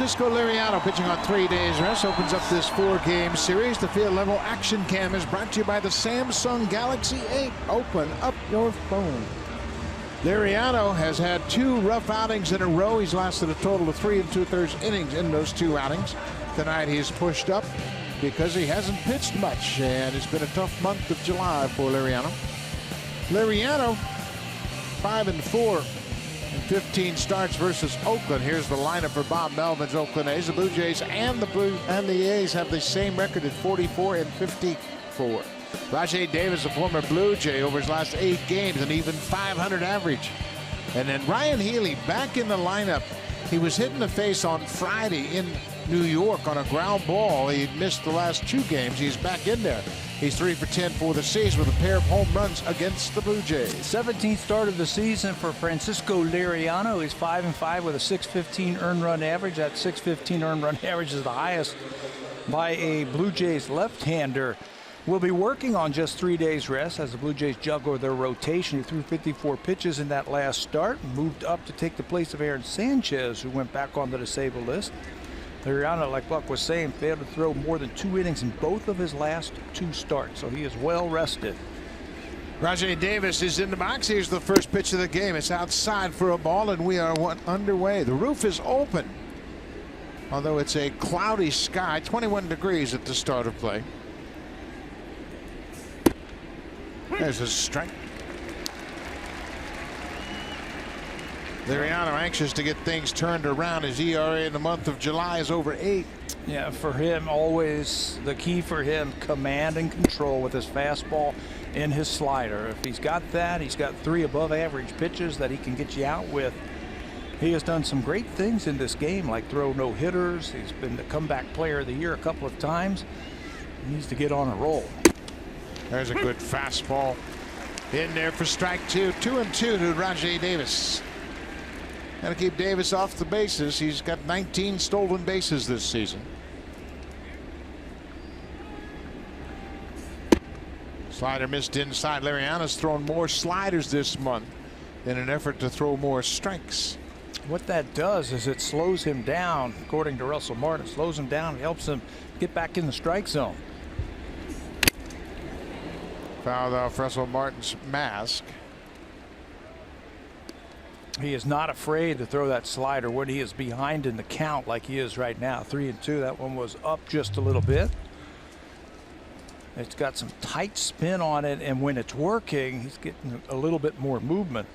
Francisco Liriano pitching on 3 days rest opens up this 4-game series. The field level action cam is brought to you by the Samsung Galaxy 8. Open up your phone. Liriano has had 2 rough outings in a row. He's lasted a total of 3 2/3 innings in those 2 outings. Tonight he's pushed up because he hasn't pitched much, and it's been a tough month of July for Liriano. Liriano 5-4 in 15 starts versus Oakland. Here's the lineup for Bob Melvin's Oakland A's. The Blue Jays and the A's have the same record at 44-54. Rajai Davis, a former Blue Jay, over his last 8 games, an even .500 average. And then Ryan Healy back in the lineup. He was hit in the face on Friday in New York on a ground ball. He missed the last 2 games. He's back in there. He's 3 for 10 for the season with a pair of home runs against the Blue Jays. 17th start of the season for Francisco Liriano. He's 5-5 with a .615 earned run average. That .615 earned run average is the highest by a Blue Jays left-hander. Will be working on just 3 days rest as the Blue Jays juggle their rotation. He threw 54 pitches in that last start, moved up to take the place of Aaron Sanchez, who went back on the disabled list. Liriano, like Buck was saying, failed to throw more than 2 innings in both of his last 2 starts, so he is well rested. Rajai Davis is in the box. Here's the first pitch of the game. It's outside for a ball, and we are underway. The roof is open, although it's a cloudy sky. 21 degrees at the start of play. There's a strike. Liriano anxious to get things turned around. His ERA in the month of July is over 8. Yeah, for him, always the key for him, command and control with his fastball and his slider. If he's got that, he's got 3 above average pitches that he can get you out with. He has done some great things in this game, like throw no hitters. He's been the comeback player of the year a couple of times. He needs to get on a roll. There's a good fastball in there for strike 2. 2-2 to Rajai Davis. Got to keep Davis off the bases. He's got 19 stolen bases this season. Slider missed inside. Liriano's thrown more sliders this month in an effort to throw more strikes. What that does is it slows him down, according to Russell Martin. It slows him down. It helps him get back in the strike zone. Fouled off Russell Martin's mask. He is not afraid to throw that slider when he is behind in the count like he is right now. 3-2. That one was up just a little bit. It's got some tight spin on it, and when it's working, he's getting a little bit more movement.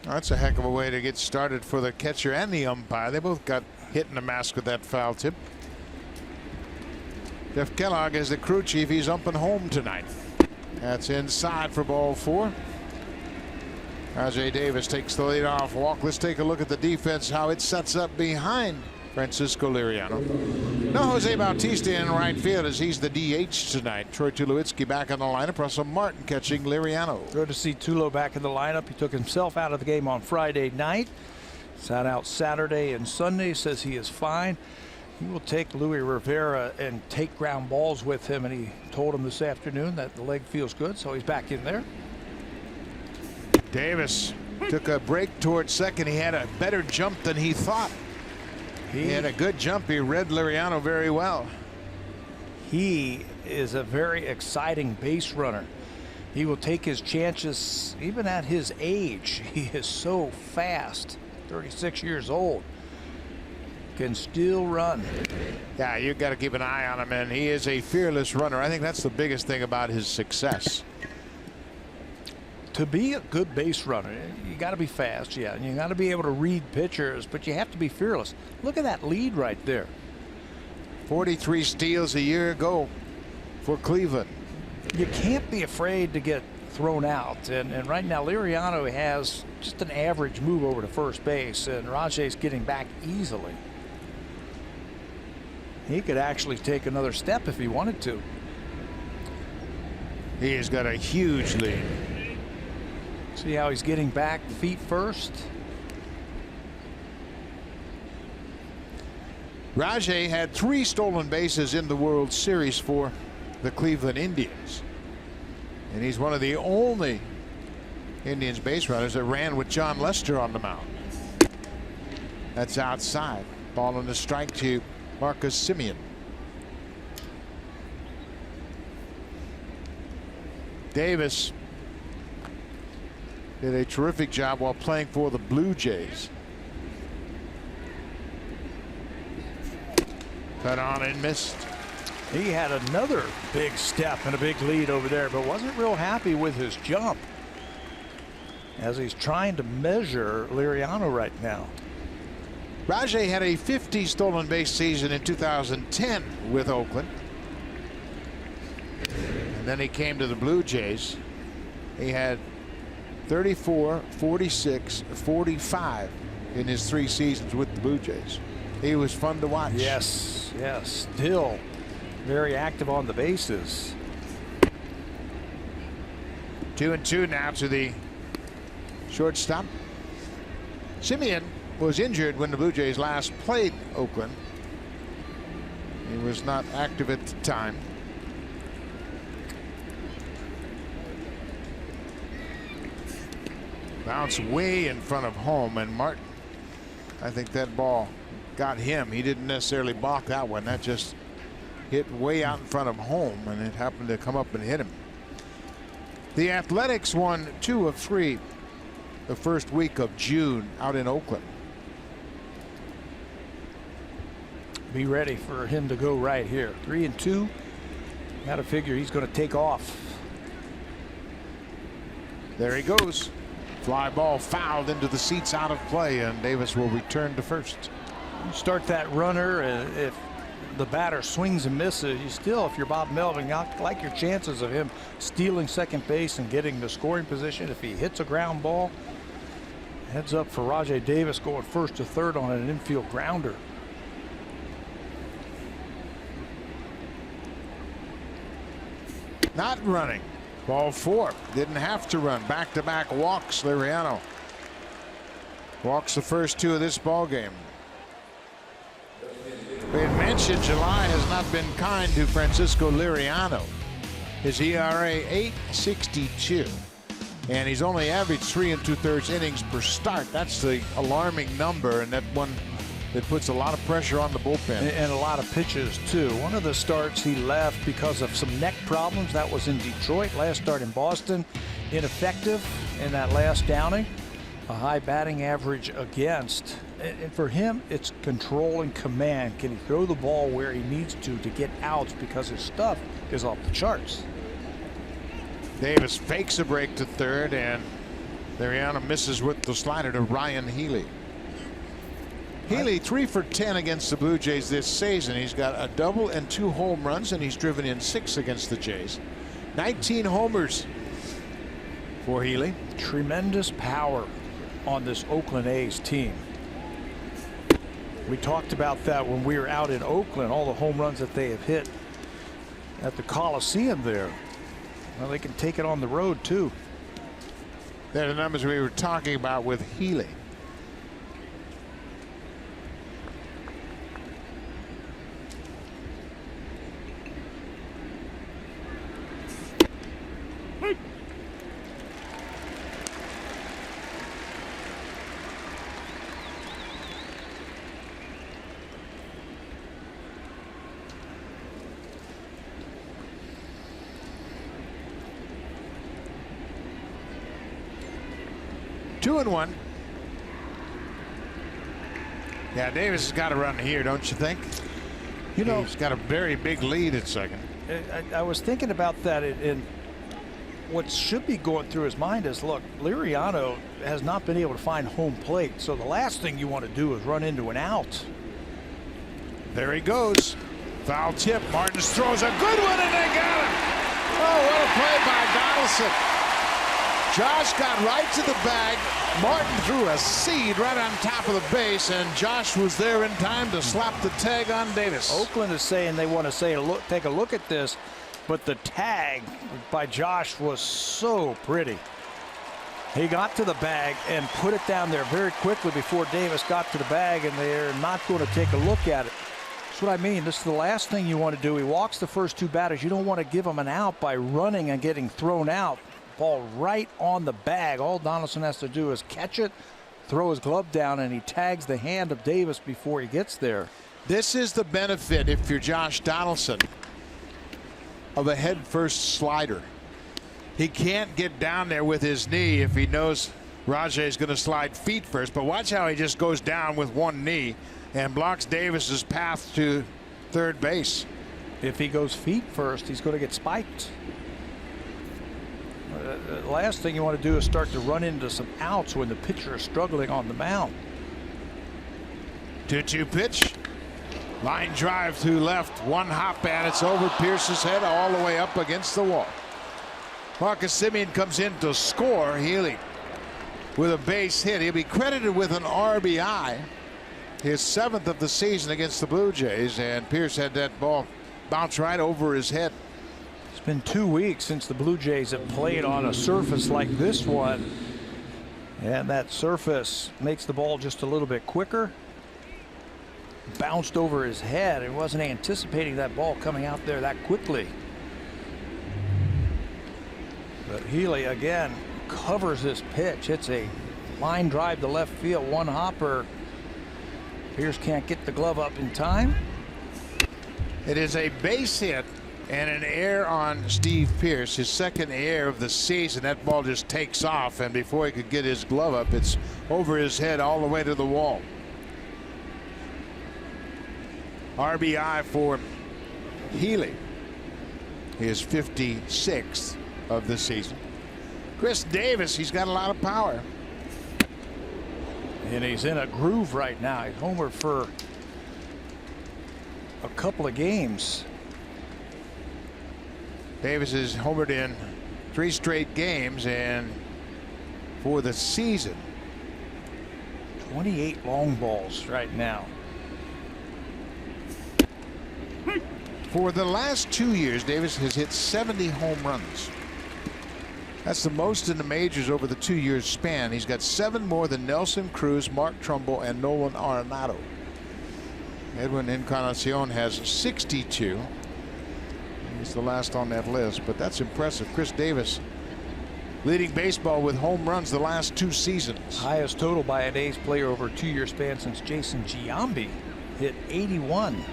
That's a heck of a way to get started for the catcher and the umpire. They both got hit in the mask with that foul tip. Jeff Kellogg is the crew chief. He's umping home tonight. That's inside for ball 4. Rajai Davis takes the leadoff walk. Let's take a look at the defense, how it sets up behind Francisco Liriano. No Jose Bautista in right field as he's the DH tonight. Troy Tulowitzki back in the lineup. Russell Martin catching Liriano. Good to see Tulo back in the lineup. He took himself out of the game on Friday night. Sat out Saturday and Sunday. Says he is fine. He will take Luis Rivera and take ground balls with him, and he told him this afternoon that the leg feels good, so he's back in there. Davis took a break towards second. He had a better jump than he thought. He had a good jump. He read Liriano very well. He is a very exciting base runner. He will take his chances even at his age. He is so fast. 36 years old. Can still run. Yeah, you've got to keep an eye on him, and he is a fearless runner. I think that's the biggest thing about his success. To be a good base runner, you got to be fast, yeah, and you got to be able to read pitchers, but you have to be fearless. Look at that lead right there. 43 steals a year ago for Cleveland. You can't be afraid to get thrown out, and right now Liriano has just an average move over to first base, and Rajai's getting back easily. He could actually take another step if he wanted to. He has got a huge lead. See how he's getting back feet first. Rajai had 3 stolen bases in the World Series for the Cleveland Indians. And he's one of the only Indians base runners that ran with John Lester on the mound. That's outside. Ball on the strike to Marcus Semien. Davis did a terrific job while playing for the Blue Jays. Cut on and missed. He had another big step and a big lead over there, but wasn't real happy with his jump as he's trying to measure Liriano right now. Rajai had a 50 stolen base season in 2010 with Oakland. And then he came to the Blue Jays. He had 34, 46, 45 in his 3 seasons with the Blue Jays. He was fun to watch. Yes, yes, still very active on the bases. 2-2 now to the shortstop. Semien was injured when the Blue Jays last played Oakland. He was not active at the time. Bounce way in front of home, and Martin, I think that ball got him. He didn't necessarily balk that one. That just hit way out in front of home, and it happened to come up and hit him. The Athletics won 2 of 3 the first week of June out in Oakland. Be ready for him to go right here. 3-2. Got to figure he's going to take off. There he goes. Fly ball fouled into the seats, out of play, and Davis will return to first. You start that runner, and if the batter swings and misses, you still, if you're Bob Melvin, like your chances of him stealing second base and getting the scoring position. If he hits a ground ball, heads up for Rajai Davis going first to third on an infield grounder. Not running. Ball 4. Didn't have to run. Back-to-back walks. Liriano walks the first 2 of this ball game. We had mentioned July has not been kind to Francisco Liriano. His ERA 8.62, and he's only averaged 3 2/3 innings per start. That's the alarming number, and that one that puts a lot of pressure on the bullpen. And a lot of pitches too. One of the starts he left because of some neck problems. That was in Detroit. Last start in Boston, ineffective in that last downing. A high batting average against. And for him, it's control and command. Can he throw the ball where he needs to get outs, because his stuff is off the charts. Davis fakes a break to third, and Liriano misses with the slider to Ryan Healy. Healy 3 for 10 against the Blue Jays this season. He's got a double and 2 home runs, and he's driven in 6 against the Jays. 19 homers for Healy. Tremendous power on this Oakland A's team. We talked about that when we were out in Oakland, all the home runs that they have hit at the Coliseum there. Well, they can take it on the road too. They're the numbers we were talking about with Healy. Two and one. Yeah, Davis has got to run here, don't you think? You know, he's got a very big lead at second. I was thinking about that, and what should be going through his mind is, look, Liriano has not been able to find home plate, so the last thing you want to do is run into an out. There he goes. Foul tip. Martins throws a good one, and they got him. Oh, what a play by Donaldson. Josh got right to the bag. Martin threw a seed right on top of the base, and Josh was there in time to slap the tag on Davis. Oakland is saying they want to say, look, take a look at this, but the tag by Josh was so pretty. He got to the bag and put it down there very quickly before Davis got to the bag, and they're not going to take a look at it. That's what I mean. This is the last thing you want to do. He walks the first 2 batters. You don't want to give him an out by running and getting thrown out. Ball right on the bag. All Donaldson has to do is catch it, throw his glove down, and he tags the hand of Davis before he gets there. This is the benefit, if you're Josh Donaldson, of a head-first slider. He can't get down there with his knee if he knows Rajai is going to slide feet first. But watch how he just goes down with one knee and blocks Davis's path to third base. If he goes feet first, he's going to get spiked. The last thing you want to do is start to run into some outs when the pitcher is struggling on the mound. 2-2 pitch. Line drive to left. One hop, and it's over Pierce's head all the way up against the wall. Marcus Semien comes in to score. Healy with a base hit. He'll be credited with an RBI. His 7th of the season against the Blue Jays, and Pierce had that ball bounce right over his head. It's been 2 weeks since the Blue Jays have played on a surface like this one, and that surface makes the ball just a little bit quicker. Bounced over his head. He wasn't anticipating that ball coming out there that quickly. But Healy again covers this pitch. It's a line drive to left field, one hopper. Pierce can't get the glove up in time. It is a base hit and an error on Steve Pierce, his 2nd error of the season. That ball just takes off, and before he could get his glove up, it's over his head all the way to the wall. RBI for Healy, his 56th of the season. Chris Davis, he's got a lot of power. And he's in a groove right now. He's homered for a couple of games. Davis is homered in 3 straight games, and for the season, 28 long balls right now. For the last 2 years, Davis has hit 70 home runs. That's the most in the majors over the 2-year span. He's got 7 more than Nelson Cruz, Mark Trumbull, and Nolan Arenado. Edwin Encarnacion has 62. He's the last on that list, but that's impressive. Chris Davis leading baseball with home runs the last 2 seasons. Highest total by an A's player over a 2-year span since Jason Giambi hit 81.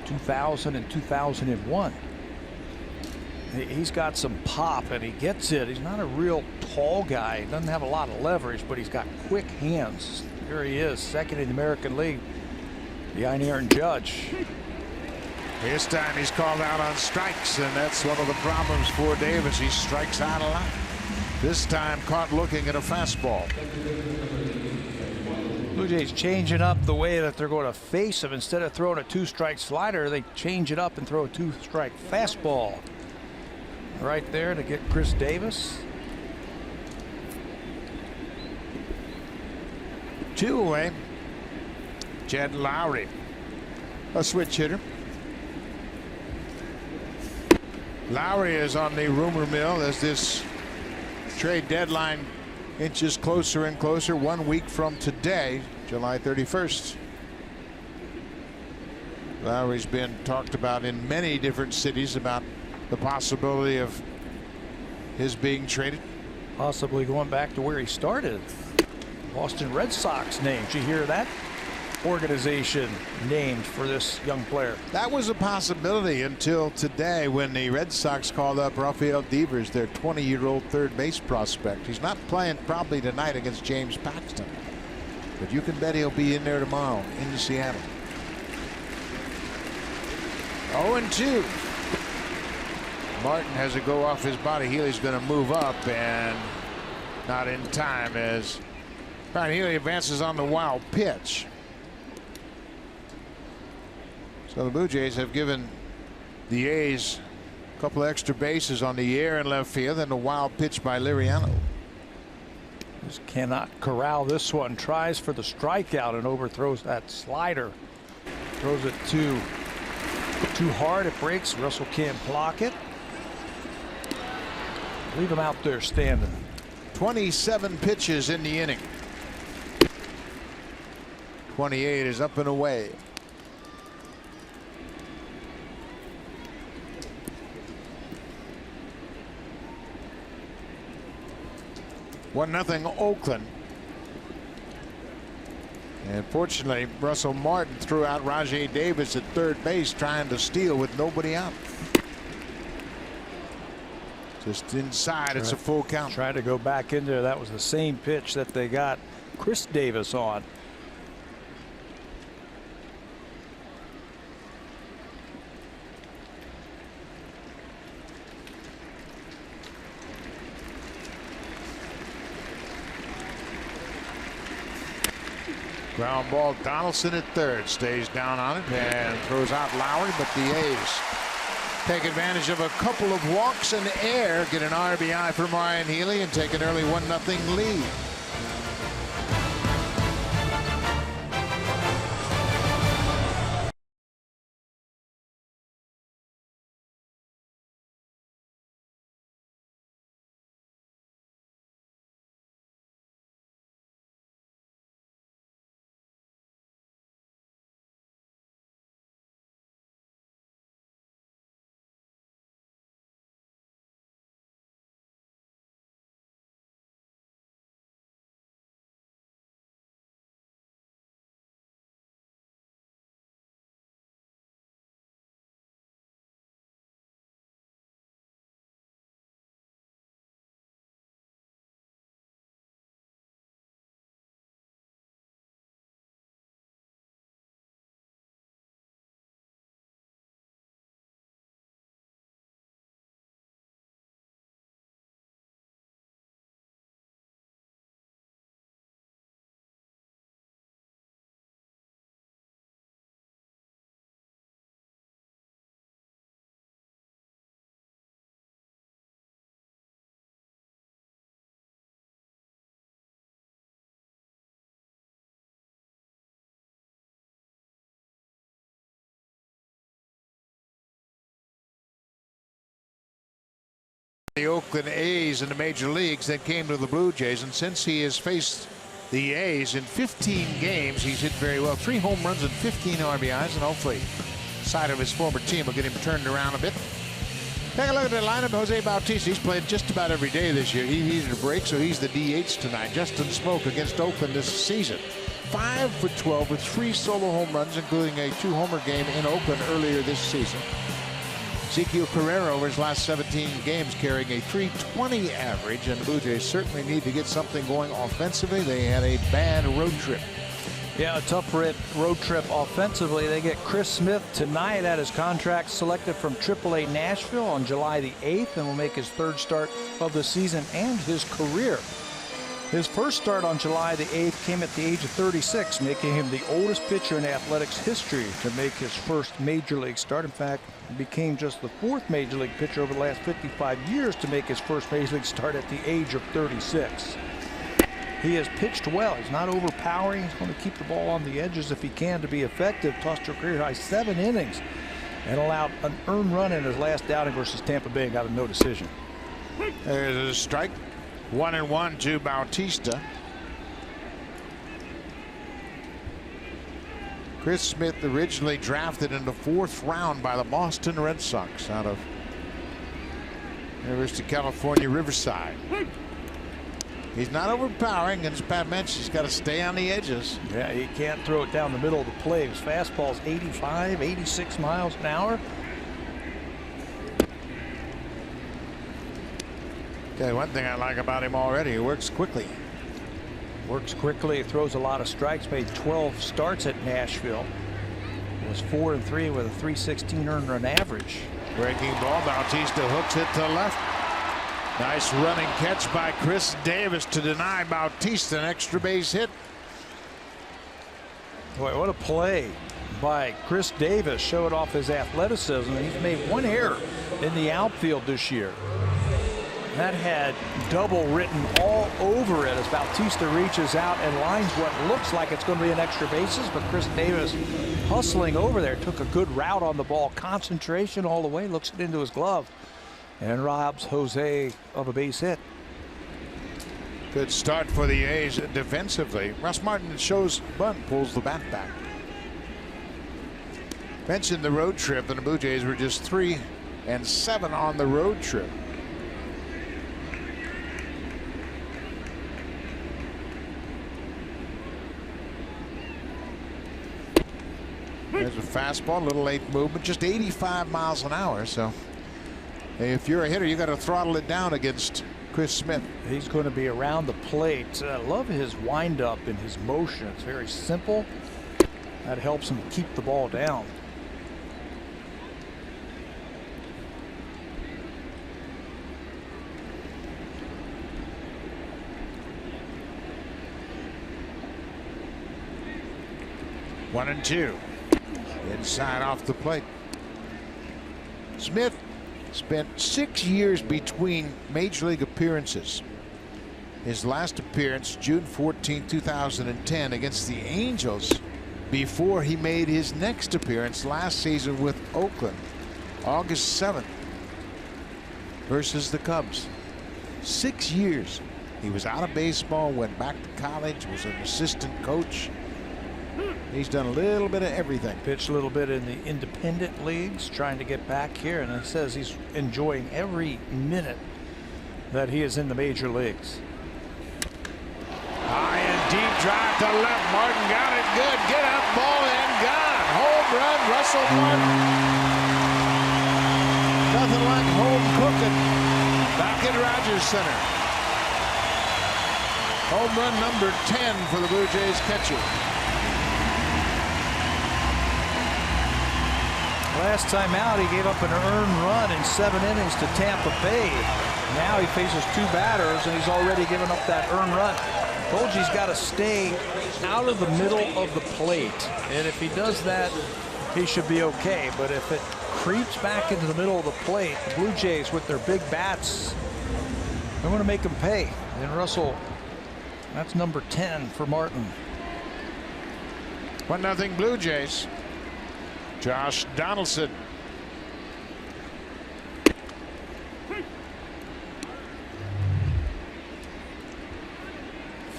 2000 and 2001. He's got some pop, and he gets it. He's not a real tall guy. He doesn't have a lot of leverage, but he's got quick hands. Here he is, 2nd in the American League behind Aaron Judge. This time he's called out on strikes, and that's one of the problems for Davis. He strikes out a lot. This time caught looking at a fastball. Blue Jays changing up the way that they're going to face him. Instead of throwing a 2-strike slider, they change it up and throw a 2-strike fastball. Right there to get Chris Davis. 2 away. Jed Lowry, a switch hitter. Lowry is on the rumor mill as this trade deadline inches closer and closer. 1 week from today, July 31st. Lowry's been talked about in many different cities about the possibility of his being traded. Possibly going back to where he started. Boston Red Sox named. Did you hear that? Organization named for this young player. That was a possibility until today, when the Red Sox called up Rafael Devers, their 20-year-old third base prospect. He's not playing probably tonight against James Paxton, but you can bet he'll be in there tomorrow in Seattle. 0-2. Martin has a go off his body. Healy's going to move up, and not in time as Brian Healy advances on the wild pitch. So the Blue Jays have given the A's a couple of extra bases on the air and left field, and a wild pitch by Liriano. Just cannot corral this one. Tries for the strikeout and overthrows that slider. Throws it too hard. It breaks. Russell can't block it. Leave him out there standing. 27 pitches in the inning. 28 is up and away. One nothing Oakland. And fortunately, Russell Martin threw out Rajay Davis at third base trying to steal with nobody out. Just inside, it's a full count. Tried to go back in there. That was the same pitch that they got Chris Davis on. Ground ball. Donaldson at third, stays down on it and throws out Lowry, but the A's take advantage of a couple of walks and air, get an RBI for Ryan Healy and take an early 1-0 lead. The Oakland A's in the major leagues that came to the Blue Jays, and since he has faced the A's in 15 games, he's hit very well. 3 home runs and 15 RBIs, and hopefully side of his former team will get him turned around a bit. Take a look at the lineup. Jose Bautista, he's played just about every day this year. He needed a break, so he's the DH tonight. Justin Smoke against Oakland this season. 5 for 12 with 3 solo home runs, including a 2-homer game in Oakland earlier this season. Ezequiel Carrera over his last 17 games carrying a .320 average, and the Blue Jays certainly need to get something going offensively. They had a bad road trip. Yeah, a tough road trip offensively. They get Chris Smith tonight at his contract, selected from AAA Nashville on July the 8th, and will make his 3rd start of the season and his career. His first start on July the 8th came at the age of 36, making him the oldest pitcher in Athletics history to make his first major league start. In fact, he became just the 4th major league pitcher over the last 55 years to make his first major league start at the age of 36. He has pitched well. He's not overpowering. He's going to keep the ball on the edges if he can to be effective. Tossed to a career-high 7 innings and allowed an earned run in his last outing versus Tampa Bay and got a no decision. There's a strike. 1-1 to Bautista. Chris Smith originally drafted in the 4th round by the Boston Red Sox out of University of California, Riverside. He's not overpowering, and as Pat mentioned, he's got to stay on the edges. Yeah, he can't throw it down the middle of the plate. His fastball's 85, 86 miles an hour. Okay, one thing I like about him already, he works quickly. Works quickly, throws a lot of strikes, made 12 starts at Nashville. Was 4-3 with a .316 earned run average. Breaking ball, Bautista hooks it to left. Nice running catch by Chris Davis to deny Bautista an extra base hit. Boy, what a play by Chris Davis. Showed off his athleticism, and he's made 1 error in the outfield this year. That had double written all over it as Bautista reaches out and lines what looks like it's going to be an extra bases, but Chris Davis hustling over there took a good route on the ball, concentration all the way, looks it into his glove, and robs Jose of a base hit. Good start for the A's defensively. Russ Martin shows bunt, pulls the bat back. Mentioned the road trip, and the Blue Jays were just 3-7 on the road trip. There's a fastball, a little late movement, just 85 miles an hour. So if you're a hitter, you got to throttle it down against Chris Smith. He's going to be around the plate. I love his windup and his motion. It's very simple. That helps him keep the ball down. One and two. Inside off the plate. Smith spent 6 years between major league appearances. His last appearance June 14, 2010 against the Angels, before he made his next appearance last season with Oakland August 7th versus the Cubs. 6 years. He was out of baseball, went back to college, was an assistant coach. He's done a little bit of everything. Pitched a little bit in the independent leagues, trying to get back here, and it says he's enjoying every minute that he is in the major leagues. High and deep drive to left. Martin got it good. Get up, ball and gone. Home run, Russell Martin. Nothing like home cooking back at Rogers Center. Home run number 10 for the Blue Jays catcher. Last time out, he gave up an earned run in 7 innings to Tampa Bay. Now he faces 2 batters, and he's already given up that earned run. Told you he's got to stay out of the middle of the plate, and if he does that, he should be okay. But if it creeps back into the middle of the plate, the Blue Jays with their big bats, they're going to make him pay. And Russell, that's number 10 for Martin. 1-0 Blue Jays. Josh Donaldson.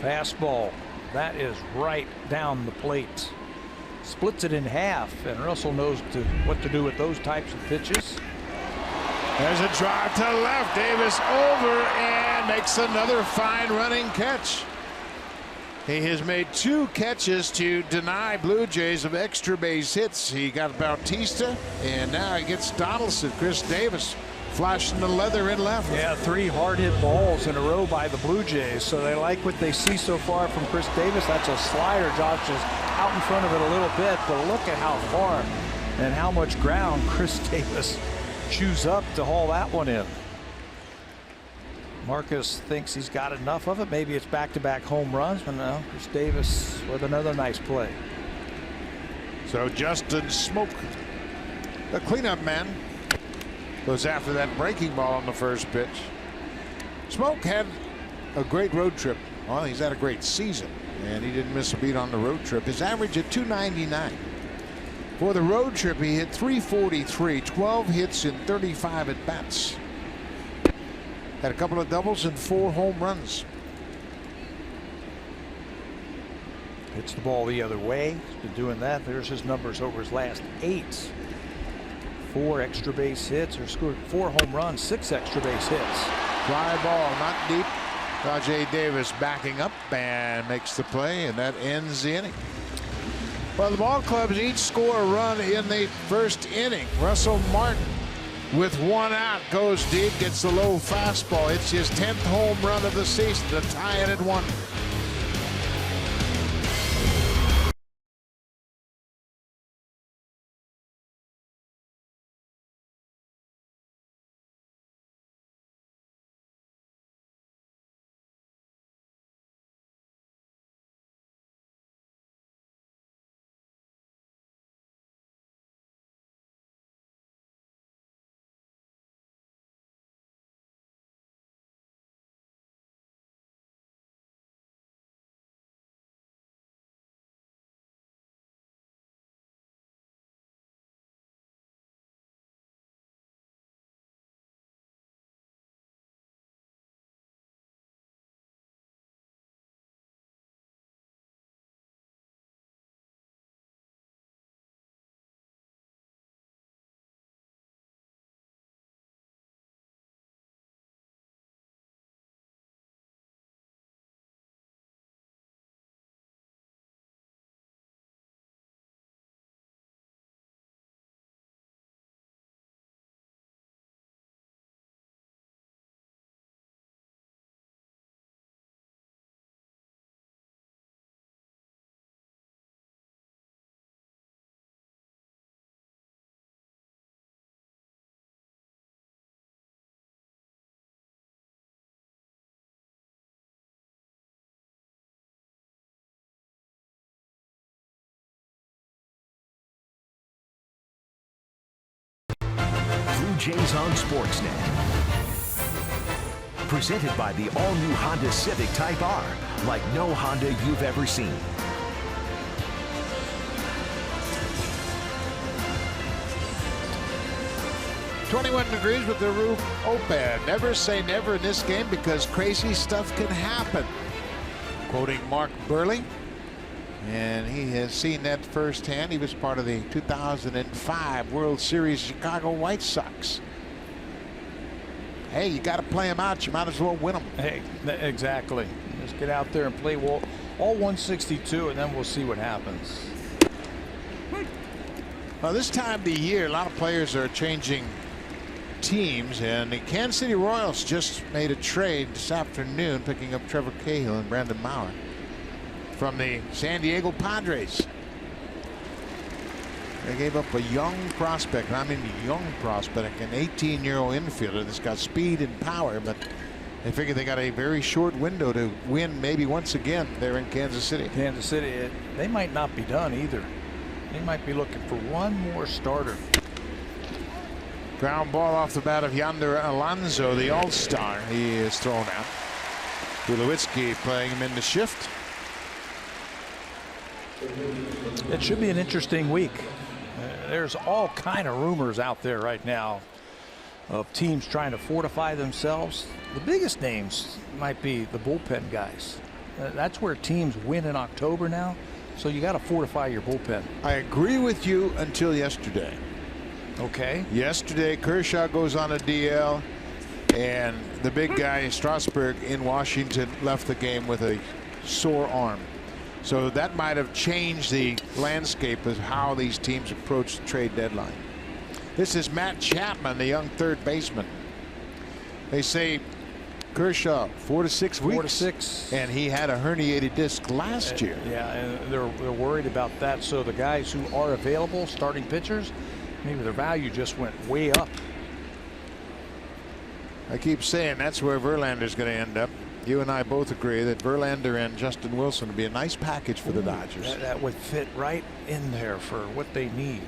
Fastball. That is right down the plate. Splits it in half, and Russell knows what to do with those types of pitches. There's a drive to left. Davis over and makes another fine running catch. He has made 2 catches to deny Blue Jays of extra base hits. He got Bautista, and now he gets Donaldson. Chris Davis flashing the leather in left. Yeah, 3 hard hit balls in a row by the Blue Jays. So they like what they see so far from Chris Davis. That's a slider. Josh is out in front of it a little bit, but look at how far and how much ground Chris Davis chews up to haul that one in. Marcus thinks he's got enough of it. Maybe it's back-to-back home runs, but no, Chris Davis with another nice play. So Justin Smoke, the cleanup man, goes after that breaking ball on the first pitch. Smoke had a great road trip. Well, he's had a great season, and he didn't miss a beat on the road trip. His average at .299. For the road trip, he hit .343, 12 hits in 35 at bats. Had a couple of doubles and 4 home runs. Hits the ball the other way. He's been doing that. There's his numbers over his last 8. 4 extra base hits, or scored 4 home runs, 6 extra base hits. Fly ball, not deep. Rajay Davis backing up and makes the play, and that ends the inning. Well, the ball clubs each score a run in the first inning. Russell Martin, with 1 out, goes deep, gets the low fastball. It's his 10th home run of the season to tie it at 1. Jays on Sportsnet. Presented by the all-new Honda Civic Type R, like no Honda you've ever seen. "21 degrees with the roof open. Never say never in this game because crazy stuff can happen." Quoting Mark Burley. And he has seen that firsthand. He was part of the 2005 World Series Chicago White Sox. Hey, you got to play them out. You might as well win them. Hey, exactly. Just get out there and play all 162, and then we'll see what happens. Well, this time of the year, a lot of players are changing teams, and the Kansas City Royals just made a trade this afternoon, picking up Trevor Cahill and Brandon Maurer from the San Diego Padres. They gave up a young prospect, and I mean young prospect, an 18-year-old infielder that's got speed and power, but they figured they got a very short window to win maybe once again there in Kansas City. Kansas City, they might not be done either. They might be looking for one more starter. Ground ball off the bat of Yonder Alonso, the All-Star. He is thrown out. Tulowitzki playing him in the shift. It should be an interesting week. There's all kind of rumors out there right now of teams trying to fortify themselves. The biggest names might be the bullpen guys. That's where teams win in October now. So you got to fortify your bullpen. I agree with you until yesterday. Okay. Yesterday, Kershaw goes on a DL, and the big guy, Strasburg, in Washington, left the game with a sore arm. So that might have changed the landscape of how these teams approach the trade deadline. This is Matt Chapman, the young third baseman. They say Kershaw 4 to 6 weeks. 4 to 6. And he had a herniated disc last year. Yeah, and they're worried about that. So the guys who are available, starting pitchers, maybe their value just went way up. I keep saying that's where Verlander's going to end up. You and I both agree that Verlander and Justin Wilson would be a nice package for the Dodgers. That would fit right in there for what they need.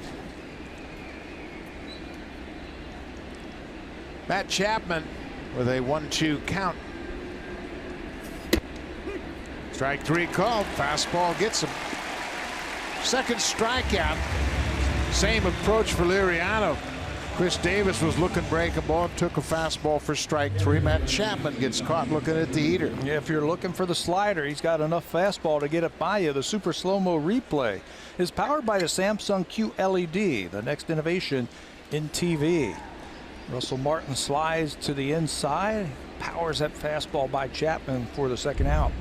Matt Chapman with a 1-2 count. Strike 3 called. Fastball gets him. Second strikeout. Same approach for Liriano. Chris Davis was looking breakable, took a fastball for strike 3. Matt Chapman gets caught looking at the heater. Yeah, if you're looking for the slider, he's got enough fastball to get it by you. The super slow-mo replay is powered by the Samsung QLED, the next innovation in TV. Russell Martin slides to the inside, powers that fastball by Chapman for the second out.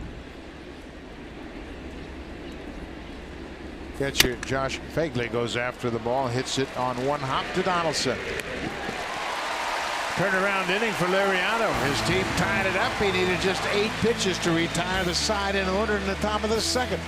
Catcher Josh Fagley goes after the ball, hits it on one hop to Donaldson. Turnaround inning for Liriano. His team tied it up. He needed just 8 pitches to retire the side in order in the top of the second.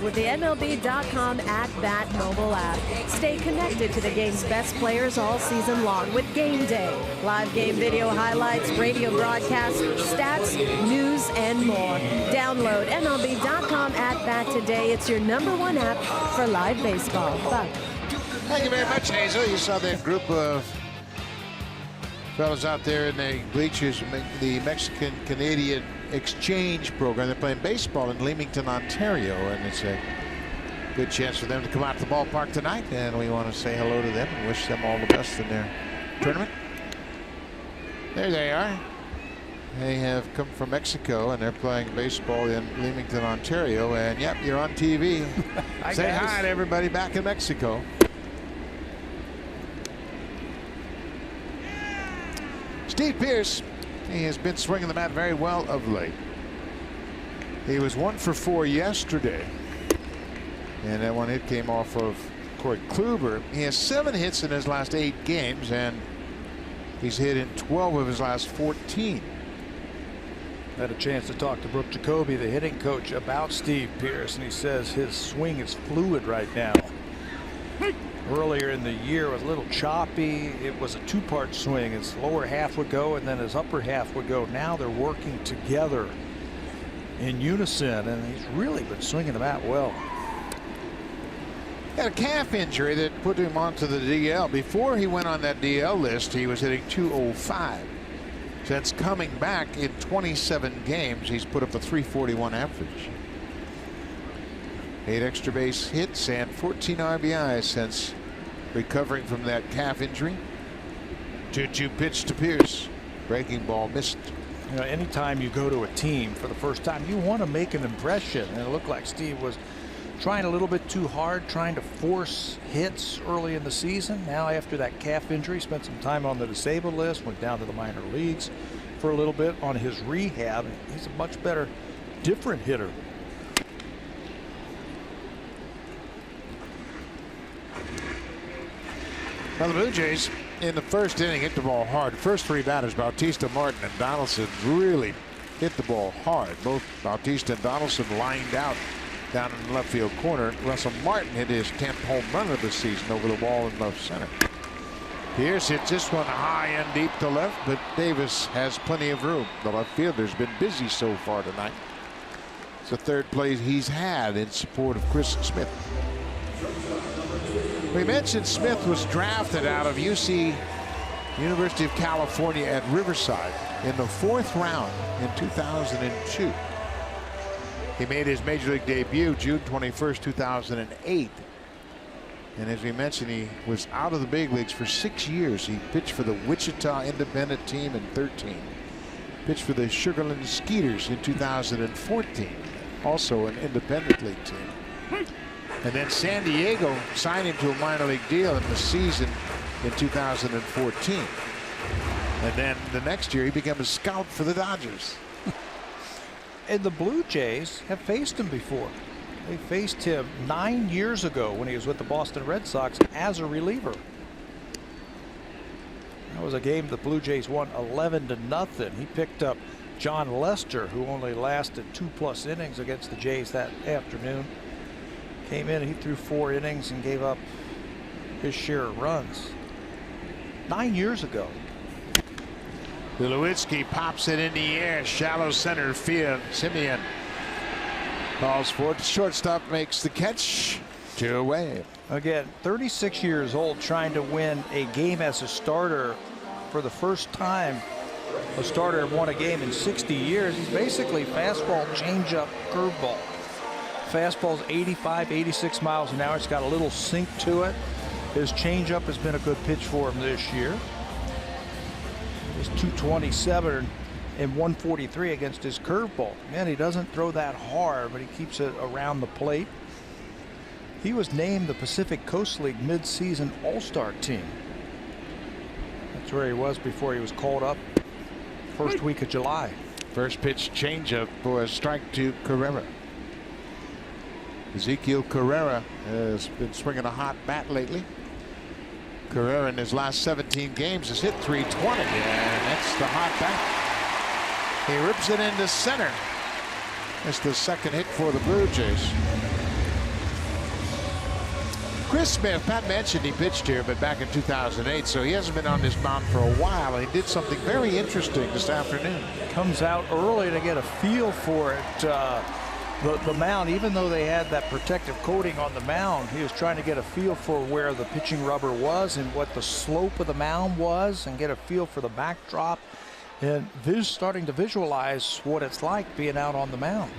With the MLB.com at-bat mobile app. Stay connected to the game's best players all season long with Game Day. Live game video highlights, radio broadcasts, stats, news, and more. Download MLB.com at-bat today. It's your #1 app for live baseball. Bye. Thank you very much, Hazel. You saw that group of fellas out there in the bleachers, the Mexican-Canadian exchange program. They're playing baseball in Leamington, Ontario, and it's a good chance for them to come out to the ballpark tonight, and we want to say hello to them and wish them all the best in their tournament. There they are. They have come from Mexico, and they're playing baseball in Leamington, Ontario, and yep, you're on TV. Say hi to everybody back in Mexico. Steve Pearce, he has been swinging the bat very well of late. He was 1 for 4 yesterday, and that one hit came off of Corey Kluber. He has 7 hits in his last 8 games, and he's hit in 12 of his last 14. Had a chance to talk to Brooke Jacoby, the hitting coach, about Steve Pearce, and he says his swing is fluid right now. Earlier in the year, it was a little choppy. It was a 2-part swing. His lower half would go, and then his upper half would go. Now they're working together in unison, and he's really been swinging the bat well. Had a calf injury that put him onto the DL. Before he went on that DL list, he was hitting .205. Since coming back in 27 games, he's put up a .341 average. 8 extra base hits and 14 RBIs since recovering from that calf injury. 2-2 pitch to Pearce. Breaking ball missed. You know, anytime you go to a team for the first time, you want to make an impression, and it looked like Steve was trying a little bit too hard, trying to force hits early in the season. Now, after that calf injury, spent some time on the disabled list, went down to the minor leagues for a little bit on his rehab. He's a much better, different hitter. Well, the Blue Jays in the first inning hit the ball hard. The first 3 batters, Bautista, Martin, and Donaldson, really hit the ball hard. Both Bautista and Donaldson lined out down in the left field corner. Russell Martin hit his 10th home run of the season over the wall in left center. Pearce hits this one high and deep to left, but Davis has plenty of room. The left fielder's been busy so far tonight. It's the 3rd play he's had in support of Chris Smith. We mentioned Smith was drafted out of UC, University of California at Riverside, in the 4th round in 2002. He made his major league debut June 21st, 2008. And as we mentioned, he was out of the big leagues for 6 years. He pitched for the Wichita Independent team in 13. Pitched for the Sugar Land Skeeters in 2014, also an independent league team. And then San Diego signed him to a minor league deal in the season in 2014. And then the next year he became a scout for the Dodgers. And the Blue Jays have faced him before. They faced him 9 years ago when he was with the Boston Red Sox as a reliever. That was a game the Blue Jays won 11-0. He picked up John Lester, who only lasted 2+ innings against the Jays that afternoon. Came in and he threw 4 innings and gave up his share of runs. 9 years ago. Tulowitzki pops it in the air, shallow center field. Simeon calls for it. Shortstop makes the catch. 2 away. Again, 36 years old, trying to win a game as a starter for the first time. A starter won a game in 60 years. He's basically fastball, changeup, curveball. Fastball's 85, 86 miles an hour. It's got a little sink to it. His changeup has been a good pitch for him this year. He's 227 and 143 against his curveball. Man, he doesn't throw that hard, but he keeps it around the plate. He was named the Pacific Coast League mid-season All-Star team. That's where he was before he was called up first week of July. First pitch changeup for a strike to Carrera. Ezekiel Carrera has been swinging a hot bat lately. Carrera in his last 17 games has hit .320, and that's the hot bat. He rips it into center. That's the second hit for the Blue Jays. Chris Smith, Pat mentioned he pitched here, but back in 2008, so he hasn't been on this mound for a while, and he did something very interesting this afternoon. Comes out early to get a feel for it. The mound, even though they had that protective coating on the mound, he was trying to get a feel for where the pitching rubber was and what the slope of the mound was, and get a feel for the backdrop, and starting to visualize what it's like being out on the mound.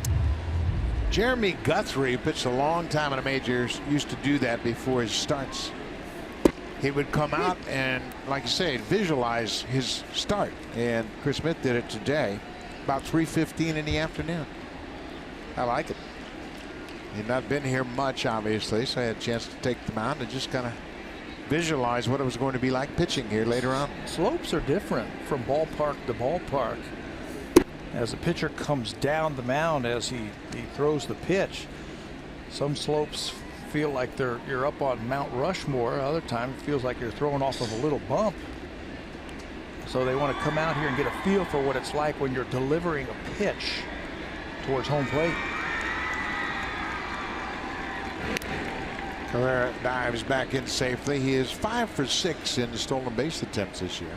Jeremy Guthrie, who pitched a long time in the majors, used to do that before his starts. He would come out and, like you say, visualize his start. And Chris Smith did it today, about 3:15 in the afternoon. I like it. He'd not been here much, obviously, so I had a chance to take the mound and just kind of visualize what it was going to be like pitching here later on. Slopes are different from ballpark to ballpark. As the pitcher comes down the mound as he throws the pitch, some slopes feel like you're up on Mount Rushmore. Other times it feels like you're throwing off of a little bump. So they want to come out here and get a feel for what it's like when you're delivering a pitch towards home plate. Carrera dives back in safely. He is 5 for 6 in the stolen base attempts this year.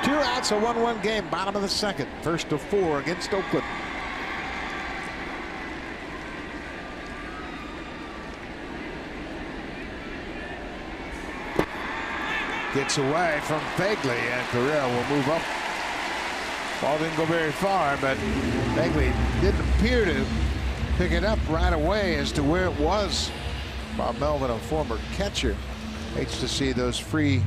2 outs, a 1-1 game, bottom of the second. First of 4 against Oakland. Gets away from Fegley, and Carrera will move up. Ball didn't go very far, but Fegley didn't appear to pick it up right away as to where it was. Bob Melvin, a former catcher, hates to see those free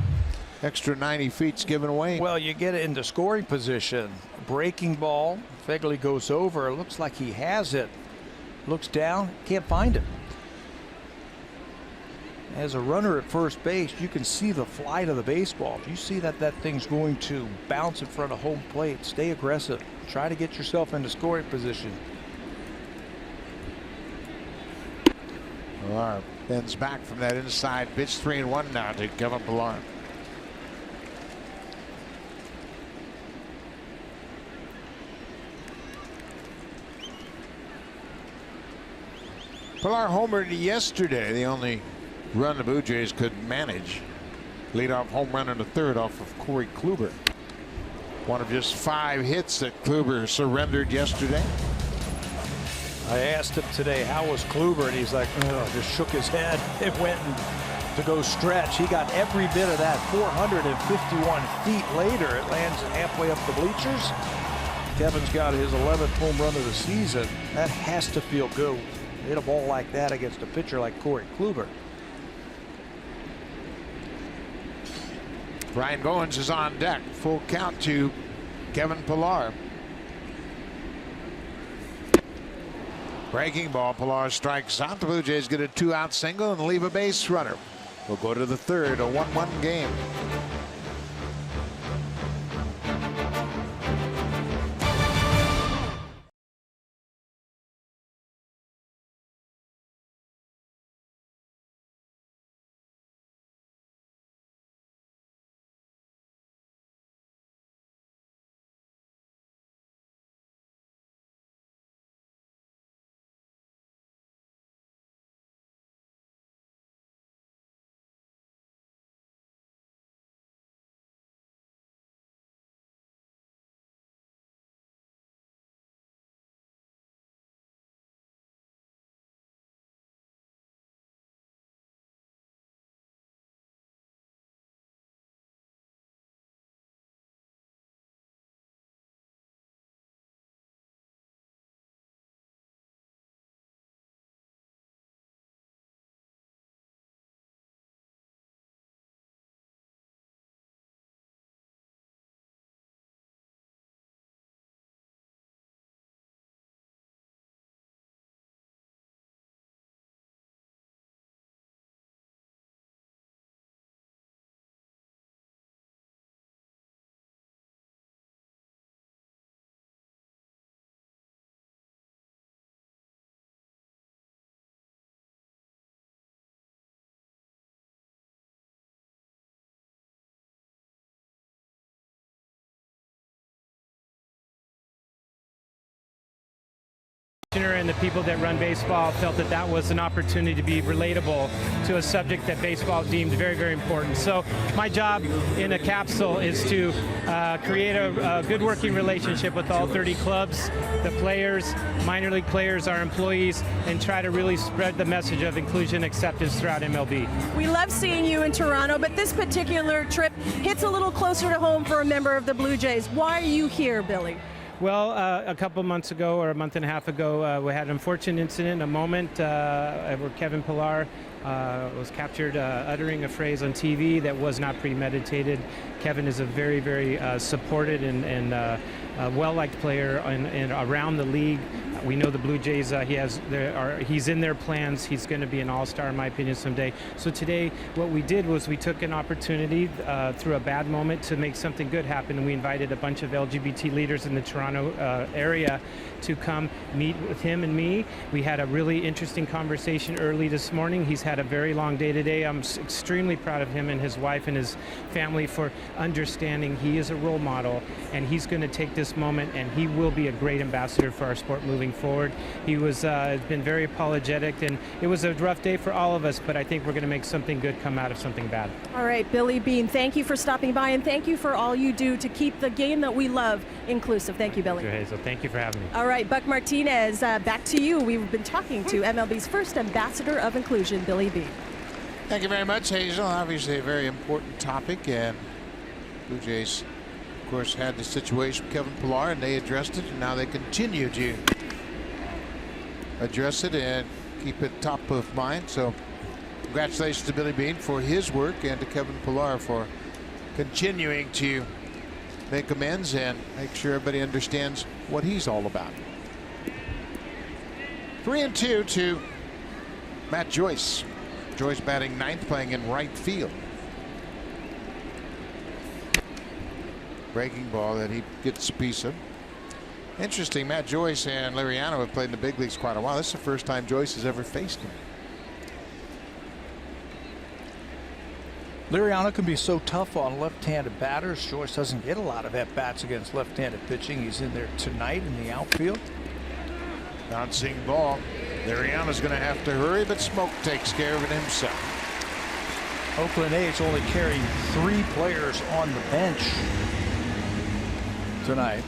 extra 90 feet given away. Well, you get it into scoring position. Breaking ball. Fegley goes over. It looks like he has it. Looks down. Can't find it. As a runner at first base, you can see the flight of the baseball. If you see that thing's going to bounce in front of home plate, stay aggressive. Try to get yourself into scoring position. Pilar bends back from that inside pitch. 3-1 now to Kevin Pilar. Pilar homered yesterday, the only run the Blue Jays could manage. Leadoff home run in the third off of Corey Kluber. One of just 5 hits that Kluber surrendered yesterday. I asked him today, how was Kluber? And he's like, oh, just shook his head. It went to go stretch. He got every bit of that. 451 feet later, it lands halfway up the bleachers. Kevin's got his 11th home run of the season. That has to feel good. Hit a ball like that against a pitcher like Corey Kluber. Brian Goins is on deck. Full count to Kevin Pilar. Breaking ball. Pilar strikes out. The Blue Jays get a 2-out single and leave a base runner. We'll go to the third, a 1-1 game. commissioner and the people that run baseball felt that that was an opportunity to be relatable to a subject that baseball deemed very, very important. So my job in a capsule is to create a good working relationship with all 30 clubs, the players, minor league players, our employees, and try to really spread the message of inclusion and acceptance throughout MLB. We love seeing you in Toronto, but this particular trip hits a little closer to home for a member of the Blue Jays. Why are you here, Billy? Well, a couple months ago, or a month and a half ago, we had an unfortunate incident, a moment where Kevin Pillar was captured uttering a phrase on TV that was not premeditated. Kevin is a very, very supported and well-liked player and around the league. We know the Blue Jays, he's in their plans. He's going to be an all-star, in my opinion, someday. So today, what we did was we took an opportunity through a bad moment to make something good happen. And we invited a bunch of LGBT leaders in the Toronto area to come meet with him and me. We had a really interesting conversation early this morning. He's had a very long day today. I'm extremely proud of him and his wife and his family for understanding he is a role model, and he's going to take this moment and he will be a great ambassador for our sport moving forward. He was been very apologetic, and it was a rough day for all of us, but I think we're going to make something good come out of something bad. All right, Billy Beane, thank you for stopping by, and thank you for all you do to keep the game that we love inclusive. Thank you, Billy. Sure, Hazel. Thank you for having me. All right, Buck Martinez, back to you. We've been talking to MLB's first ambassador of inclusion, Billy Beane. Thank you very much, Hazel. Obviously a very important topic, and Blue Jays, of course, had the situation with Kevin Pillar, and they addressed it, and now they continue to address it and keep it top of mind. So congratulations to Billy Beane for his work, and to Kevin Pillar for continuing to make amends and make sure everybody understands what he's all about. 3-2 to Matt Joyce. Joyce batting ninth, playing in right field. Breaking ball that he gets a piece of. Interesting, Matt Joyce and Liriano have played in the big leagues quite a while. This is the first time Joyce has ever faced him. Liriano can be so tough on left-handed batters. Joyce doesn't get a lot of at-bats against left-handed pitching. He's in there tonight in the outfield. Bouncing ball. Liriano's going to have to hurry, but Smoke takes care of it himself. Oakland A's only carrying 3 players on the bench tonight.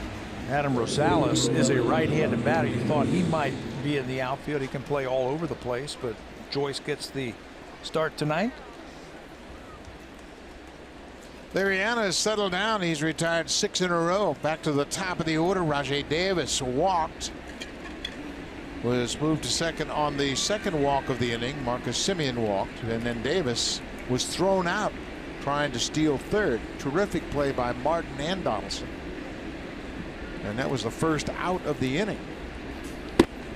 Adam Rosales is a right-handed batter. You thought he might be in the outfield. He can play all over the place, but Joyce gets the start tonight. Liriano has settled down. He's retired 6 in a row. Back to the top of the order. Rajai Davis walked. Was moved to second on the second walk of the inning. Marcus Semien walked, and then Davis was thrown out trying to steal third. Terrific play by Martin and Donaldson. And that was the first out of the inning.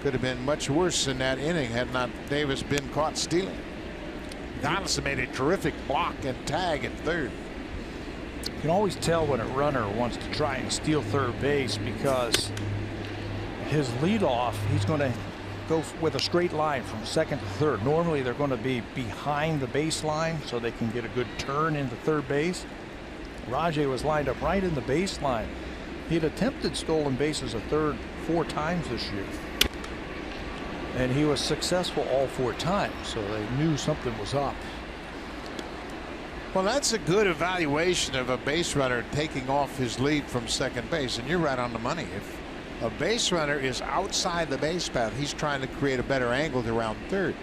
Could have been much worse in that inning had not Davis been caught stealing. Donaldson made a terrific block and tag at third. You can always tell when a runner wants to try and steal third base, because his leadoff, he's going to go with a straight line from second to third. Normally they're going to be behind the baseline so they can get a good turn into third base. Rajai was lined up right in the baseline. He had attempted stolen bases at third 4 times this year, and he was successful all 4 times, so they knew something was up. Well, that's a good evaluation of a base runner taking off his lead from second base, and you're right on the money. If a base runner is outside the base path, he's trying to create a better angle to round third.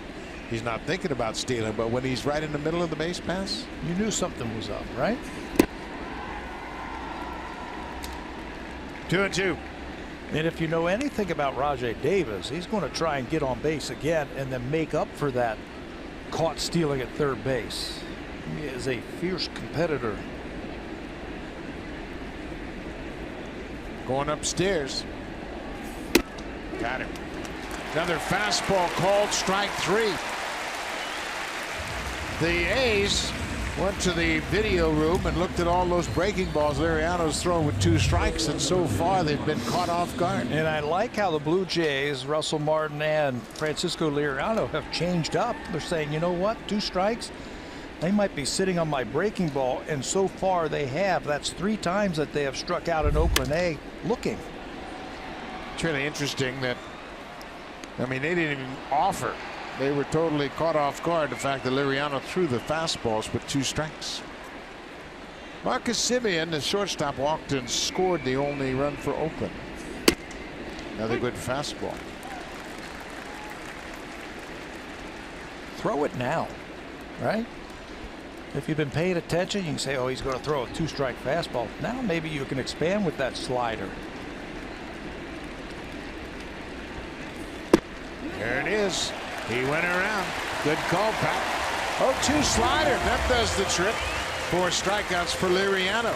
He's not thinking about stealing, but when he's right in the middle of the base pass, you knew something was up, right? 2-2. And if you know anything about Rajai Davis, he's going to try and get on base again and then make up for that caught stealing at third base. He is a fierce competitor. Going upstairs. Got him. Another fastball called, strike 3. The A's went to the video room and looked at all those breaking balls Liriano's thrown with 2 strikes, and so far they've been caught off guard. And I like how the Blue Jays, Russell Martin and Francisco Liriano, have changed up. They're saying, you know what, 2 strikes, they might be sitting on my breaking ball, and so far they have. That's 3 times that they have struck out an Oakland A looking. It's really interesting that I mean, they didn't even offer. They were totally caught off guard. The fact that Liriano threw the fastballs with 2 strikes. Marcus Semien, the shortstop, walked and scored the only run for Oakland. Another good fastball. Throw it now, right? If you've been paying attention, you can say, oh, he's going to throw a 2-strike fastball. Now maybe you can expand with that slider. There it is. He went around. Good call, Pat. 0-2 slider. That does the trick. 4 strikeouts for Liriano.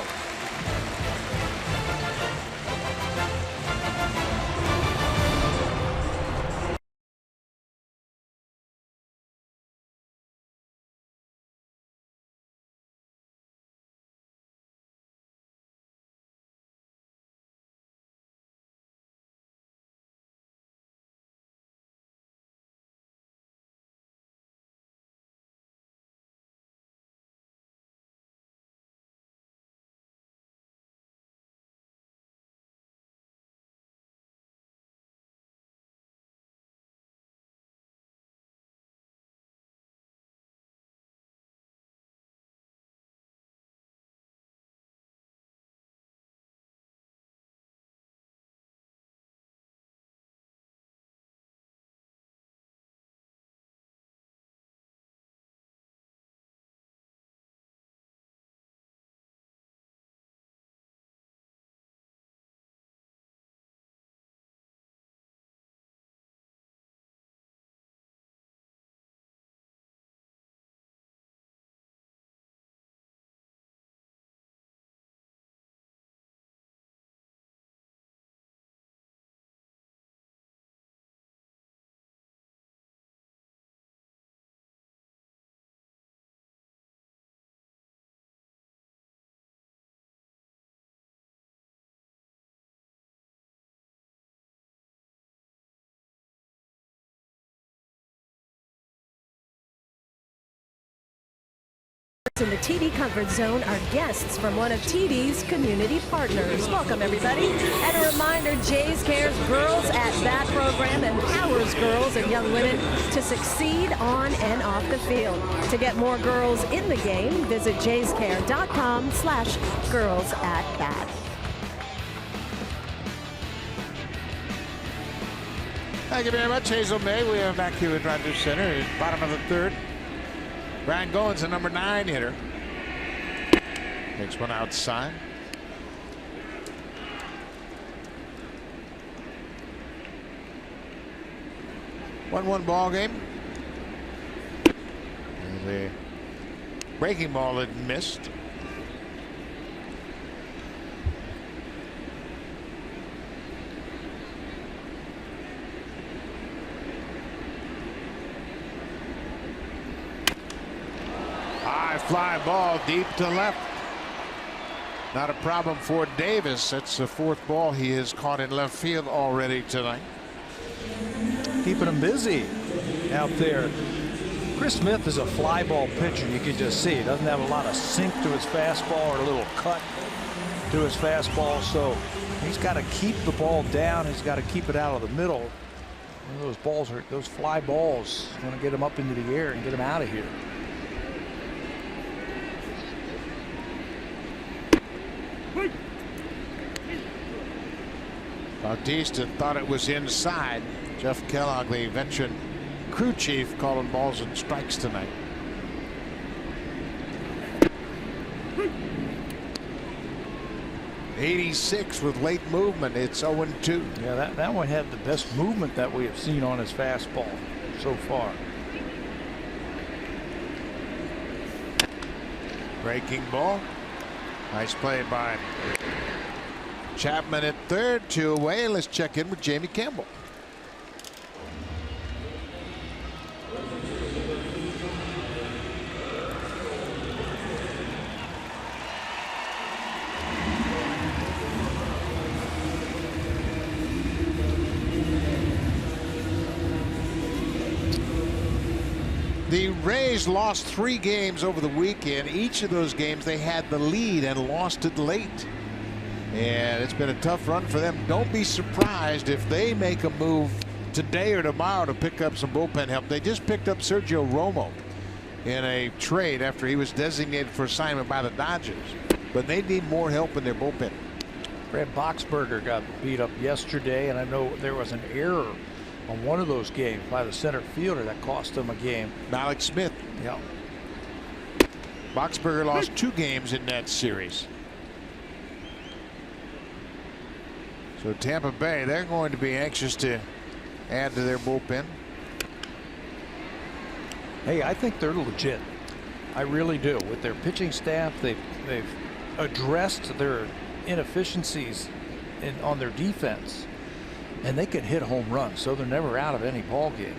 In the TD Comfort Zone are guests from one of TD's community partners. Welcome, everybody. And a reminder, Jays Care's Girls at Bat program empowers girls and young women to succeed on and off the field. To get more girls in the game, visit jayscare.com/girls-at-bat. Thank you very much, Hazel May. We are back here at Rogers Center, bottom of the 3rd. Brian Goins, the number 9 hitter. Takes one outside. One ball game. And the breaking ball had missed. Fly ball deep to left. Not a problem for Davis. That's the 4th ball he has caught in left field already tonight. Keeping him busy out there. Chris Smith is a fly ball pitcher. You can just see he doesn't have a lot of sink to his fastball or a little cut to his fastball. So he's got to keep the ball down. He's got to keep it out of the middle. Those balls are those fly balls. Want to get him up into the air and get him out of here. Bautista thought it was inside. Jeff Kellogg, the veteran crew chief, calling balls and strikes tonight. '86 with late movement. It's 0-2. Yeah, that one had the best movement that we have seen on his fastball so far. Breaking ball. Nice play by Chapman at 3rd, 2 away. Let's check in with Jamie Campbell. The Rays lost 3 games over the weekend. Each of those games they had the lead and lost it late. And it's been a tough run for them. Don't be surprised if they make a move today or tomorrow to pick up some bullpen help. They just picked up Sergio Romo in a trade after he was designated for assignment by the Dodgers. But they need more help in their bullpen. Brad Boxberger got beat up yesterday, and I know there was an error on one of those games by the center fielder that cost him a game. Malik Smith. Yeah. Boxberger lost 2 games in that series. So Tampa Bay, they're going to be anxious to add to their bullpen. Hey, I think they're legit. I really do. With their pitching staff, they've addressed their inefficiencies on their defense, and they can hit home runs, so they're never out of any ball game.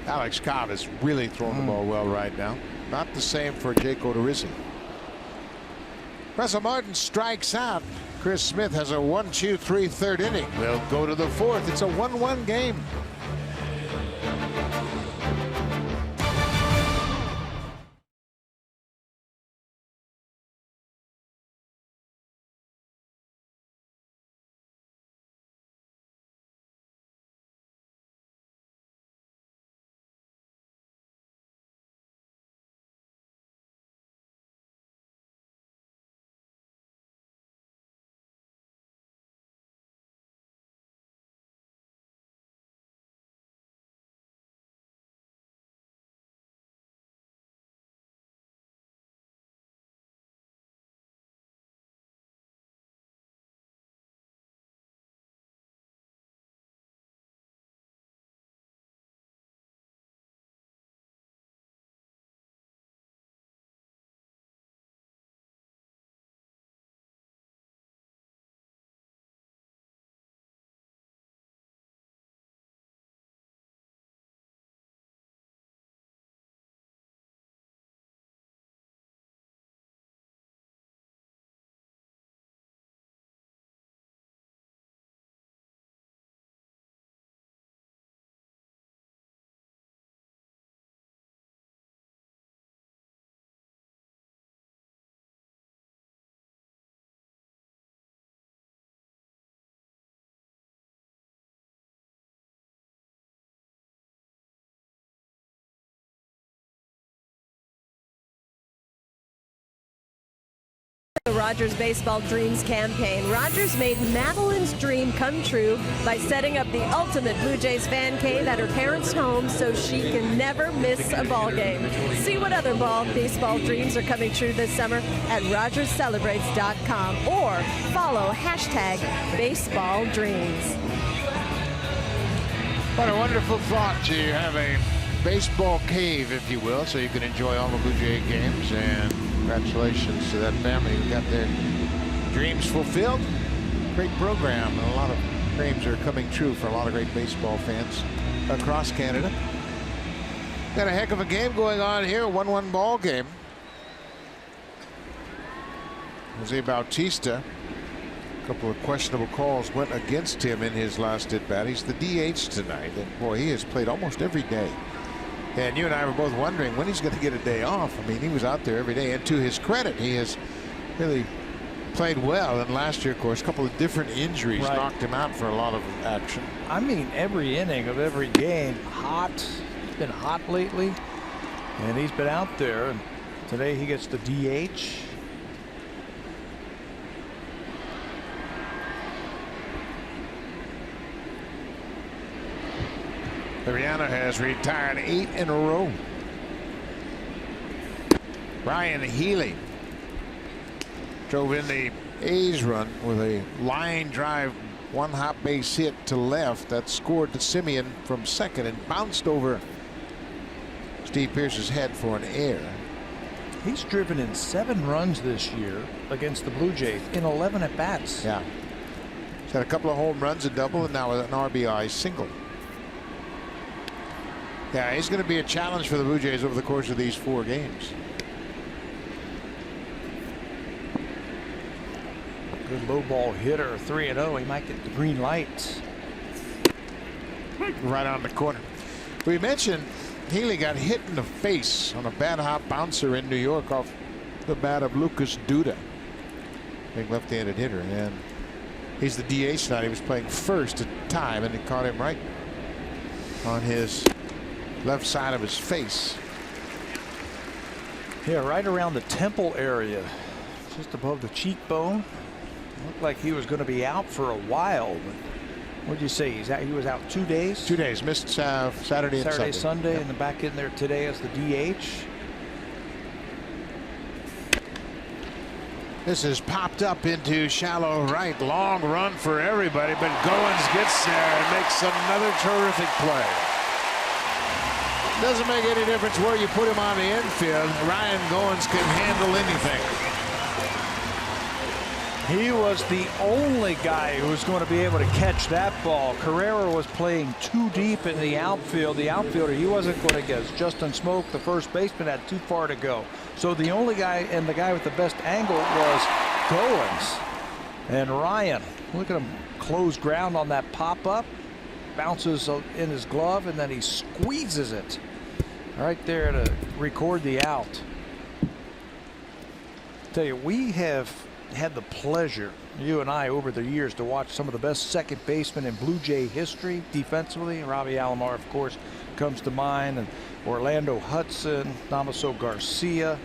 Alex Cobb is really throwing the ball well right now. Not the same for Jake Odorizzi. Russell Martin strikes out. Chris Smith has a 1-2-3 third inning. They'll go to the 4th. It's a 1-1 game. The Rogers Baseball Dreams campaign. Rogers made Madeline's dream come true by setting up the ultimate Blue Jays fan cave at her parents' home so she can never miss a ball game. See what other baseball dreams are coming true this summer at RogersCelebrates.com or follow #BaseballDreams. What a wonderful thought to have a baseball cave, if you will, so you can enjoy all the Blue Jay games. And congratulations to that family who got their dreams fulfilled. Great program, and a lot of dreams are coming true for a lot of great baseball fans across Canada. Got a heck of a game going on here, 1-1 ball game. Jose Bautista, a couple of questionable calls went against him in his last at bat. He's the DH tonight, and boy, he has played almost every day. And you and I were both wondering when he's going to get a day off. I mean, he was out there every day, and to his credit, he has really played well. And last year, of course, a couple of different injuries knocked him out for a lot of action. I mean, every inning of every game, hot. It's been hot lately, and he's been out there. And today he gets the DH. Liriano has retired 8 in a row. Ryan Healy drove in the A's run with a line drive, 1 hop base hit to left that scored to Simeon from second and bounced over Steve Pearce's head for an error. He's driven in 7 runs this year against the Blue Jays in 11 at bats. Yeah, he's had a couple of home runs, a double, and now an RBI single. Yeah, he's going to be a challenge for the Blue Jays over the course of these 4 games. Good low ball hitter, 3-0. He might get the green light. Right on the corner. We mentioned Healy got hit in the face on a bad hop bouncer in New York off the bat of Lucas Duda, big left-handed hitter, and He's the DH tonight. He was playing first at the time, and it caught him right on his left side of his face. Yeah, right around the temple area, just above the cheekbone. Looked like he was going to be out for a while. What did you say? He was out 2 days? 2 days. Missed Saturday and Sunday, Yep. and then back in there today as the DH. This is popped up into shallow right. Long run for everybody, but Goins gets there and makes another terrific play. Doesn't make any difference where you put him on the infield. Ryan Goins can handle anything. He was the only guy who was going to be able to catch that ball. Carrera was playing too deep in the outfield. The outfielder, he wasn't going to get. Justin Smoke, the first baseman, had too far to go. So the only guy, and the guy with the best angle, was Goins. And Ryan, look at him close ground on that pop-up. Bounces in his glove, and then he squeezes it right there to record the out. Tell you, we have had the pleasure, you and I, over the years, to watch some of the best second basemen in Blue Jay history defensively. Robbie Alomar, of course, comes to mind, and Orlando Hudson, Damaso Garcia.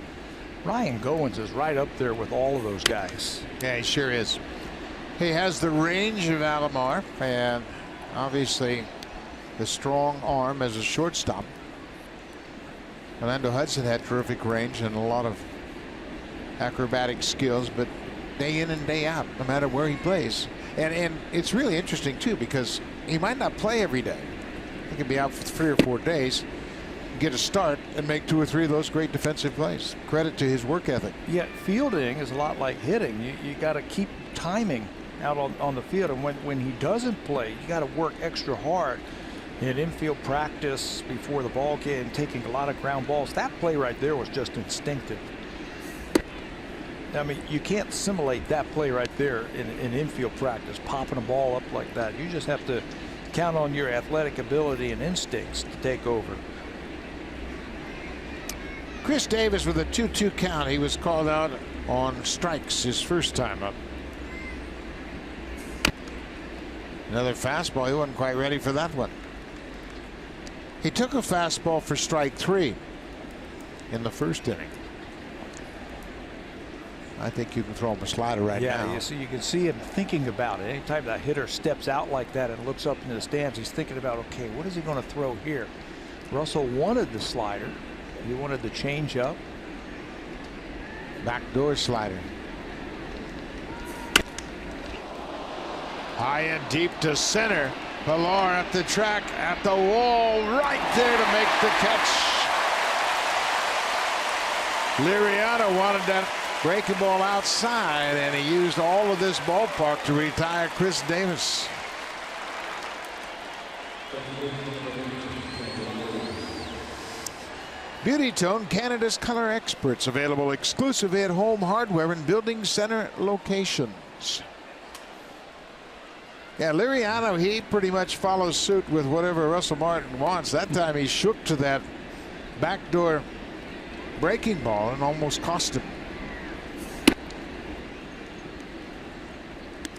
Ryan Goins is right up there with all of those guys. Yeah, he sure is. He has the range of Alomar and obviously the strong arm as a shortstop. Orlando Hudson had terrific range and a lot of acrobatic skills, but day in and day out, no matter where he plays. And it's really interesting too, because he might not play every day. He could be out for 3 or 4 days, get a start, and make 2 or 3 of those great defensive plays. Credit to his work ethic. Yet fielding is a lot like hitting. You got to keep timing out on the field, and when he doesn't play, you got to work extra hard in infield practice before the ball game, taking a lot of ground balls. That play right there was just instinctive. I mean, you can't simulate that play right there in infield practice, popping a ball up like that. You just have to count on your athletic ability and instincts to take over. Chris Davis with a 2-2 count. He was called out on strikes his first time up. Another fastball. He wasn't quite ready for that one. He took a fastball for strike 3 in the first inning. I think you can throw him a slider right now. Yeah, you can see him thinking about it. Anytime that hitter steps out like that and looks up into the stands, he's thinking about, okay, what is he going to throw here? Russell wanted the slider. He wanted the change-up. Backdoor slider. High and deep to center. Pilar at the track, at the wall, right there to make the catch. Liriano wanted that breaking ball outside, and he used all of this ballpark to retire Chris Davis. Beauty Tone, Canada's color experts, available exclusively at Home Hardware and Building Center locations. Yeah, Liriano, he pretty much follows suit with whatever Russell Martin wants. That time he shook to that backdoor breaking ball and almost cost him.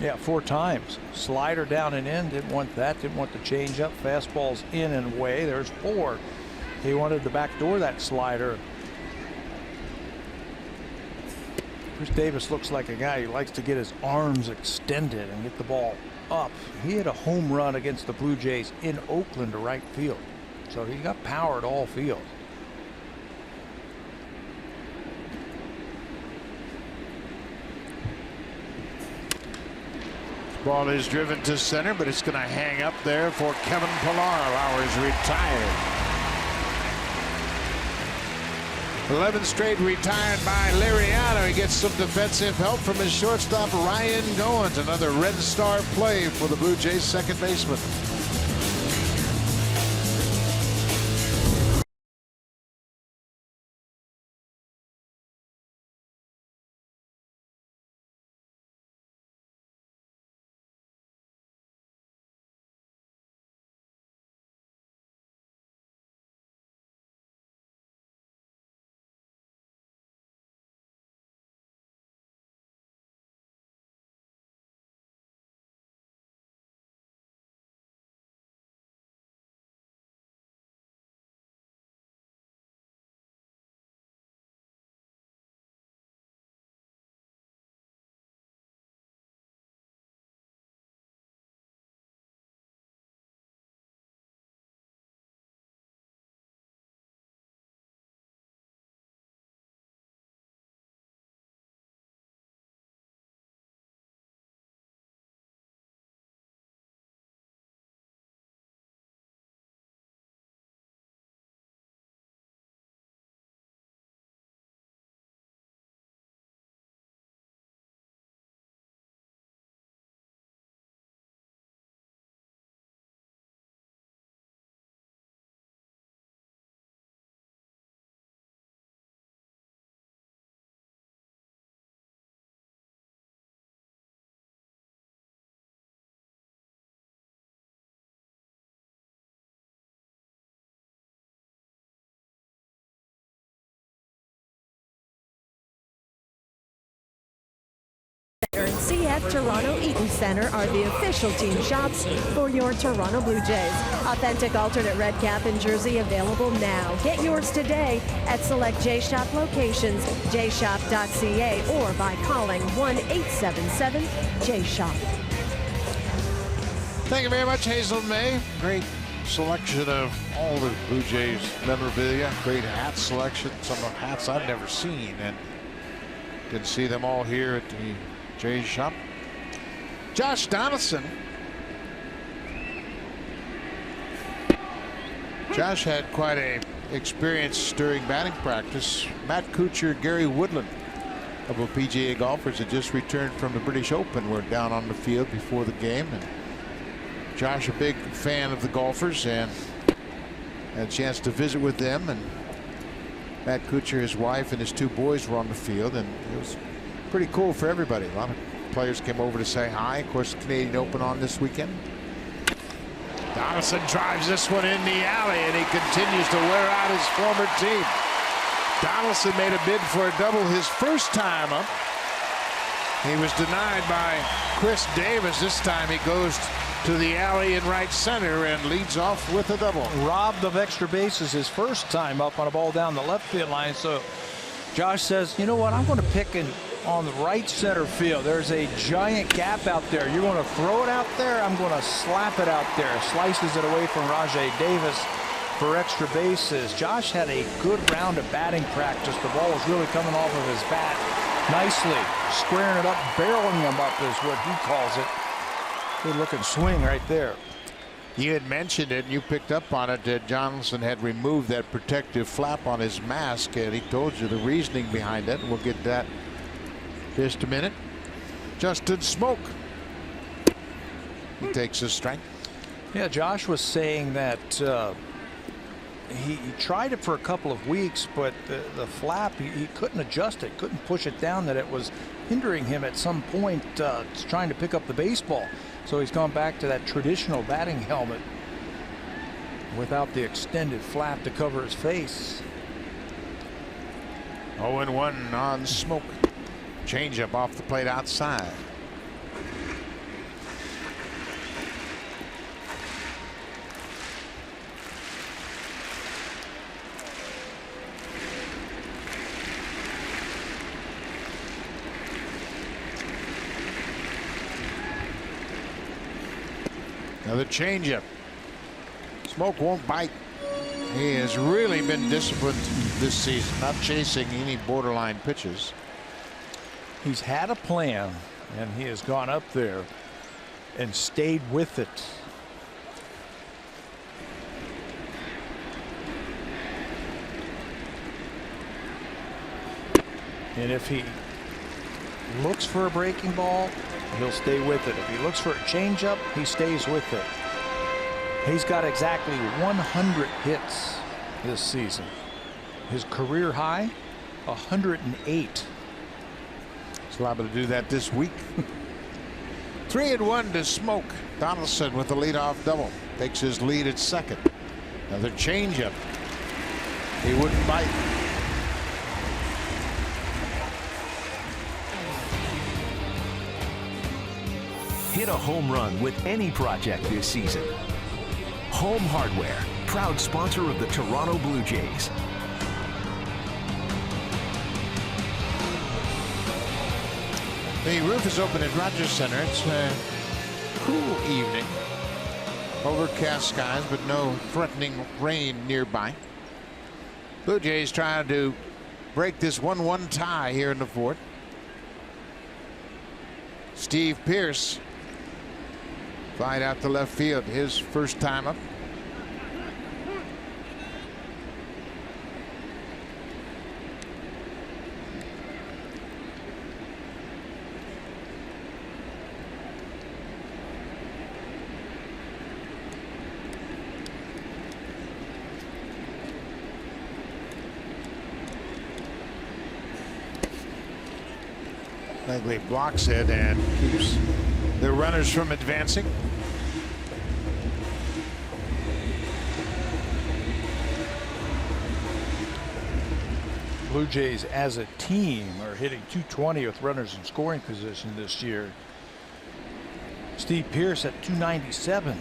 Yeah, 4 times. Slider down and in. Didn't want that. Didn't want the change up. Fastballs in and away. There's 4. He wanted to backdoor that slider. Chris Davis looks like a guy who likes to get his arms extended and get the ball up. He hit a home run against the Blue Jays in Oakland to right field. So he got power at all field. Ball is driven to center, but it's going to hang up there for Kevin Pilar. Lauer's retired. 11 straight retired by Liriano. He gets some defensive help from his shortstop, Ryan Goins. Another Red Star play for the Blue Jays second baseman. and CF Toronto Eaton Center are the official team shops for your Toronto Blue Jays. Authentic alternate red cap and jersey available now. Get yours today at select J-Shop locations, jshop.ca, or by calling 1-877-J-Shop. Thank you very much, Hazel May. Great selection of all the Blue Jays memorabilia. Great hat selection. Some of the hats I've never seen, and can see them all here at the Jays shop. Josh Donaldson. Josh had quite a experience during batting practice. Matt Kuchar, Gary Woodland, of a PGA golfers had just returned from the British Open, were down on the field before the game. And Josh, a big fan of the golfers, and had a chance to visit with them. And Matt Kuchar, his wife, and his two boys were on the field, and it was pretty cool for everybody. A lot of players came over to say hi. Of course, the Canadian Open on this weekend. Donaldson drives this one in the alley, and he continues to wear out his former team. Donaldson made a bid for a double his first time up. He was denied by Chris Davis. This time he goes to the alley in right center and leads off with a double. Robbed of extra bases his first time up on a ball down the left field line. So Josh says, you know what, I'm going to pick on the right center field. There's a giant gap out there. You're going to throw it out there, I'm going to slap it out there. Slices it away from Rajai Davis for extra bases. Josh had a good round of batting practice. The ball was really coming off of his bat nicely, squaring it up, barreling him up is what he calls it. Good looking swing right there. You had mentioned it, and you picked up on it, that Johnson had removed that protective flap on his mask, and he told you the reasoning behind it. We'll get that in just a minute. Justin Smoke, he takes his strike. Yeah, Josh was saying that he tried it for a couple of weeks, but the flap, he couldn't adjust it, couldn't push it down, that it was hindering him at some point trying to pick up the baseball. So he's gone back to that traditional batting helmet without the extended flap to cover his face. 0-1 on Smoke. Changeup off the plate outside. Another changeup. Smoke won't bite. He has really been disciplined this season, not chasing any borderline pitches. He's had a plan, and he has gone up there and stayed with it. And if he looks for a breaking ball, he'll stay with it. If he looks for a changeup, he stays with it. He's got exactly 100 hits this season. His career high, 108. He's liable to do that this week. 3-1 to Smoke. Donaldson with the leadoff double. Takes his lead at second. Another changeup. He wouldn't bite. Hit a home run with any project this season. Home Hardware, proud sponsor of the Toronto Blue Jays. The roof is open at Rogers Center. It's a cool evening. Overcast skies, but no threatening rain nearby. Blue Jays trying to break this 1-1 tie here in the fourth. Steve Pearce flied out to left field, his first time up. Langley blocks it and keeps the runners from advancing. Blue Jays as a team are hitting .220 with runners in scoring position this year. Steve Pearce at .297.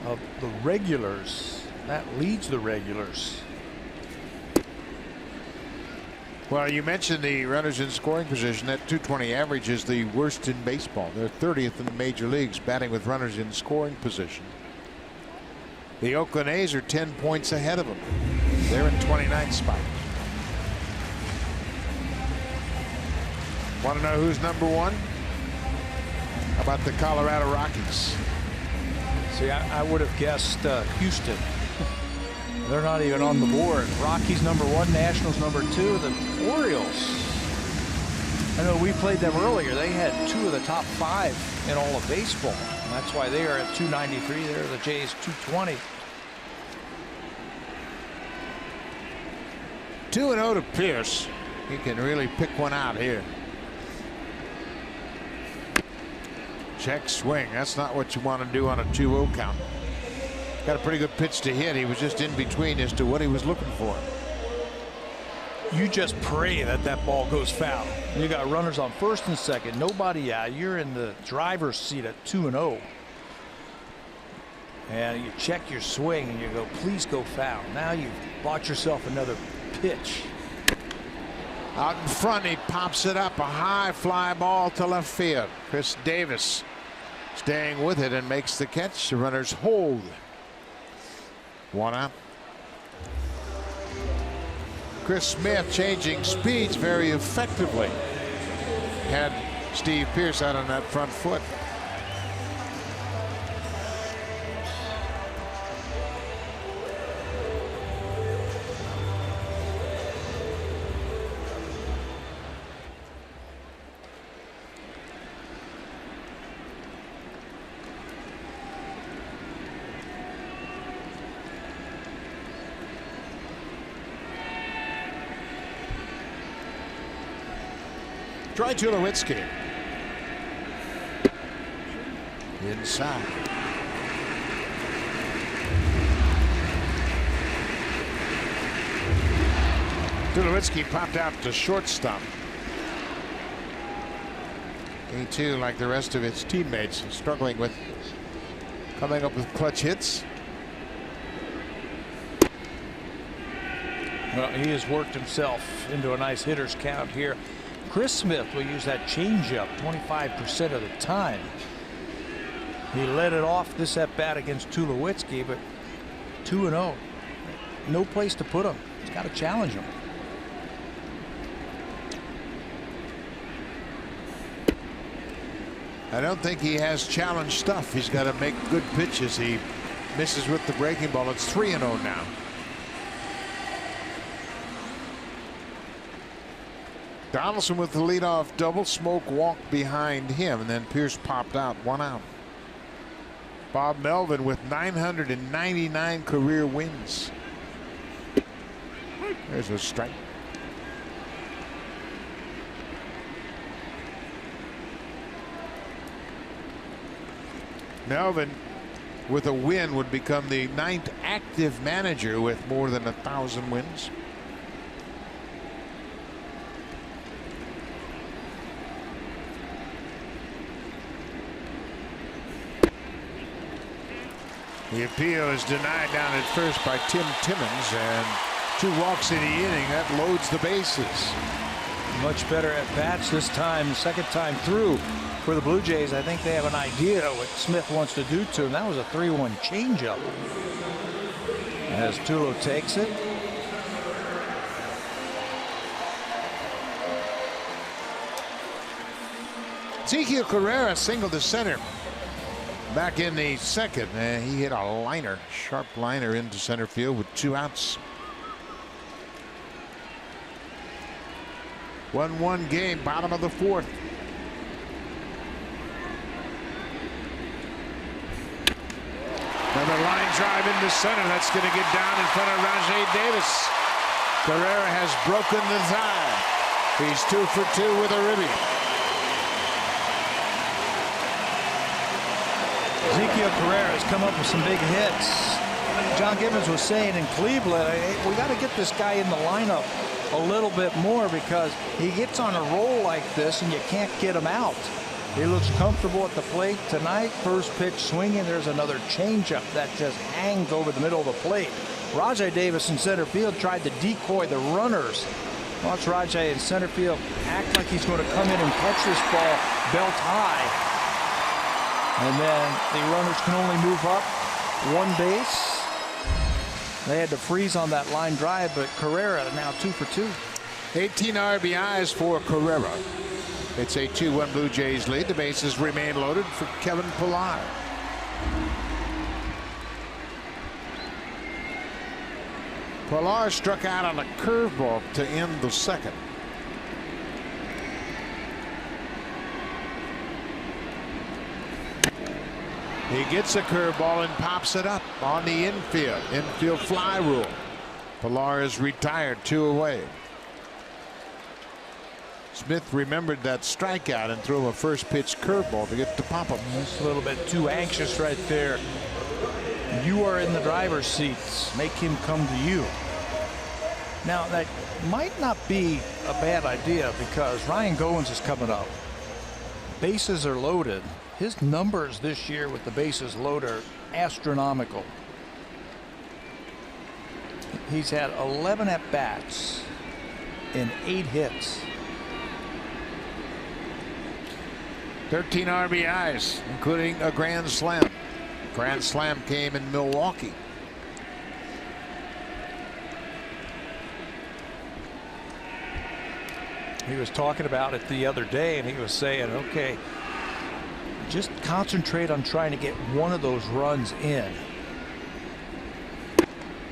Of the regulars, that leads the regulars. Well, you mentioned the runners in scoring position. That .220 average is the worst in baseball. They're 30th in the major leagues batting with runners in scoring position. The Oakland A's are 10 points ahead of them. They're in 29th spot. Want to know who's number one? How about the Colorado Rockies? See, I would have guessed Houston. They're not even on the board. Rockies number one, Nationals number two, the Orioles. I know we played them earlier. They had 2 of the top 5 in all of baseball. And that's why they are at 293. There, the Jays 220. 2-0 to Pearce. He can really pick one out here. Check swing. That's not what you want to do on a 2-0 count. Got a pretty good pitch to hit. He was just in between as to what he was looking for. You just pray that that ball goes foul. You got runners on first and second. Nobody out. You're in the driver's seat at 2-0. And you check your swing and you go, please go foul. Now you've bought yourself another pitch. Out in front, he pops it up. A high fly ball to left field. Chris Davis staying with it and makes the catch. The runners hold. 1 out. Chris Smith changing speeds very effectively. Had Steve Pearce out on that front foot. Try Tulowitzki. Inside. Tulowitzki popped out to shortstop. He too, like the rest of his teammates, struggling with coming up with clutch hits. Well, he has worked himself into a nice hitter's count here. Chris Smith will use that changeup 25% of the time. He led it off this at bat against Tulowitzki, but 2-0. No place to put him. He's got to challenge him. I don't think he has challenge stuff. He's got to make good pitches. He misses with the breaking ball. It's 3-0 now. Donaldson with the leadoff double. Smoke walked behind him, and then Pearce popped out. 1 out. Bob Melvin with 999 career wins. There's a strike. Melvin with a win would become the 9th active manager with more than 1,000 wins. The appeal is denied down at first by Tim Timmons, and 2 walks in the inning. That loads the bases. Much better at bats this time, the second time through for the Blue Jays. I think they have an idea what Smith wants to do to him. That was a 3-1 changeup. As Tulo takes it. Ezekiel Carrera singled to center. Back in the second, he hit a liner, sharp liner into center field with 2 outs. 1-1 game, bottom of the 4th. Another line drive into center. That's going to get down in front of Rajay Davis. Carrera has broken the tie. He's 2 for 2 with a ribby. Ezekiel Carrera has come up with some big hits. John Gibbons was saying in Cleveland, hey, we got to get this guy in the lineup a little bit more because he gets on a roll like this and you can't get him out. He looks comfortable at the plate tonight. First pitch swinging. There's another changeup that just hangs over the middle of the plate. Rajai Davis in center field tried to decoy the runners. Watch Rajai in center field act like he's going to come in and catch this ball belt high. And then the runners can only move up one base. They had to freeze on that line drive, but Carrera now 2 for 2. 18 RBIs for Carrera. It's a 2-1 Blue Jays lead. The bases remain loaded for Kevin Pillar. Pillar struck out on a curveball to end the second. He gets a curveball and pops it up on the infield. Infield fly rule. Pillar is retired, 2 away. Smith remembered that strikeout and threw him a first pitch curveball to get to pop him. Just a little bit too anxious right there. You are in the driver's seats. Make him come to you. Now that might not be a bad idea because Ryan Goins is coming up. Bases are loaded. His numbers this year with the bases loaded are astronomical. He's had 11 at-bats and 8 hits. 13 RBIs, including a grand slam. Grand slam came in Milwaukee. He was talking about it the other day, and he was saying, okay, just concentrate on trying to get one of those runs in.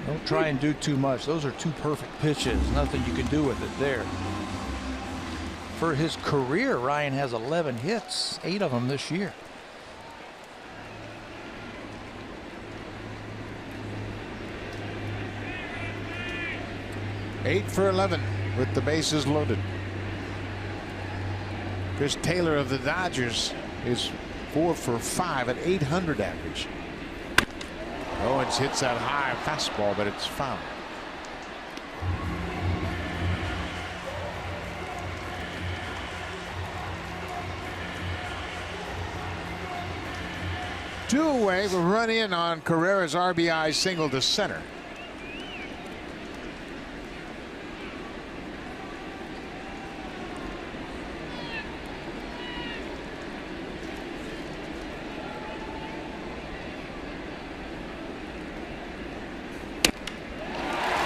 Don't try and do too much. Those are 2 perfect pitches. Nothing you can do with it there. For his career, Ryan has 11 hits, 8 of them this year. Eight for 11 with the bases loaded. Chris Taylor of the Dodgers is 4 for 5 at 800 average. Owens hits that high fastball, but it's foul. Two away, will run in on Carrera's RBI single to center.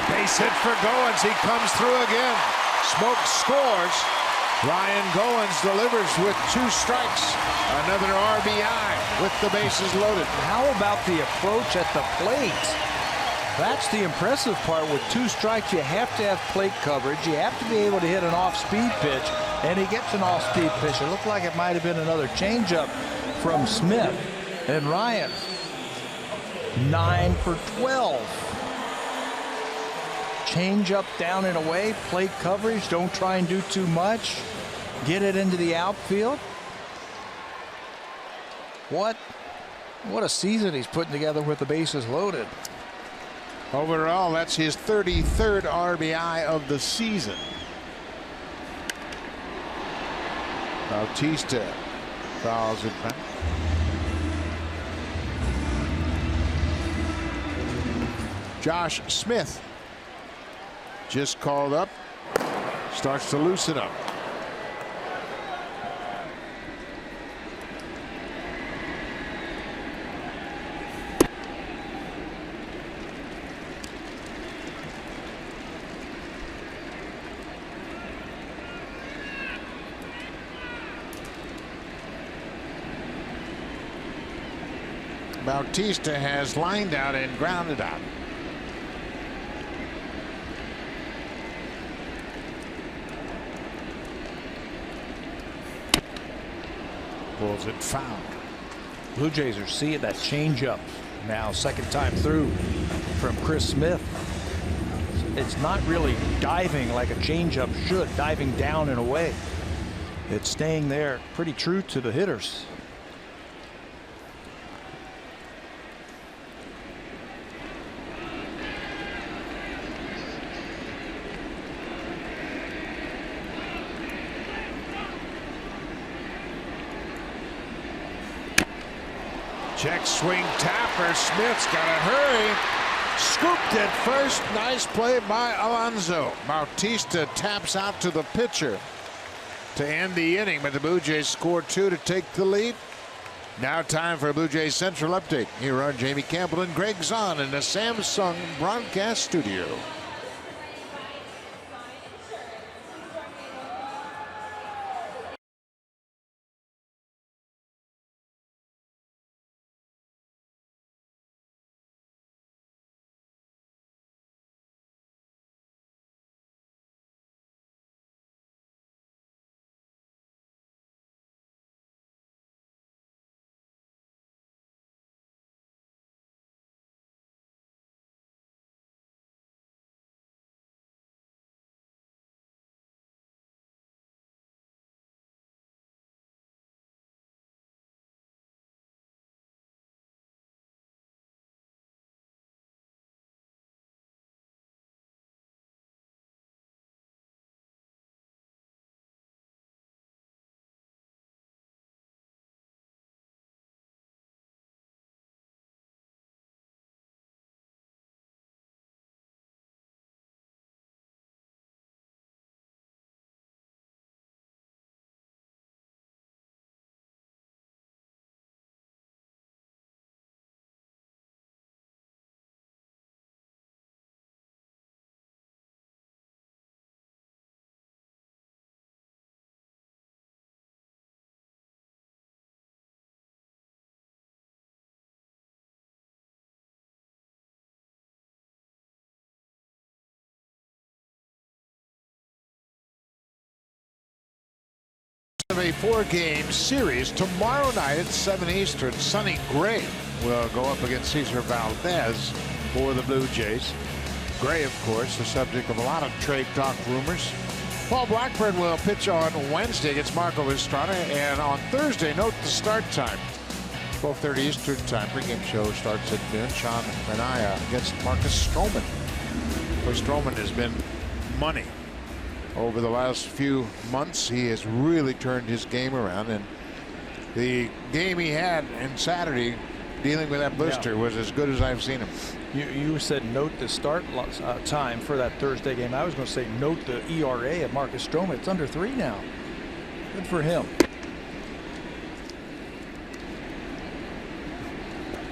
Base hit for Goins. He comes through again. Smoke scores. Ryan Goins delivers with 2 strikes. Another RBI with the bases loaded. How about the approach at the plate? That's the impressive part. With 2 strikes, you have to have plate coverage. You have to be able to hit an off-speed pitch, and he gets an off-speed pitch. It looked like it might have been another changeup from Smith. And Ryan, 9 for 12. Changeup down and away, plate coverage. Don't try and do too much. Get it into the outfield. What a season he's putting together with the bases loaded. Overall, that's his 33rd RBI of the season. Bautista fouls it back. Josh Smith just called up, starts to loosen up. Bautista has lined out and grounded out. Pulls it foul. Blue Jays are seeing that changeup now, second time through from Chris Smith. It's not really diving like a changeup should, diving down and away. It's staying there, pretty true to the hitters. Check swing tapper. Smith's got to hurry. Scooped it first. Nice play by Alonso. Bautista taps out to the pitcher to end the inning, but the Blue Jays score 2 to take the lead. Now time for a Blue Jays Central update. Here are Jamie Campbell and Greg Zahn in the Samsung broadcast studio. A 4-game series tomorrow night at 7 Eastern. Sonny Gray will go up against Cesar Valdez for the Blue Jays. Gray, of course, the subject of a lot of trade talk rumors. Paul Blackburn will pitch on Wednesday against Marco Estrada, and on Thursday, note the start time. 12:30 Eastern time. Pregame show starts at noon. Sean Manaea against Marcus Stroman. Where Stroman has been money over the last few months. He has really turned his game around, and the game he had on Saturday dealing with that blister was as good as I've seen him. You said note the start time for that Thursday game. I was going to say note the ERA of Marcus Stroman. It's under 3 now. Good for him.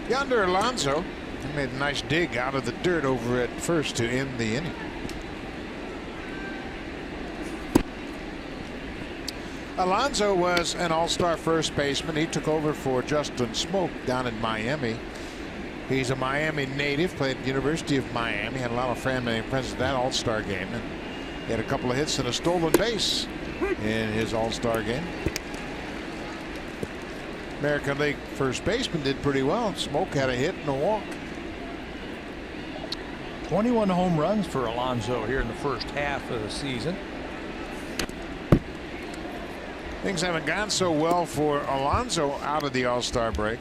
Yonder Alonso made a nice dig out of the dirt over at first to end the inning. Alonso was an all-star first baseman. He took over for Justin Smoak down in Miami. He's a Miami native, played at the University of Miami, had a lot of family and friends at that all-star game, and he had a couple of hits and a stolen base in his all-star game. American League first baseman did pretty well. Smoak had a hit and a walk. 21 home runs for Alonso here in the first half of the season. Things haven't gone so well for Alonso out of the All-Star break.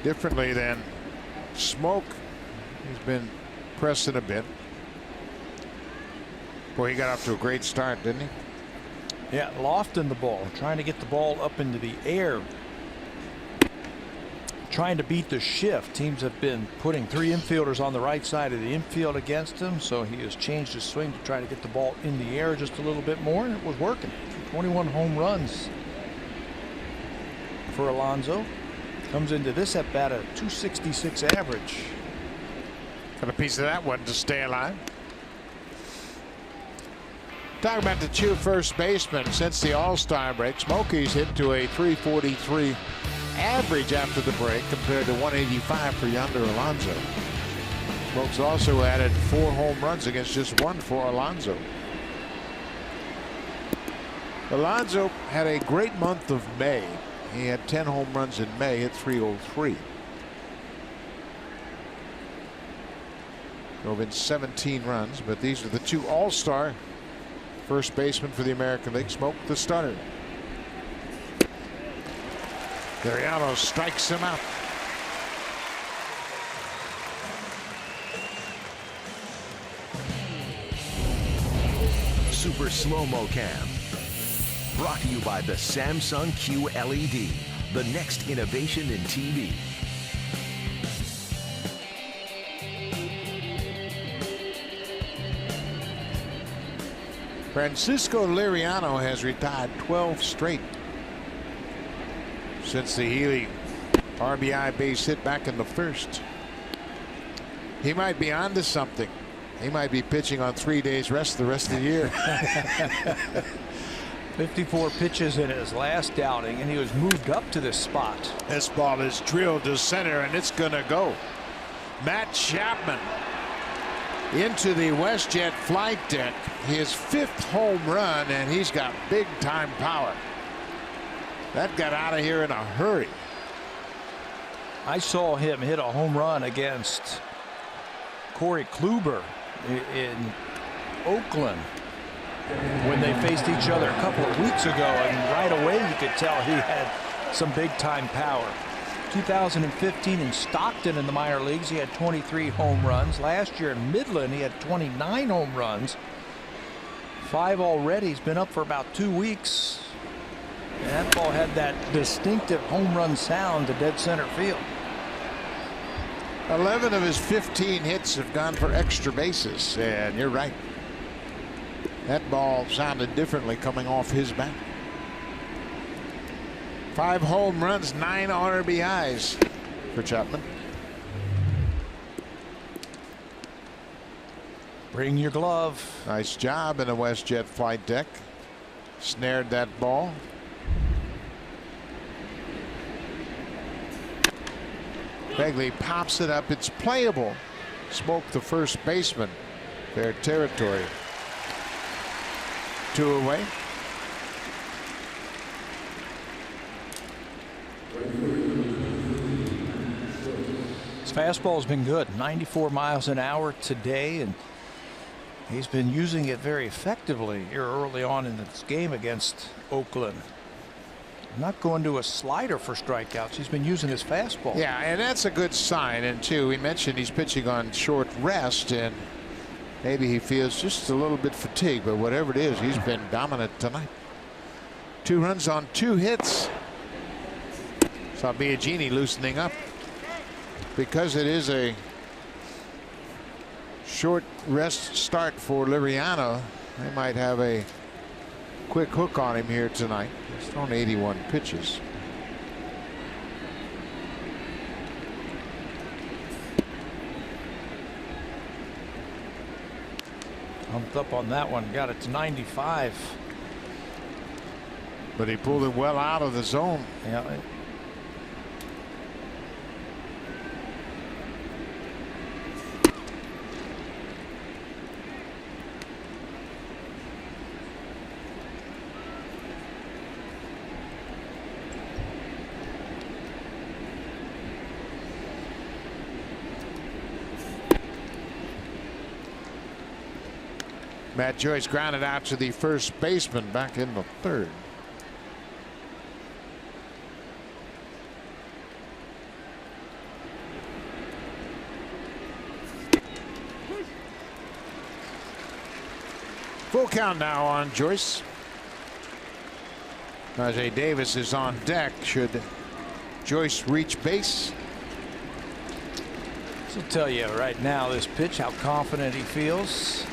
Differently than Smoak, he's been pressing a bit. Boy, he got off to a great start, didn't he? Yeah, lofting the ball, trying to get the ball up into the air. Trying to beat the shift. Teams have been putting 3 infielders on the right side of the infield against him, so he has changed his swing to try to get the ball in the air just a little bit more, and it was working. 21 home runs for Alonso. Comes into this at bat a .266 average. Got a piece of that one to stay alive. Talking about the 2 first basemen since the All-Star break. Smokey's hit to a .343 average after the break compared to .185 for Yonder Alonso. Smokes also added 4 home runs against just 1 for Alonso. Alonso had a great month of May. He had 10 home runs in May, hit .303. Drove in 17 runs, but these are the 2 all-star first basemen for the American League. Smoke the starter. Gariano strikes him out. Super Slow-Mo Cam. Brought to you by the Samsung QLED, the next innovation in TV. Francisco Liriano has retired 12 straight since the Healy RBI base hit back in the first. He might be onto something. He might be pitching on 3 days rest the rest of the year. 54 pitches in his last outing, and he was moved up to this spot. This ball is drilled to center, and it's going to go. Matt Chapman into the WestJet flight deck. His 5th home run, and he's got big time power. That got out of here in a hurry. I saw him hit a home run against Corey Kluber in Oakland when they faced each other a couple of weeks ago, and right away you could tell he had some big time power. 2015 in Stockton in the minor leagues, he had 23 home runs. Last year in Midland, he had 29 home runs. 5 already. He's been up for about 2 weeks. And that ball had that distinctive home run sound to dead center field. 11 of his 15 hits have gone for extra bases, and you're right. That ball sounded differently coming off his bat. 5 home runs, 9 RBIs for Chapman. Bring your glove. Nice job in a WestJet flight deck. Snared that ball. Begley pops it up. It's playable. Smoked the first baseman. Their territory. 2 away. His fastball's been good. 94 miles an hour today, and he's been using it very effectively here early on in this game against Oakland. Not going to a slider for strikeouts. He's been using his fastball. Yeah, and that's a good sign. And too, we mentioned he's pitching on short rest, and maybe he feels just a little bit fatigued, but whatever it is, he's been dominant tonight. 2 runs on 2 hits. Saw Biagini loosening up. Because it is a short rest start for Liriano, they might have a quick hook on him here tonight. He's thrown 81 pitches. Humped up on that one, got it to 95. But he pulled it well out of the zone. Yeah. Matt Joyce grounded out to the first baseman back in the 3rd. Full count now on Joyce. Rajay Davis is on deck. Should Joyce reach base? This will tell you right now, this pitch, how confident he feels.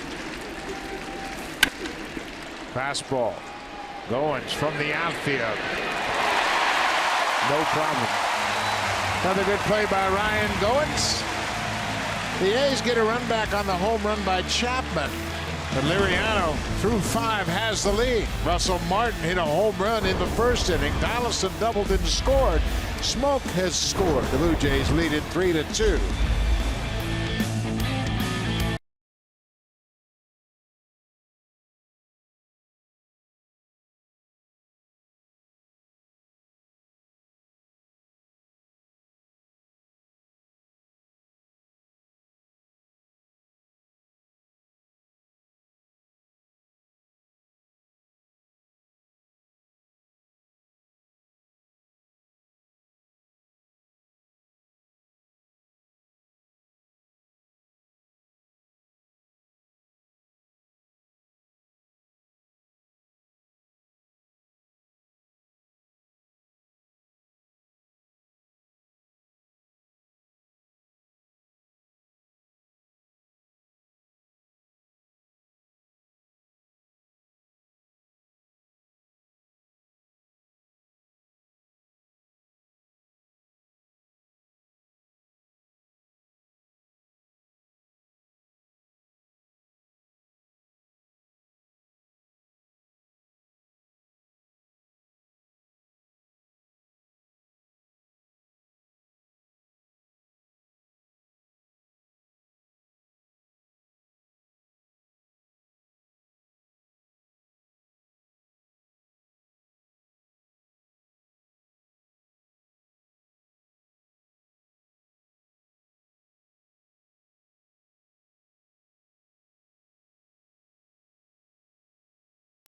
Fastball. Goins from the outfield. No problem. Another good play by Ryan Goins. The A's get a run back on the home run by Chapman. But Liriano, through 5, has the lead. Russell Martin hit a home run in the first inning. Donaldson doubled and scored. Smoke has scored. The Blue Jays lead it 3-2.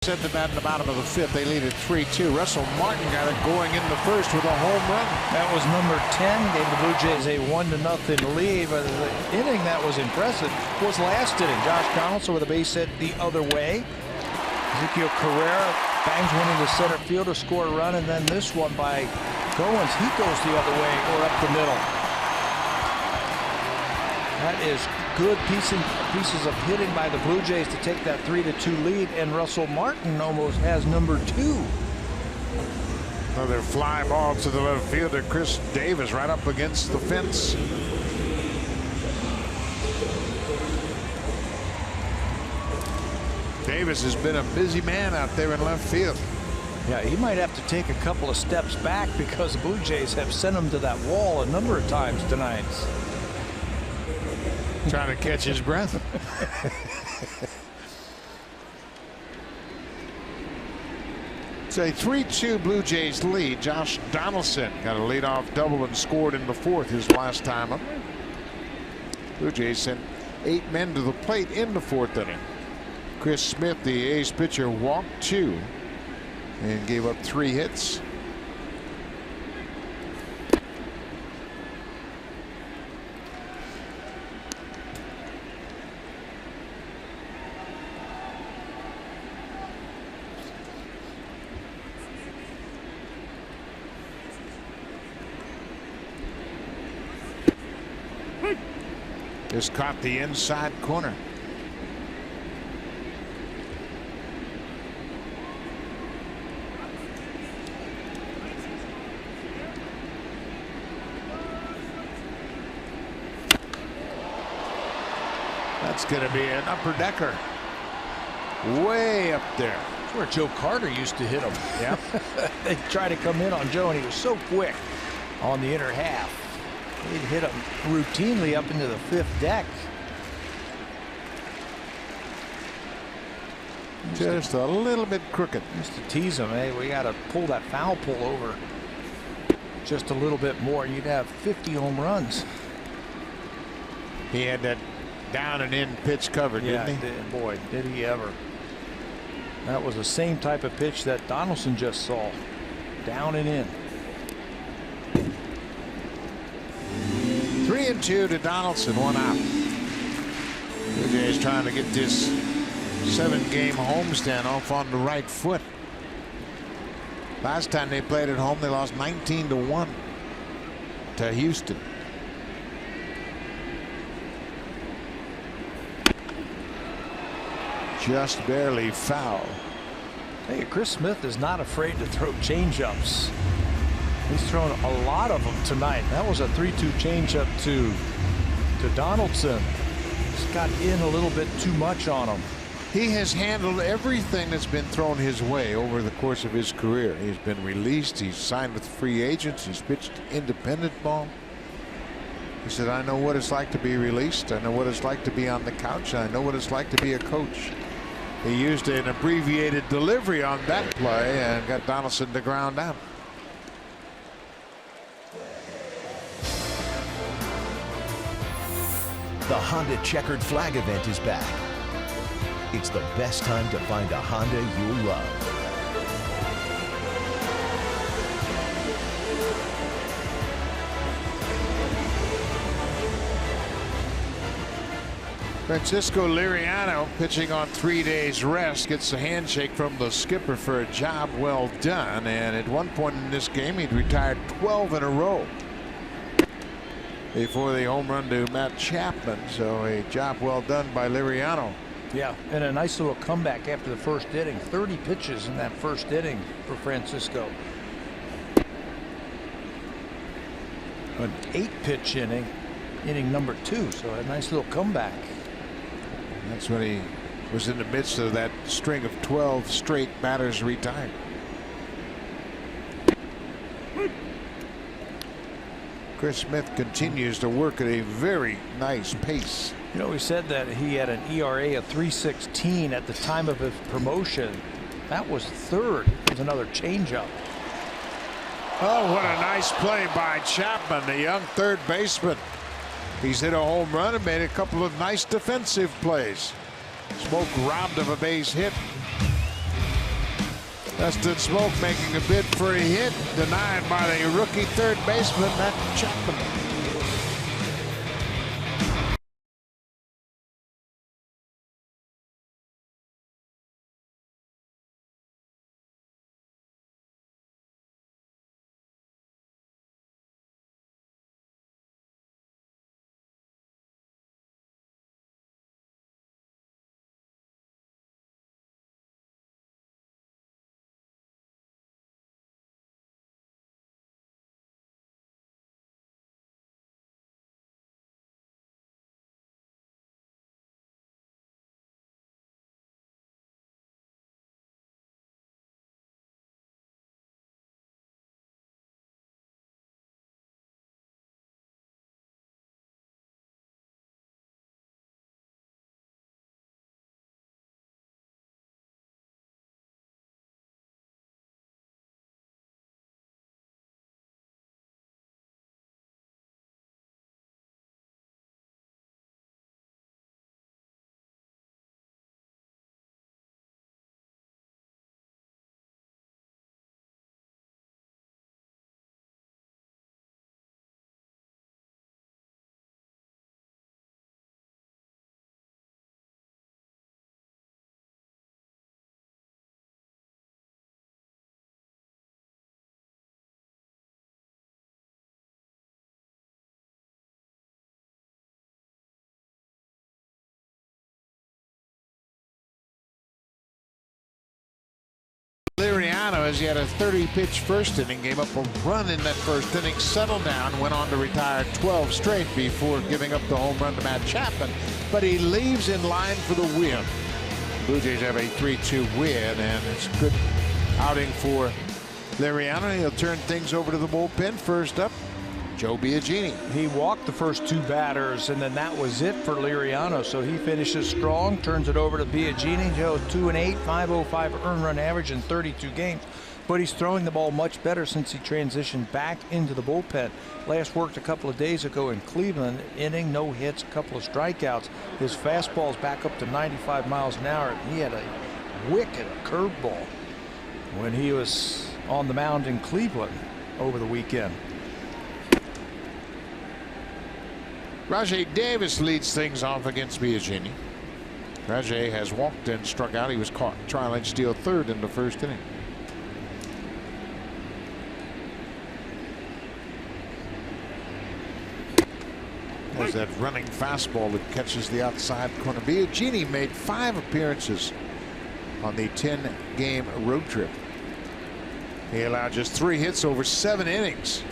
Set the bat in the bottom of the 5th. They lead at 3-2. Russell Martin got it going in the 1st with a home run. That was number 10. Gave the Blue Jays a 1-0 lead. But the inning that was impressive was last inning. Josh Donaldson with a base hit the other way. Ezequiel Carrera bangs one into center field to score a run, and then this one by Goins. He goes the other way or up the middle. That is good pieces of hitting by the Blue Jays to take that 3-2 lead, and Russell Martin almost has number 2. Another fly ball to the left fielder, Chris Davis, right up against the fence. Davis has been a busy man out there in left field. Yeah, he might have to take a couple of steps back because the Blue Jays have sent him to that wall a number of times tonight. Trying to catch his breath. It's a 3-2 Blue Jays lead. Josh Donaldson got a leadoff double and scored in the 4th his last time up. Blue Jays sent 8 men to the plate in the 4th inning. Chris Smith, the A's pitcher, walked 2 and gave up 3 hits. Just caught the inside corner. That's going to be an upper decker. Way up there. That's where Joe Carter used to hit him. Yep. They tried to come in on Joe, and he was so quick on the inner half. He'd hit him routinely up into the 5th deck. Just a little bit crooked. Just to tease him, hey, we got to pull that foul pull over just a little bit more. You'd have 50 home runs. He had that down and in pitch covered, didn't he? Boy, did he ever. That was the same type of pitch that Donaldson just saw. Down and in. 3-2 to Donaldson, 1 out. Blue Jays trying to get this 7-game homestand off on the right foot. Last time they played at home, they lost 19-1 to Houston. Just barely foul. Hey, Chris Smith is not afraid to throw changeups. He's thrown a lot of them tonight. That was a 3-2 changeup to Donaldson. Just got in a little bit too much on him. He has handled everything that's been thrown his way over the course of his career. He's been released. He's signed with free agents. He's pitched independent ball. He said, I know what it's like to be released. I know what it's like to be on the couch. I know what it's like to be a coach. He used an abbreviated delivery on that play and got Donaldson to ground out. The Honda Checkered Flag event is back. It's the best time to find a Honda you'll love. Francisco Liriano, pitching on 3 days rest, gets a handshake from the skipper for a job well done. And at one point in this game, he'd retired 12 in a row before the home run to Matt Chapman. So a job well done by Liriano. Yeah, and a nice little comeback after the 1st inning. 30 pitches in that 1st inning for Francisco. An 8-pitch inning, inning number 2. So a nice little comeback. That's when he was in the midst of that string of 12 straight batters retired. Chris Smith continues to work at a very nice pace. You know, we said that he had an ERA of 3.16 at the time of his promotion. That was 3rd. It was another changeup. Oh, what a nice play by Chapman, the young 3rd baseman. He's hit a home run and made a couple of nice defensive plays. Smoke robbed of a base hit. Dustin Smoke making a bid for a hit, denied by the rookie third baseman, Matt Chapman. Liriano, as he had a 30-pitch first inning, gave up a run in that first inning, settled down, went on to retire 12 straight before giving up the home run to Matt Chapman. But he leaves in line for the win. Blue Jays have a 3-2 win, and it's a good outing for Liriano. He'll turn things over to the bullpen. First up, Joe Biagini. He walked the first two batters, and then that was it for Liriano. So he finishes strong, turns it over to Biagini. Joe 2-8, 5.05 earned run average in 32 games. But he's throwing the ball much better since he transitioned back into the bullpen. Last worked a couple of days ago in Cleveland, inning, no hits, a couple of strikeouts. His fastball's back up to 95 miles an hour. He had a wicked curveball when he was on the mound in Cleveland over the weekend. Rajai Davis leads things off against Biagini. Rajai has walked and struck out. He was caught trying to steal third in the first inning. There's that running fastball that catches the outside corner. Biagini made 5 appearances on the 10-game road trip. He allowed just 3 hits over 7 innings.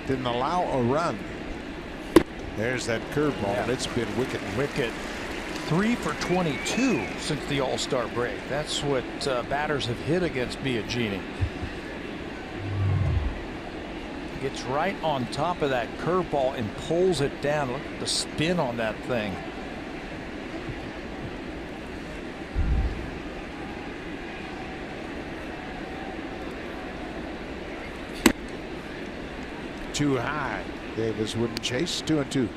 Didn't allow a run. There's that curveball, and it's been wicked. 3 for 22 since the All-Star break. That's what batters have hit against Biagini. Gets right on top of that curveball and pulls it down. Look at the spin on that thing. Too high. Davis wouldn't chase. 2-2.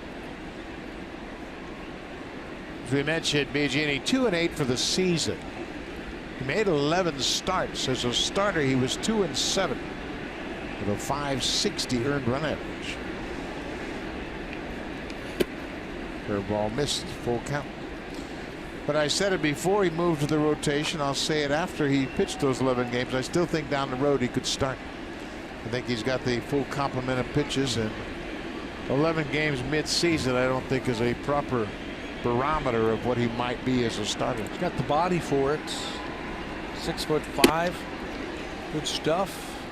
As we mentioned, Biagini 2-8 for the season. He made 11 starts. As a starter, he was 2-7 with a 560 earned run average. Curveball missed, full count. But I said it before he moved to the rotation. I'll say it after he pitched those 11 games. I still think down the road he could start. I think he's got the full complement of pitches, and 11 games mid-season I don't think is a proper barometer of what he might be as a starter. He's got the body for it. 6'5", good stuff,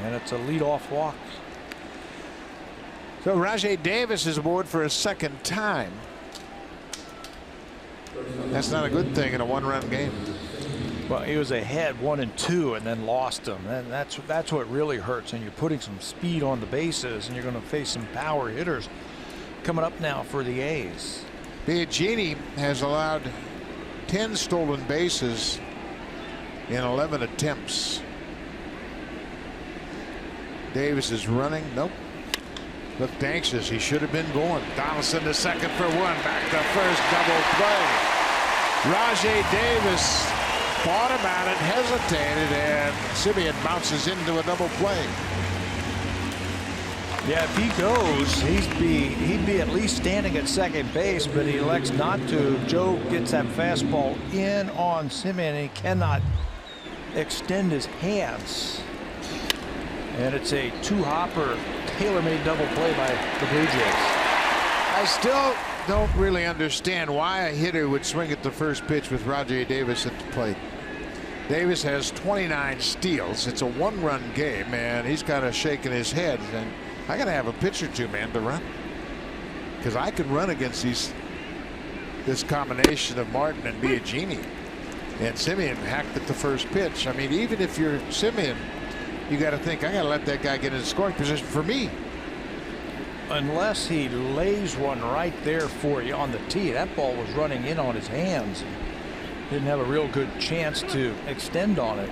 and it's a leadoff walk. So Rajai Davis is aboard for a second time. That's not a good thing in a 1-run game. Well, he was ahead 1-2 and then lost them, and that's what really hurts. And you're putting some speed on the bases, and you're going to face some power hitters coming up now for the A's. Biagini has allowed 10 stolen bases in 11 attempts. Davis is running. Nope. Looked anxious. He should have been going. Donaldson to second for 1. Back to first. Double play. Rajai Davis thought about it, hesitated, and Simeon bounces into a double play. Yeah, if he goes, he'd be at least standing at second base, but he elects not to. Joe gets that fastball in on Simeon, and he cannot extend his hands. And it's a two-hopper, tailor-made double play by the Blue Jays. I still don't really understand why a hitter would swing at the first pitch with Rajai Davis at the plate. Davis has 29 steals. It's a one-run game, and he's kind of shaking his head. And I got to have a pitch or two, man, to run, because I could run against this combination of Martin and Biagini. And Simeon hacked at the first pitch. I mean, even if you're Simeon, you got to think, I got to let that guy get in scoring position for me. Unless he lays one right there for you on the tee. That ball was running in on his hands. Didn't have a real good chance to extend on it.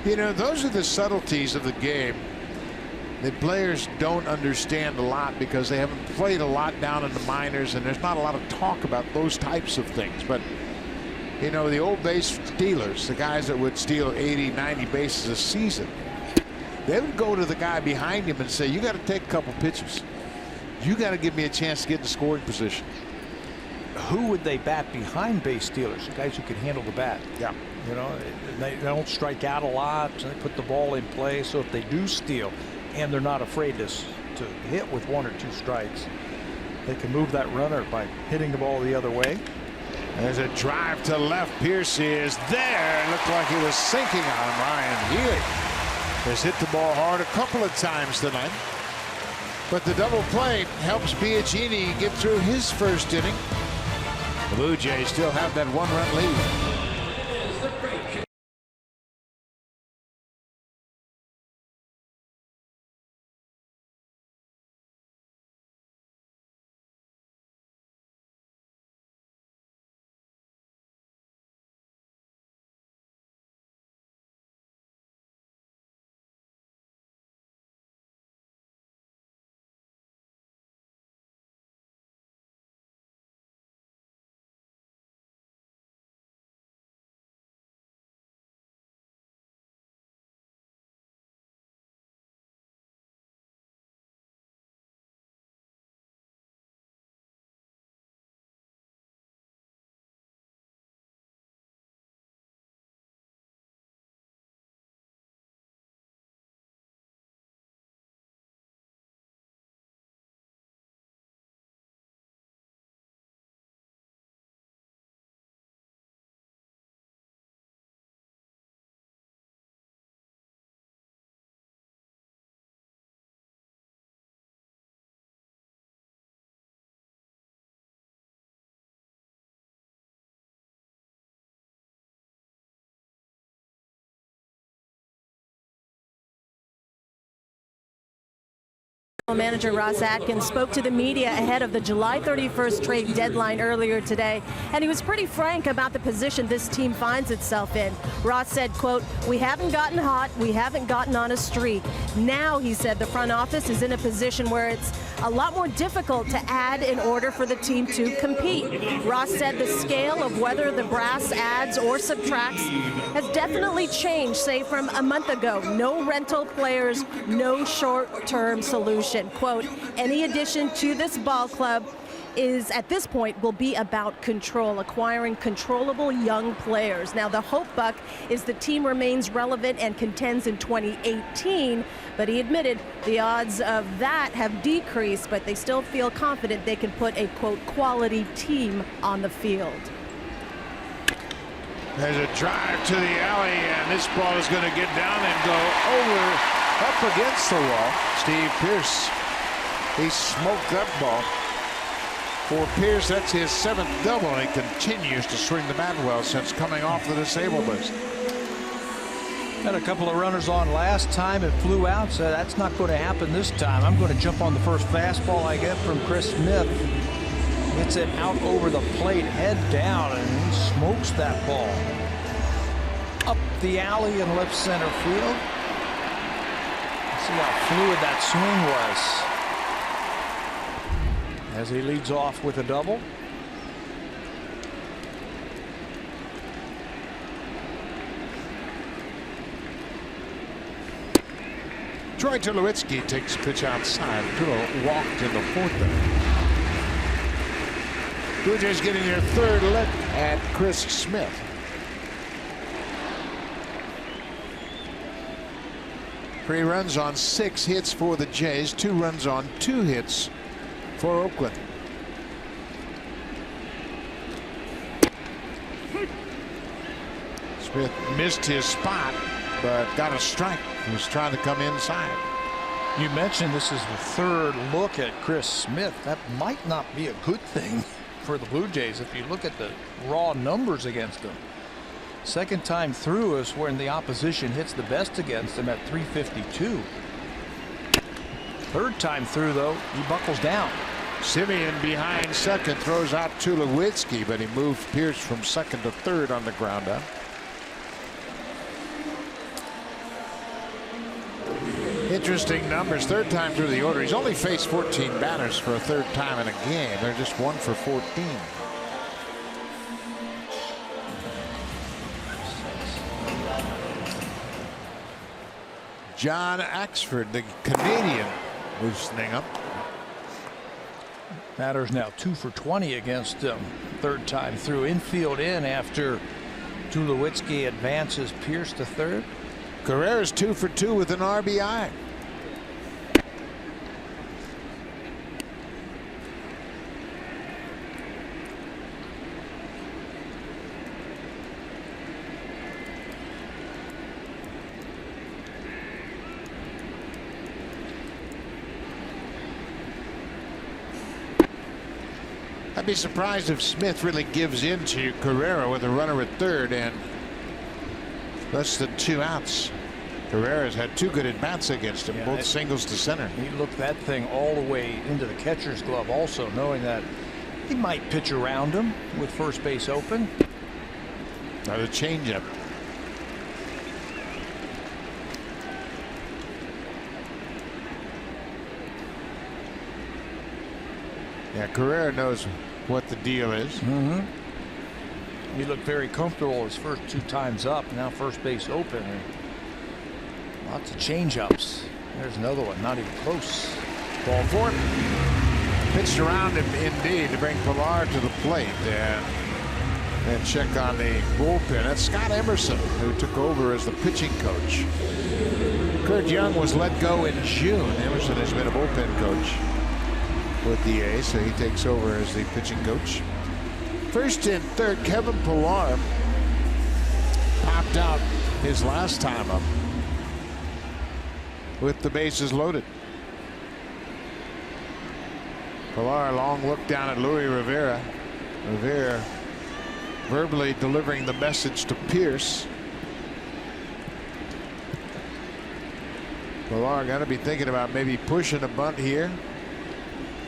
You know, those are the subtleties of the game that players don't understand a lot, because they haven't played a lot down in the minors, and there's not a lot of talk about those types of things. But you know, the old base stealers, the guys that would steal 80, 90 bases a season, they would go to the guy behind him and say, you got to take a couple pitches. You got to give me a chance to get in scoring position. Who would they bat behind base stealers? Guys who can handle the bat. Yeah. You know, they don't strike out a lot, so they put the ball in play. So if they do steal, and they're not afraid to hit with 1 or 2 strikes, they can move that runner by hitting the ball the other way. There's a drive to left. Pierce is there. It looked like he was sinking on Ryan Healy. Has hit the ball hard a couple of times tonight. But the double play helps Biagini get through his first inning. The Blue Jays still have that one-run lead. Manager Ross Atkins spoke to the media ahead of the July 31st trade deadline earlier today, and he was pretty frank about the position this team finds itself in. Ross said, quote, "We haven't gotten hot, we haven't gotten on a streak. Now," he said, "the front office is in a position where it's a lot more difficult to add in order for the team to compete." Ross said the scale of whether the brass adds or subtracts has definitely changed, say, from a month ago. No rental players, no short-term solution. Quote, "Any addition to this ball club is, at this point, will be about control, acquiring controllable young players." Now, the hope, Buck, is the team remains relevant and contends in 2018, but he admitted the odds of that have decreased, but they still feel confident they can put a, quote, quality team on the field. There's a drive to the alley, and this ball is going to get down and go over, up against the wall. Steve Pierce, he smoked that ball. For Pierce, that's his 7th double, and he continues to swing the bat well since coming off the disabled list. Had a couple of runners on last time. It flew out, so that's not going to happen this time. I'm going to jump on the first fastball I get from Chris Smith. Gets it out over the plate, head down, and he smokes that ball up the alley in left center field. See how fluid that swing was as he leads off with a double. Troy Tulowitzki takes a pitch outside. Tulo walked in the 4th inning. Blue Jays getting their 3rd look at Chris Smith. Three runs on 6 hits for the Jays. 2 runs on 2 hits for Oakland. Smith missed his spot, but got a strike. He was trying to come inside. You mentioned this is the 3rd look at Chris Smith. That might not be a good thing for the Blue Jays if you look at the raw numbers against them. 2nd time through is when the opposition hits the best against them at .352. 3rd time through, though, he buckles down. Simeon behind 2nd throws out Tulowitzki, but he moved Pierce from 2nd to 3rd on the ground up. Interesting numbers. 3rd time through the order. He's only faced 14 batters for a 3rd time in a game. They're just 1 for 14. John Axford, the Canadian, loosening up. Batters now 2 for 20 against 3rd time through. Infield in after Tulowitzki advances Pierce to 3rd. Carrera's 2 for 2 with an RBI. I'd be surprised if Smith really gives in to Carrera with a runner at 3rd and less than 2 outs. Carrera's had 2 good at-bats against him, both singles to center. He looked that thing all the way into the catcher's glove also, knowing that he might pitch around him with first base open. Another changeup. Yeah, Carrera knows what the deal is. He looked very comfortable his first 2 times up. Now first base open. Lots of changeups. There's another one, not even close. Ball 4. Pitched around him indeed to bring Pilar to the plate and then check on the bullpen. That's Scott Emerson, who took over as the pitching coach. Kurt Young was let go in June. Emerson has been a bullpen coach with the A's, so he takes over as the pitching coach. 1st and 3rd, Kevin Pilar popped out his last time up with the bases loaded. Pilar, long look down at Luis Rivera. Rivera verbally delivering the message to Pierce. Pilar got to be thinking about maybe pushing a bunt here.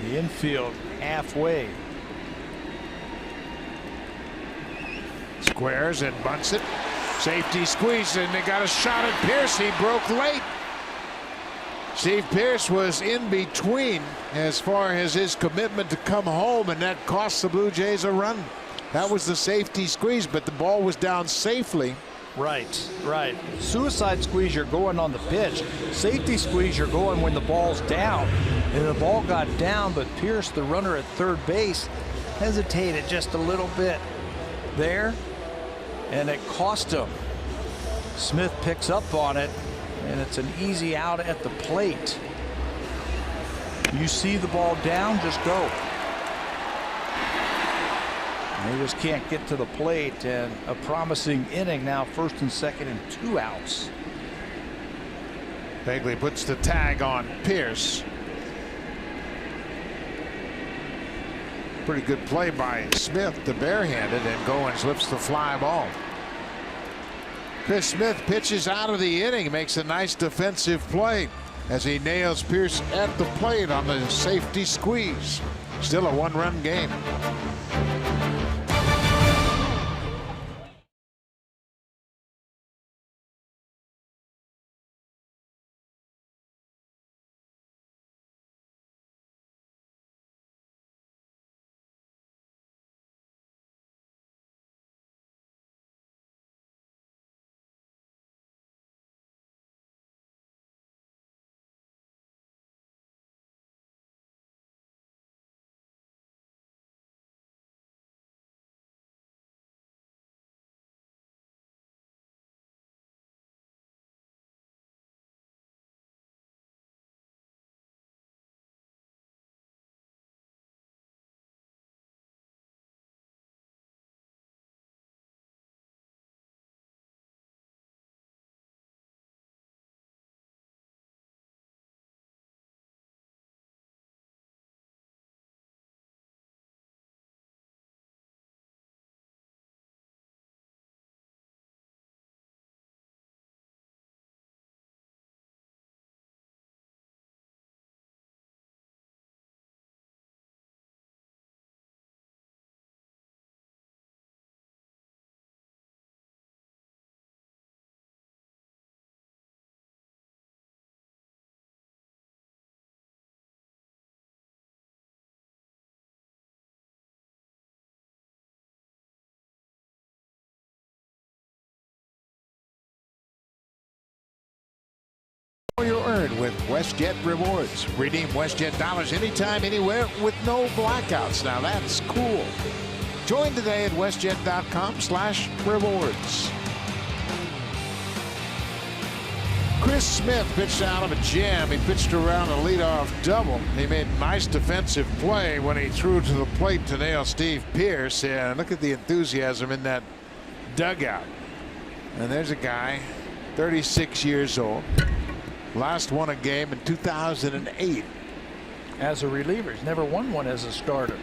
The infield halfway. Squares and bunts it. Safety squeeze, and they got a shot at Pierce. He broke late. Steve Pierce was in between as far as his commitment to come home, and that cost the Blue Jays a run. That was the safety squeeze, but the ball was down safely. Right. Suicide squeeze, you're going on the pitch. Safety squeeze, you're going when the ball's down. And the ball got down, but Pierce, the runner at 3rd base, hesitated just a little bit there, and it cost him. Smith picks up on it, and it's an easy out at the plate. You see the ball down, just go. They just can't get to the plate, and a promising inning now, 1st and 2nd and 2 outs. Bagley puts the tag on Pierce. Pretty good play by Smith, the barehanded, and Goins lifts the fly ball. Chris Smith pitches out of the inning, makes a nice defensive play as he nails Pierce at the plate on the safety squeeze. Still a 1-run game. WestJet Rewards. Redeem WestJet dollars anytime, anywhere with no blackouts. Now that's cool. Join today at westjet.com/rewards. Chris Smith pitched out of a jam. He pitched around a leadoff double. He made a nice defensive play when he threw to the plate to nail Steve Pearce. And look at the enthusiasm in that dugout. And there's a guy, 36 years old. Last won a game in 2008. As a reliever, he's never won one as a starter.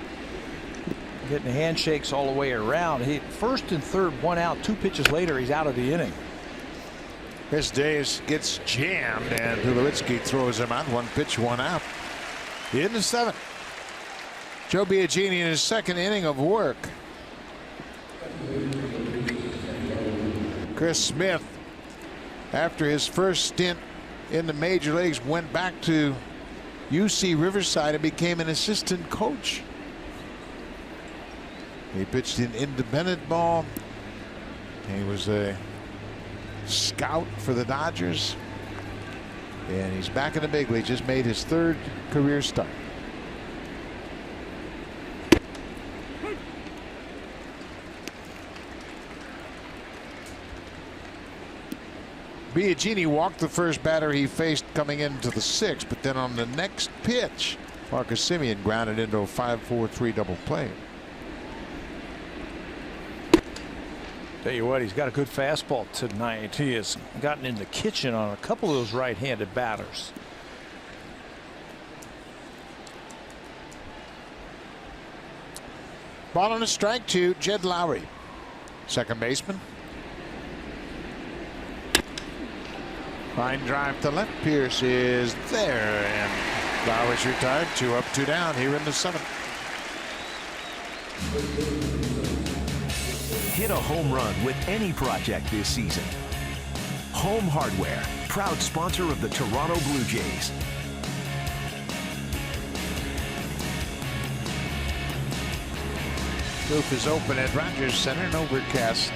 Getting handshakes all the way around. He first and third, 1 out. 2 pitches later, he's out of the inning. Chris Days gets jammed, and Tulowitzki throws him out. 1 pitch, 1 out. In the 7th. Joe Biagini in his 2nd inning of work. Chris Smith, after his first stint in the major leagues, went back to UC Riverside and became an assistant coach. He pitched in independent ball. He was a scout for the Dodgers, and he's back in the big league. Just made his 3rd career start. Biagini walked the first batter he faced coming into the 6th, but then on the next pitch, Marcus Semien grounded into a 5-4-3 double play. Tell you what, he's got a good fastball tonight. He has gotten in the kitchen on a couple of those right-handed batters. Ball on a strike to Jed Lowry, second baseman. Line drive to left. Pearce is there, and Lowry's retired. 2 up, 2 down here in the 7th. Hit a home run with any project this season. Home Hardware, proud sponsor of the Toronto Blue Jays. Roof is open at Rogers Center. An overcast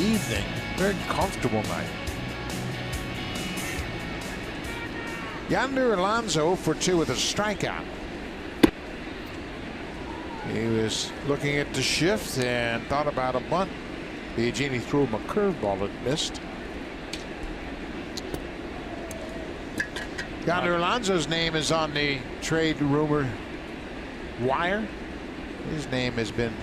evening. Very comfortable night. Yonder Alonso for 2 with a strikeout. He was looking at the shift and thought about a bunt. Biagini threw him a curveball and missed. Yonder Alonso's name is on the trade rumor wire. His name has been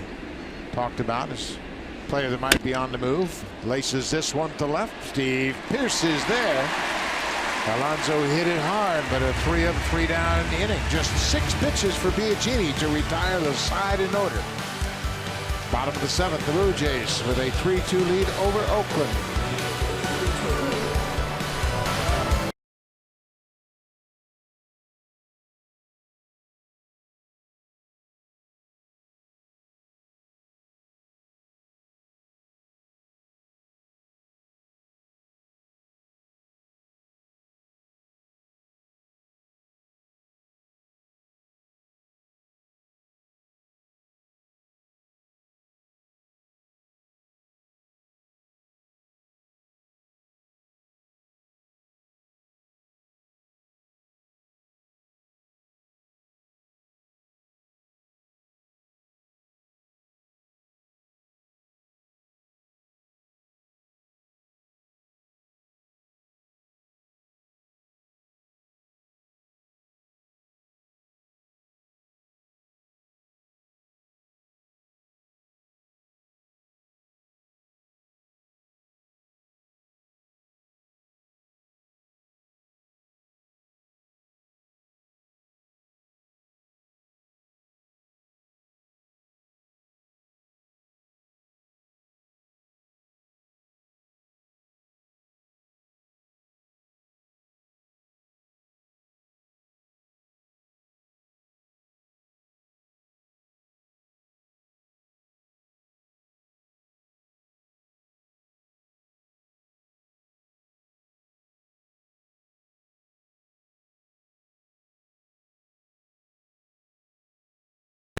talked about as a player that might be on the move. Laces this one to left. Steve Pearce is there. Alonso hit it hard, but a 3 up, 3 down in the inning. Just 6 pitches for Biagini to retire the side in order. Bottom of the 7th, the Blue Jays with a 3-2 lead over Oakland.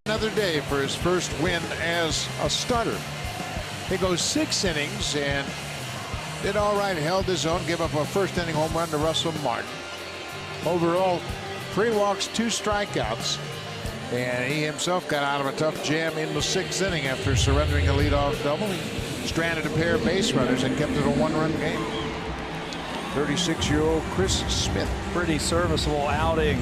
Another day for his first win as a starter. He goes 6 innings and did all right, held his own, gave up a first inning home run to Russell Martin. Overall, 3 walks, 2 strikeouts. And he himself got out of a tough jam in the 6th inning after surrendering a leadoff double. He stranded a pair of base runners and kept it a 1-run game. 36-year-old Chris Smith. Pretty serviceable outing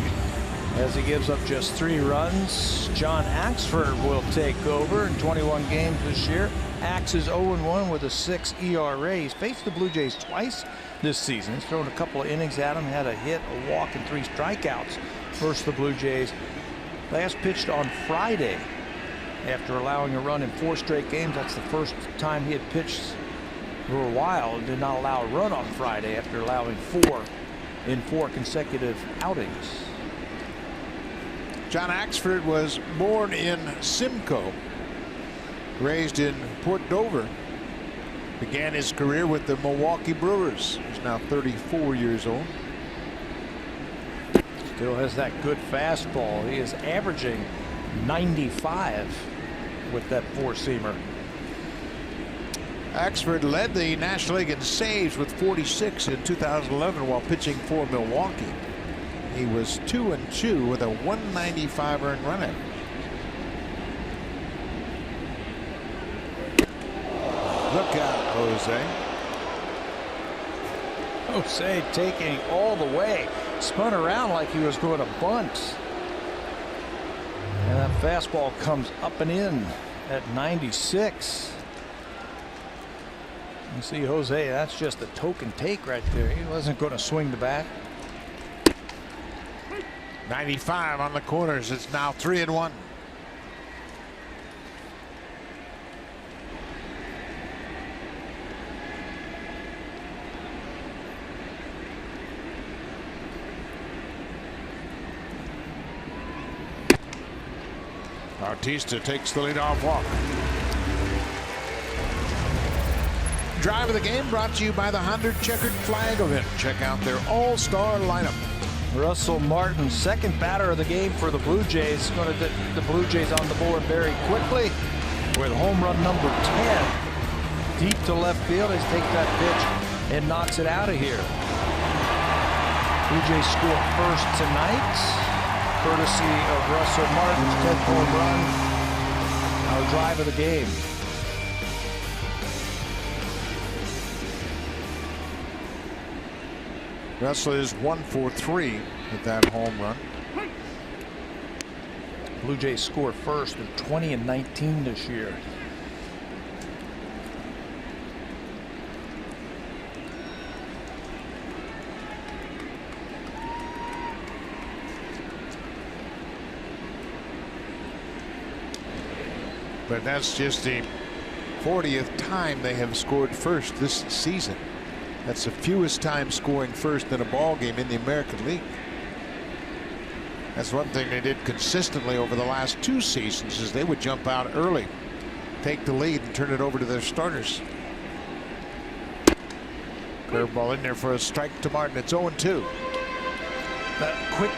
as he gives up just 3 runs. John Axford will take over in 21 games this year. Axe is 0-1 with a 6 ERA. He's faced the Blue Jays twice this season. He's thrown a couple of innings at him, had a hit, a walk, and 3 strikeouts versus the Blue Jays. Last pitched on Friday after allowing a run in 4 straight games. That's the first time he had pitched for a while and did not allow a run on Friday after allowing 4 in 4 consecutive outings. John Axford was born in Simcoe, raised in Port Dover. Began his career with the Milwaukee Brewers. He's now 34 years old. Still has that good fastball. He is averaging 95 with that 4-seamer. Axford led the National League in saves with 46 in 2011 while pitching for Milwaukee. He was 2-2 with a 195 earned run average. Look out, Jose. Jose taking all the way. Spun around like he was going to bunt. And that fastball comes up and in at 96. You see Jose, that's just a token take right there. He wasn't going to swing the bat. 95 on the corners. It's now 3-1. Bautista takes the leadoff walk. Drive of the game brought to you by the 100 Checkered Flag event. Check out their all-star lineup. Russell Martin, second batter of the game for the Blue Jays. Going to get the Blue Jays on the board very quickly with home run number 10. Deep to left field. He takes that pitch and knocks it out of here. Blue Jays score first tonight, courtesy of Russell Martin's 10th home run. Our drive of the game. Russell is 1 for 3 with that home run. Blue Jays score first with 20-19 this year. But that's just the 40th time they have scored first this season. That's the fewest time scoring first in a ball game in the American League. That's one thing they did consistently over the last 2 seasons is they would jump out early, take the lead, and turn it over to their starters. Curveball in there for a strike to Martin. It's 0-2. That quick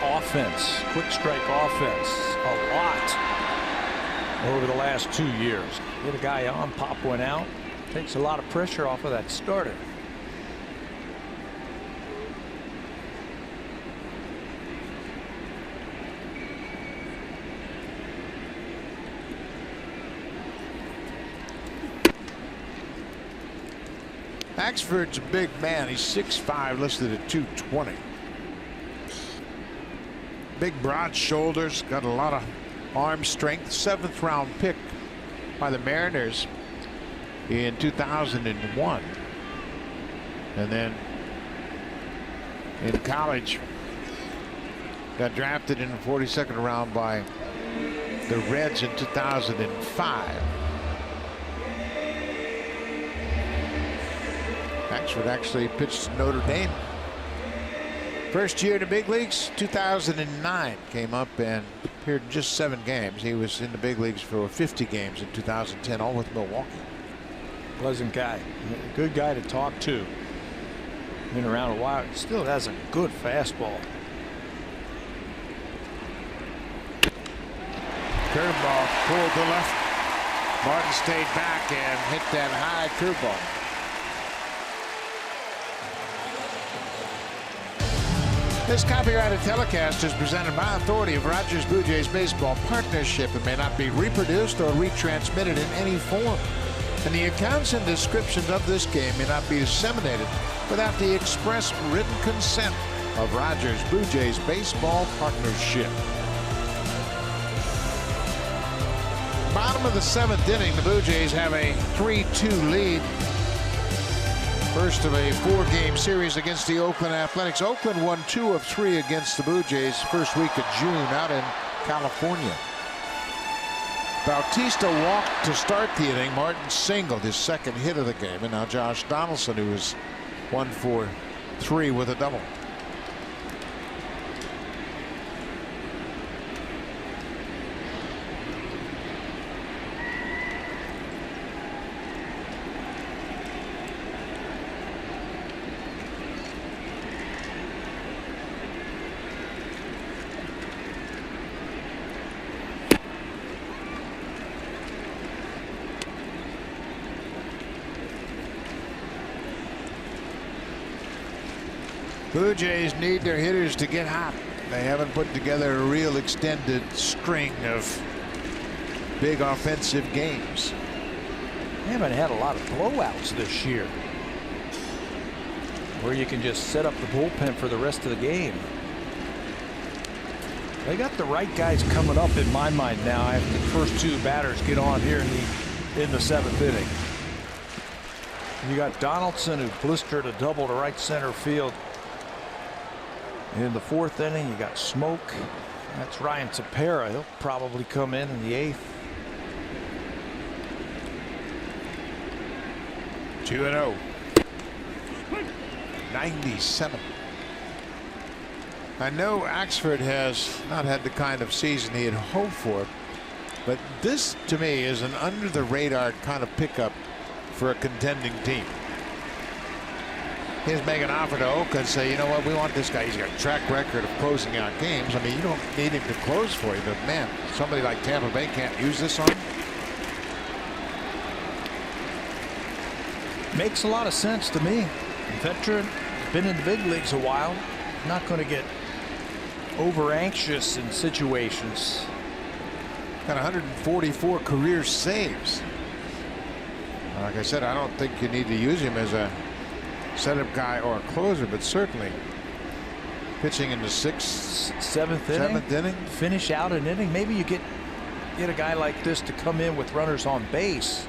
offense, quick strike offense, a lot over the last 2 years. Get a guy on, pop one out, takes a lot of pressure off of that starter. Axford's a big man. He's 6'5", listed at 220. Big broad shoulders, got a lot of arm strength. 7th round pick by the Mariners in 2001. And then in college got drafted in the 42nd round by the Reds in 2005. Axford actually pitched Notre Dame. First year in the big leagues, 2009. Came up and appeared in just 7 games. He was in the big leagues for 50 games in 2010, all with Milwaukee. Pleasant guy, good guy to talk to. Been around a while. Still has a good fastball. Curveball pulled to left. Martin stayed back and hit that high curveball. This copyrighted telecast is presented by authority of Rogers Blue Jays Baseball Partnership and may not be reproduced or retransmitted in any form. And the accounts and descriptions of this game may not be disseminated without the express written consent of Rogers Blue Jays Baseball Partnership. Bottom of the 7th inning, the Blue Jays have a 3-2 lead. First of a 4-game series against the Oakland Athletics. Oakland won 2 of 3 against the Blue Jays first week of June out in California. Bautista walked to start the inning. Martin singled, his second hit of the game. And now Josh Donaldson, who was 1 for 3 with a double. Blue Jays need their hitters to get hot. They haven't put together a real extended string of big offensive games. They haven't had a lot of blowouts this year where you can just set up the bullpen for the rest of the game. They got the right guys coming up in my mind now after the first 2 batters get on here in the 7th inning. You got Donaldson, who blistered a double to right center field in the 4th inning. You got Smoke. That's Ryan Tepera. He'll probably come in the 8th. 2-0. 97. I know Axford has not had the kind of season he had hoped for, but this to me is an under the radar kind of pickup for a contending team. He's making an offer to Oakland, say, you know what, we want this guy. He's got a track record of closing out games. I mean, you don't need him to close for you, but man, somebody like Tampa Bay can't use this on him. Makes a lot of sense to me. Veteran, been in the big leagues a while. Not going to get over anxious in situations. Got 144 career saves. Like I said, I don't think you need to use him as a setup guy or a closer, but certainly pitching in the 6th, 7th inning, finish out an inning. Maybe you get a guy like this to come in with runners on base,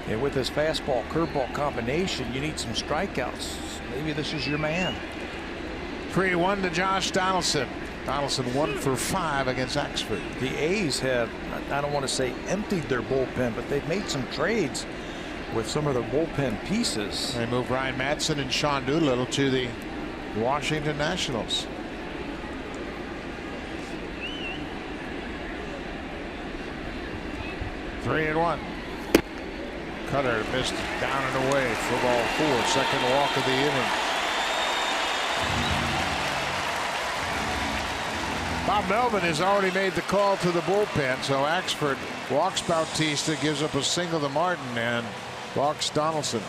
and with his fastball curveball combination, you need some strikeouts. Maybe this is your man. 3-1 to Josh Donaldson. Donaldson 1 for 5 against Axford. The A's have, I don't want to say emptied their bullpen, but they've made some trades with some of their bullpen pieces. They moved Ryan Madson and Sean Doolittle to the Washington Nationals. Three and 1. Cutter missed down and away for ball 4. Second walk of the inning. Bob Melvin has already made the call to the bullpen, so Axford walks Bautista, gives up a single to Martin, and walks Donaldson.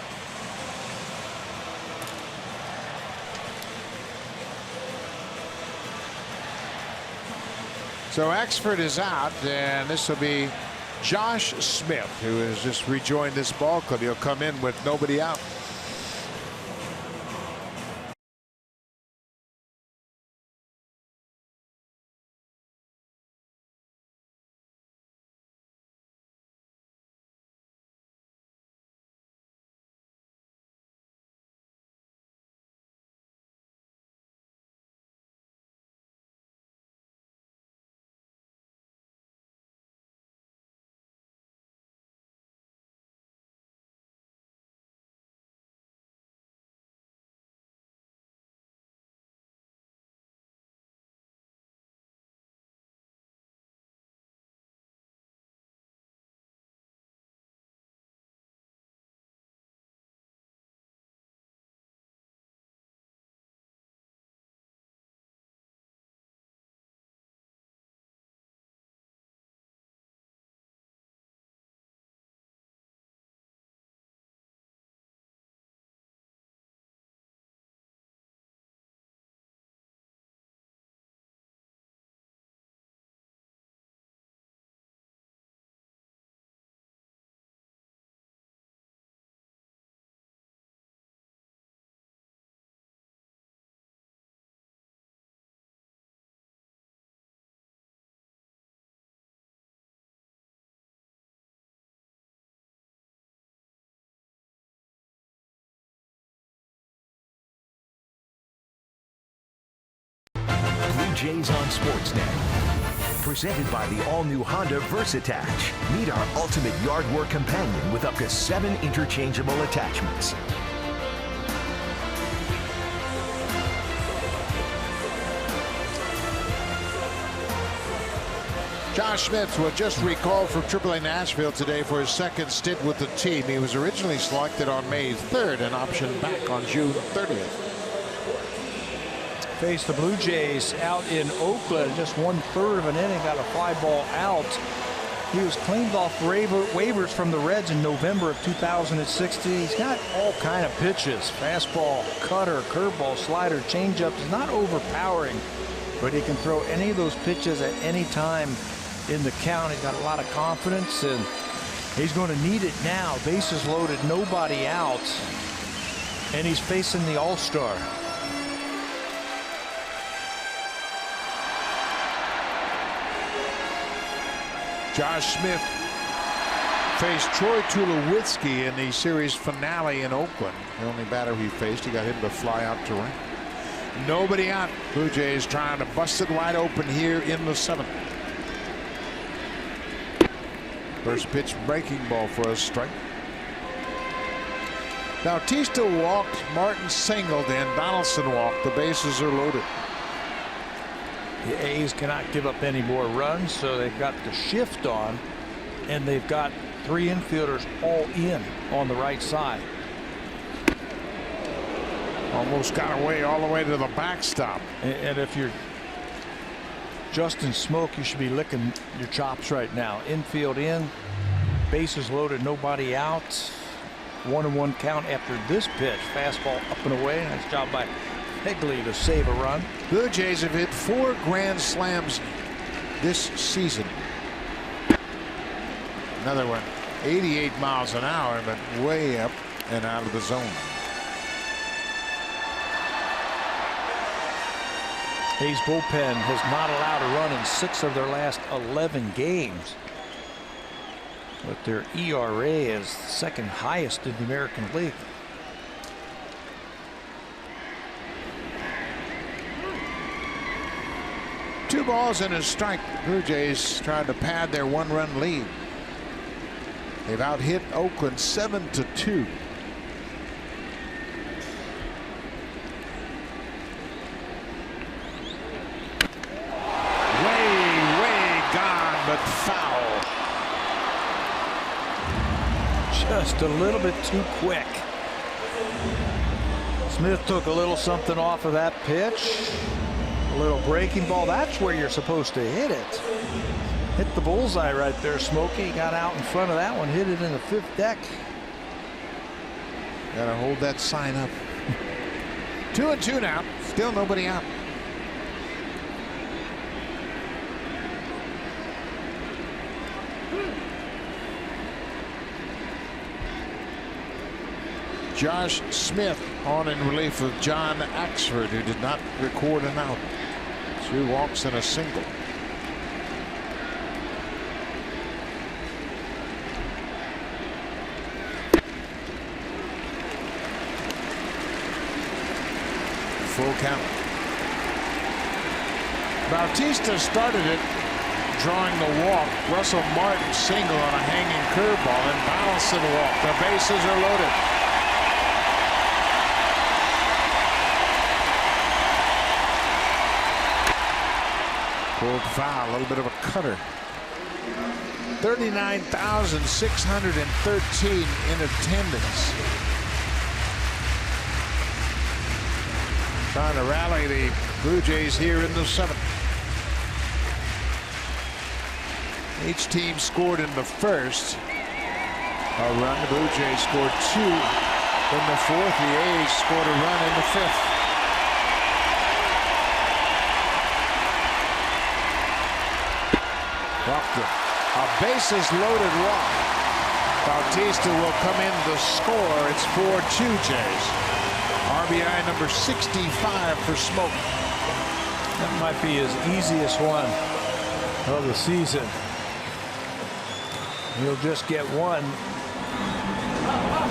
So Axford is out, and this will be Josh Smith, who has just rejoined this ball club. He'll come in with nobody out. Blue Jays on Sportsnet. Presented by the all-new Honda VersaTach. Meet our ultimate yard work companion with up to 7 interchangeable attachments. Josh Smith was just recalled from AAA Nashville today for his second stint with the team. He was originally selected on May 3rd and optioned back on June 30th. Faced the Blue Jays out in Oakland, just 1/3 of an inning, got a fly ball out. He was claimed off waivers from the Reds in November of 2016. He's got all kind of pitches: fastball, cutter, curveball, slider, changeup. He's not overpowering, but he can throw any of those pitches at any time in the count. He's got a lot of confidence, and he's going to need it now. Bases loaded, nobody out, and he's facing the All-Star. Josh Smith faced Troy Tulowitzki in the series finale in Oakland. The only batter he faced, he got him to fly out to right. Nobody out. Blue Jays trying to bust it wide open here in the 7th. First pitch breaking ball for a strike. Bautista walked, Martin singled, and Donaldson walked. The bases are loaded. The A's cannot give up any more runs, so they've got the shift on, and they've got 3 infielders all in on the right side. Almost got away all the way to the backstop. And if you're Justin Smoke, you should be licking your chops right now. Infield in, bases loaded, nobody out. 1-1 count after this pitch. Fastball up and away. Nice job by Higley to save a run. Blue Jays have hit 4 grand slams this season. Another one, 88 miles an hour, but way up and out of the zone. A's bullpen has not allowed a run in 6 of their last 11 games. But their ERA is second highest in the American League. Two balls and a strike. Blue Jays trying to pad their 1-run lead. They've out-hit Oakland 7-2. Way gone, but foul. Just a little bit too quick. Smith took a little something off of that pitch. A little breaking ball. That's where you're supposed to hit it. Hit the bullseye right there, Smokey. Got out in front of that one, hit it in the 5th deck. Gotta hold that sign up. 2-2 now. Still nobody out. Josh Smith on in relief of John Axford, who did not record an out. 2 walks and a single. Full count. Bautista started it, drawing the walk. Russell Martin single on a hanging curveball, and Donaldson walk. The bases are loaded. Pulled foul, a little bit of a cutter. 39,613 in attendance. Trying to rally the Blue Jays here in the 7th. Each team scored in the 1st. A run. The Blue Jays scored 2 in the 4th. The A's scored a run in the 5th. A bases loaded walk. Bautista will come in to score. It's 4-2 Jays. RBI number 65 for Smoke. That might be his easiest one of the season. He'll just get 1.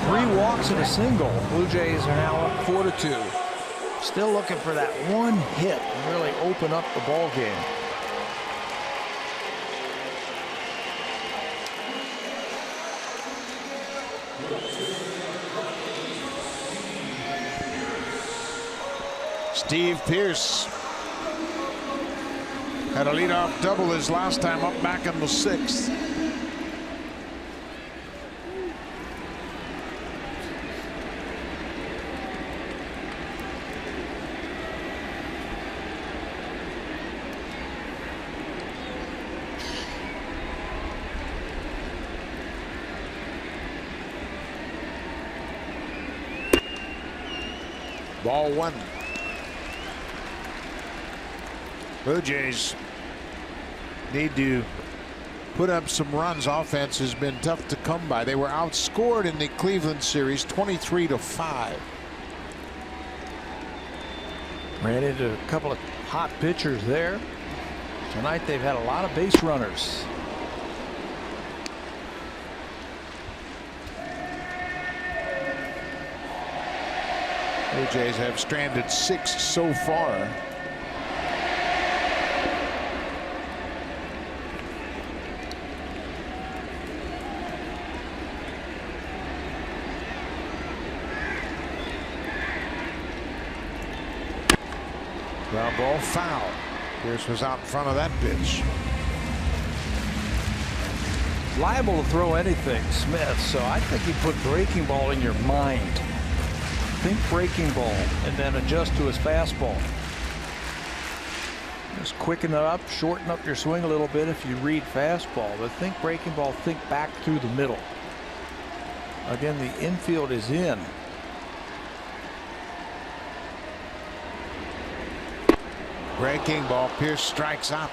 3 walks and a single. Blue Jays are now up 4-2. Still looking for that one hit and really open up the ball game. Steve Pearce had a leadoff double his last time up back in the 6th. Ball 1. Blue Jays need to put up some runs. Offense has been tough to come by. They were outscored in the Cleveland series 23-5. Ran into a couple of hot pitchers there. Tonight they've had a lot of base runners. Blue Jays have stranded 6 so far. Ground ball foul. Pierce was out in front of that pitch. Liable to throw anything, Smith, so I think you put breaking ball in your mind. Think breaking ball and then adjust to his fastball. Just quicken it up, shorten up your swing a little bit if you read fastball, but think breaking ball, think back through the middle. Again, the infield is in. Breaking ball. Pierce strikes out.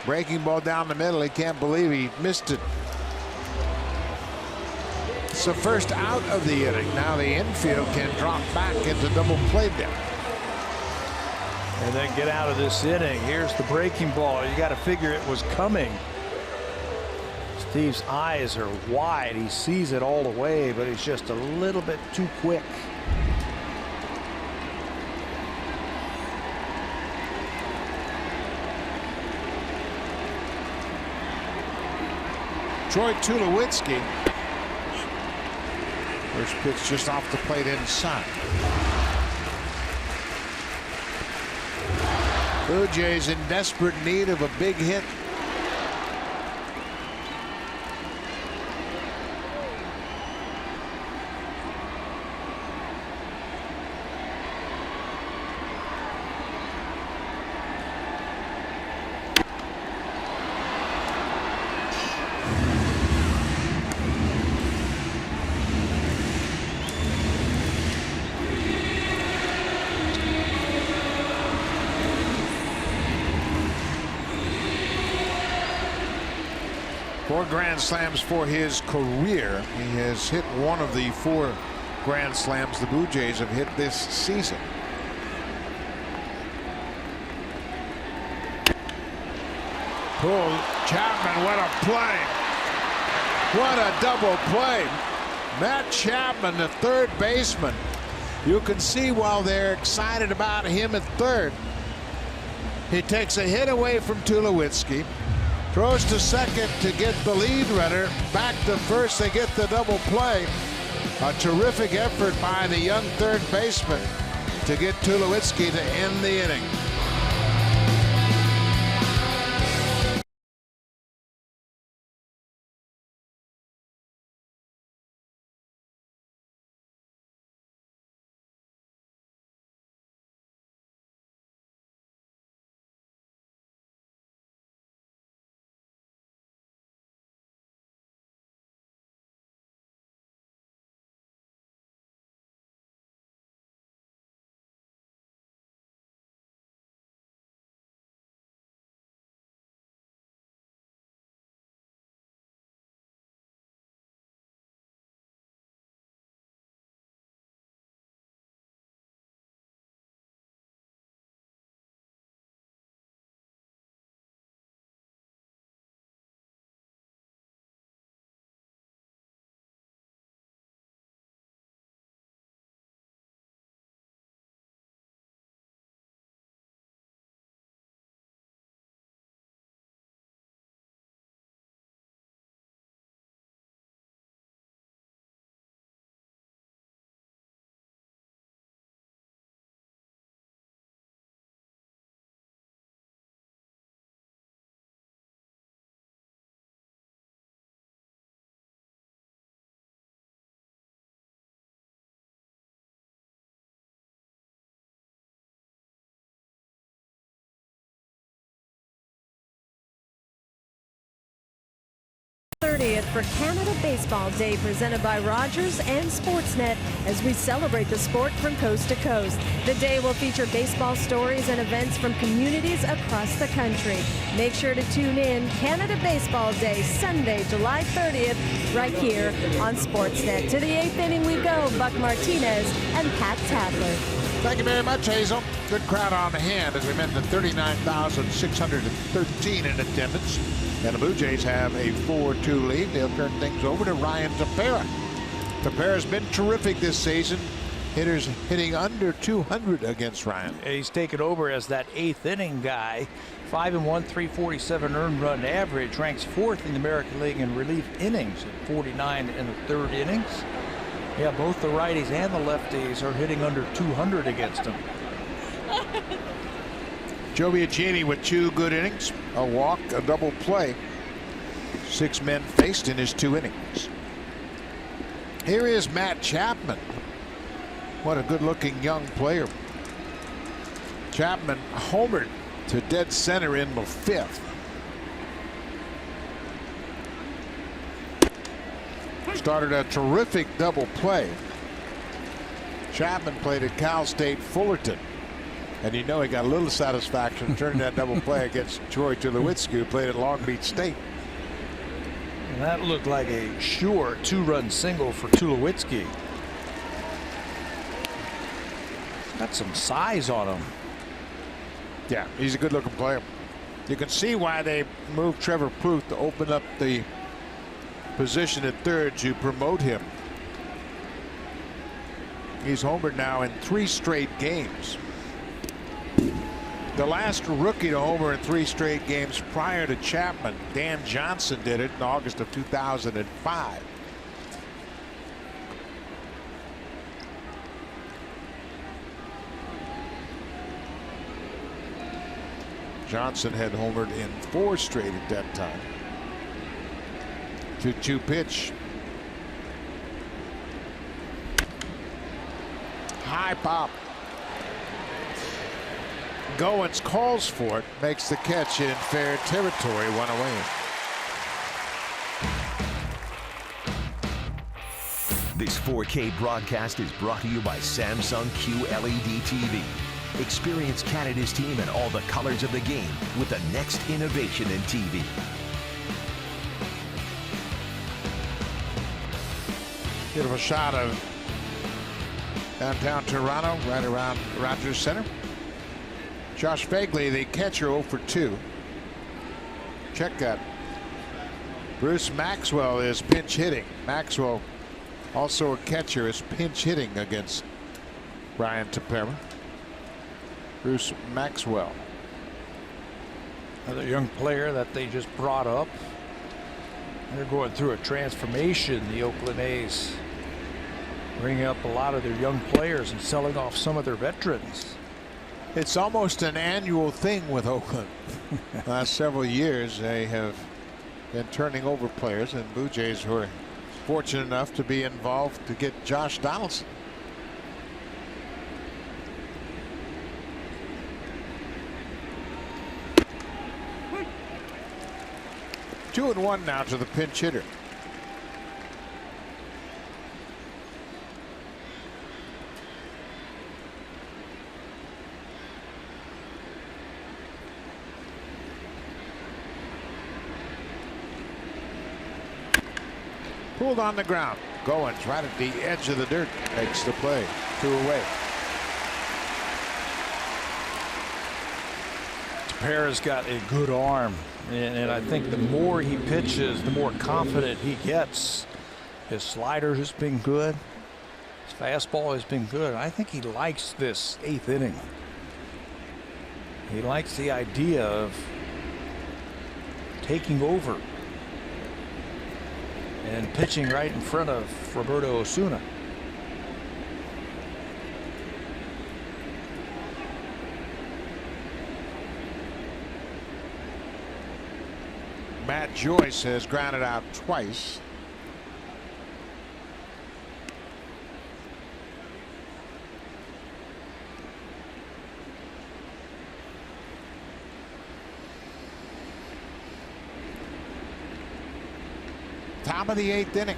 Breaking ball down the middle. He can't believe he missed it. It's the first out of the inning. Now the infield can drop back into double play depth. And then get out of this inning. Here's the breaking ball. You got to figure it was coming. Steve's eyes are wide. He sees it all the way, but he's just a little bit too quick. Troy Tulowitzki. First pitch just off the plate inside. Blue Jays in desperate need of a big hit. Grand slams for his career. He has hit one of the 4 grand slams the Blue Jays have hit this season. Pull. Chapman, what a play. What a double play. Matt Chapman, the third baseman. You can see while they're excited about him at third, he takes a hit away from Tulowitzki. Throws to second to get the lead runner. Back to first, they get the double play. A terrific effort by the young third baseman to get Tulowitzki to end the inning. 30th for Canada Baseball Day, presented by Rogers and Sportsnet, as we celebrate the sport from coast to coast. The day will feature baseball stories and events from communities across the country. Make sure to tune in Canada Baseball Day, Sunday, July 30th, right here on Sportsnet. To the 8th inning we go. Buck Martinez and Pat Tadler. Thank you very much, Hazel. Good crowd on hand as we mentioned, 39,613 in attendance. And the Blue Jays have a 4-2 lead. They'll turn things over to Ryan Tepera. Tepera's been terrific this season. Hitters hitting under 200 against Ryan. He's taken over as that 8th inning guy. 5-1, 347 earned run average. Ranks 4th in the American League in relief innings at 49 in the 3rd innings. Yeah, both the righties and the lefties are hitting under 200 against him. Joe Biagini with 2 good innings, a walk, a double play. 6 men faced in his 2 innings. Here is Matt Chapman. What a good-looking young player. Chapman homered to dead center in the 5th. Started a terrific double play. Chapman played at Cal State Fullerton. And you know he got a little satisfaction turning that double play against Troy Tulowitzki, who played at Long Beach State. And that looked like a sure 2-run single for Tulowitzki. Got some size on him. Yeah, he's a good-looking player. You can see why they moved Trevor Plouffe to open up the position at 3rd to promote him. He's homered now in 3 straight games. The last rookie to homer in 3 straight games prior to Chapman, Dan Johnson, did it in August of 2005. Johnson had homered in 4 straight at that time. 2-2 pitch. High pop. Goins calls for it, makes the catch in fair territory, 1 away. This 4K broadcast is brought to you by Samsung QLED TV. Experience Canada's team and all the colors of the game with the next innovation in TV. Beautiful shot of downtown Toronto, right around Rogers Center. Josh Fagley, the catcher, 0 for 2. Check that. Bruce Maxwell is pinch hitting. Maxwell, also a catcher, is pinch hitting against Ryan Tepera. Bruce Maxwell. Another young player that they just brought up. They're going through a transformation, the Oakland A's. Bringing up a lot of their young players and selling off some of their veterans. It's almost an annual thing with Oakland. Last several years they have been turning over players, and Blue Jays were fortunate enough to be involved to get Josh Donaldson. Two and 1 now to the pinch hitter. Pulled on the ground. Goins right at the edge of the dirt, makes the play. 2 away. Tepera's got a good arm, and I think the more he pitches, the more confident he gets. His slider has been good. His fastball has been good. I think he likes this 8th inning. He likes the idea of taking over and pitching right in front of Roberto Osuna. Matt Joyce has grounded out twice. Top of the 8th inning.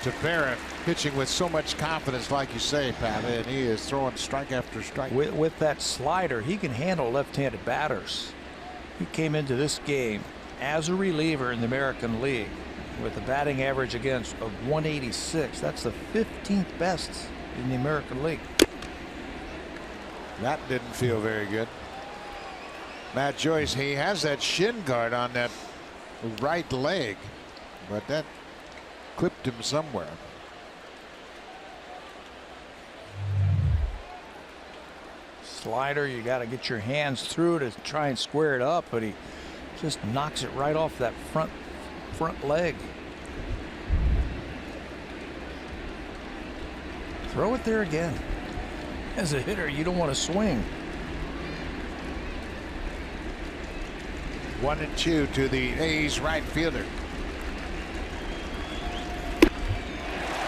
Tepera pitching with so much confidence, like you say, Pat, and he is throwing strike after strike. With that slider, he can handle left-handed batters. He came into this game as a reliever in the American League with a batting average against of 186. That's the 15th best in the American League. That didn't feel very good. Matt Joyce, he has that shin guard on that right leg, but that clipped him somewhere. Slider, you got to get your hands through to try and square it up, but he just knocks it right off that front leg. Throw it there again. As a hitter, you don't want to swing. 1-2 to the A's right fielder.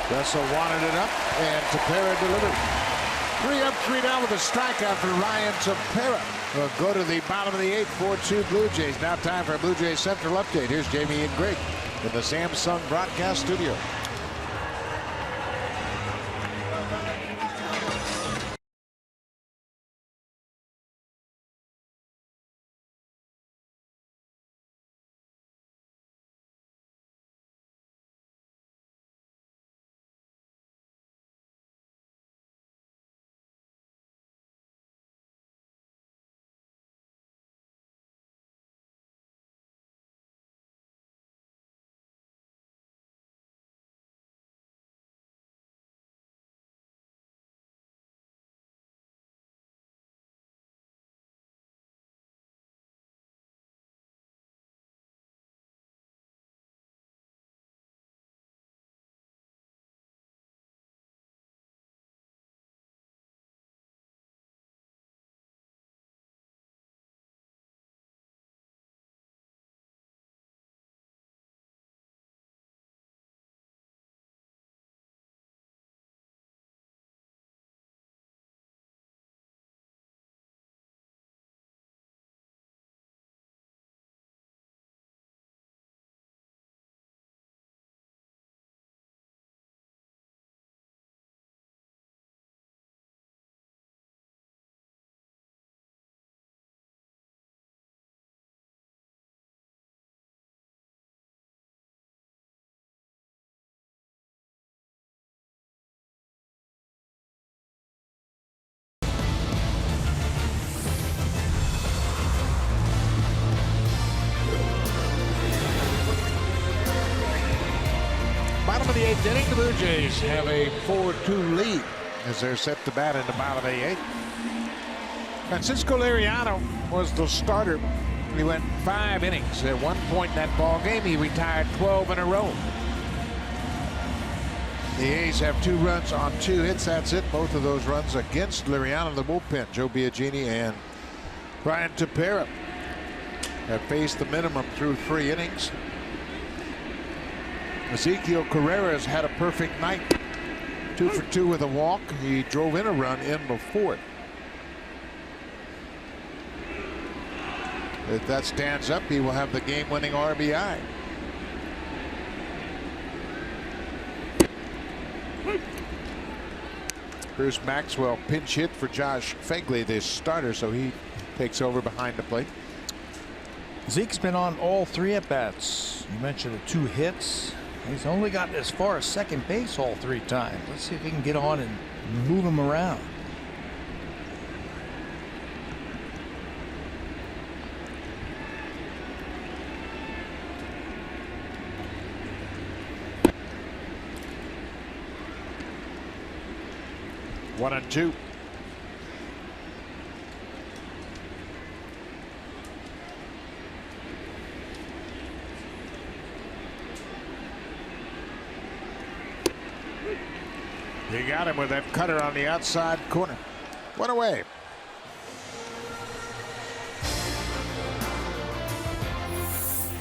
Russell wanted it up, and Tepera delivered. 3 up, 3 down with a strikeout for Ryan Tepera. We'll go to the bottom of the 8th, 4-2 Blue Jays. Now time for a Blue Jays Central update. Here's Jamie and Greg in the Samsung broadcast studio. Bottom of the 8th inning, the Blue Jays have a 4-2 lead as they're set to bat in the bottom of the 8th. Francisco Liriano was the starter. He went 5 innings. At one point in that ball game, he retired 12 in a row. The A's have 2 runs on 2 hits. That's it. Both of those runs against Liriano, the bullpen. Joe Biagini and Ryan Tepera have faced the minimum through 3 innings. Ezekiel Carreras had a perfect night. 2 for 2 with a walk. He drove in a run in the 4th. If that stands up, he will have the game-winning RBI. Bruce Maxwell pinch hit for Josh Fegley, the starter, so he takes over behind the plate. Zeke's been on all 3 at-bats. You mentioned the 2 hits. He's only gotten as far as second base all 3 times. Let's see if he can get on and move him around. One and 2. He got him with that cutter on the outside corner. One away.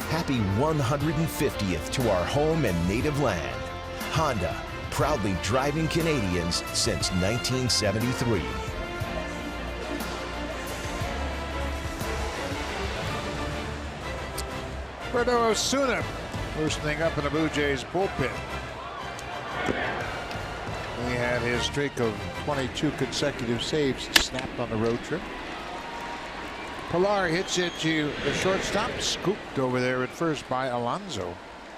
Happy 150th to our home and native land. Honda, proudly driving Canadians since 1973. Osuna loosening up in the Blue Jays bullpen. He had his streak of 22 consecutive saves snapped on the road trip. Pilar hits it to the shortstop, scooped over there at first by Alonso.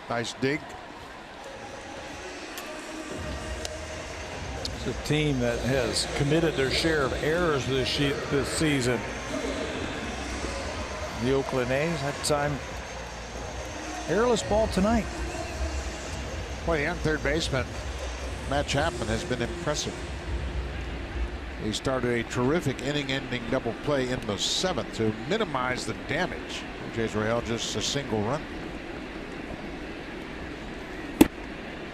Nice dig. It's a team that has committed their share of errors this season. The Oakland A's had time. Airless ball tonight. Well, the young third baseman, Matt Chapman, has been impressive. He started a terrific inning-ending double play in the 7th to minimize the damage. Blue Jays were held just a single run.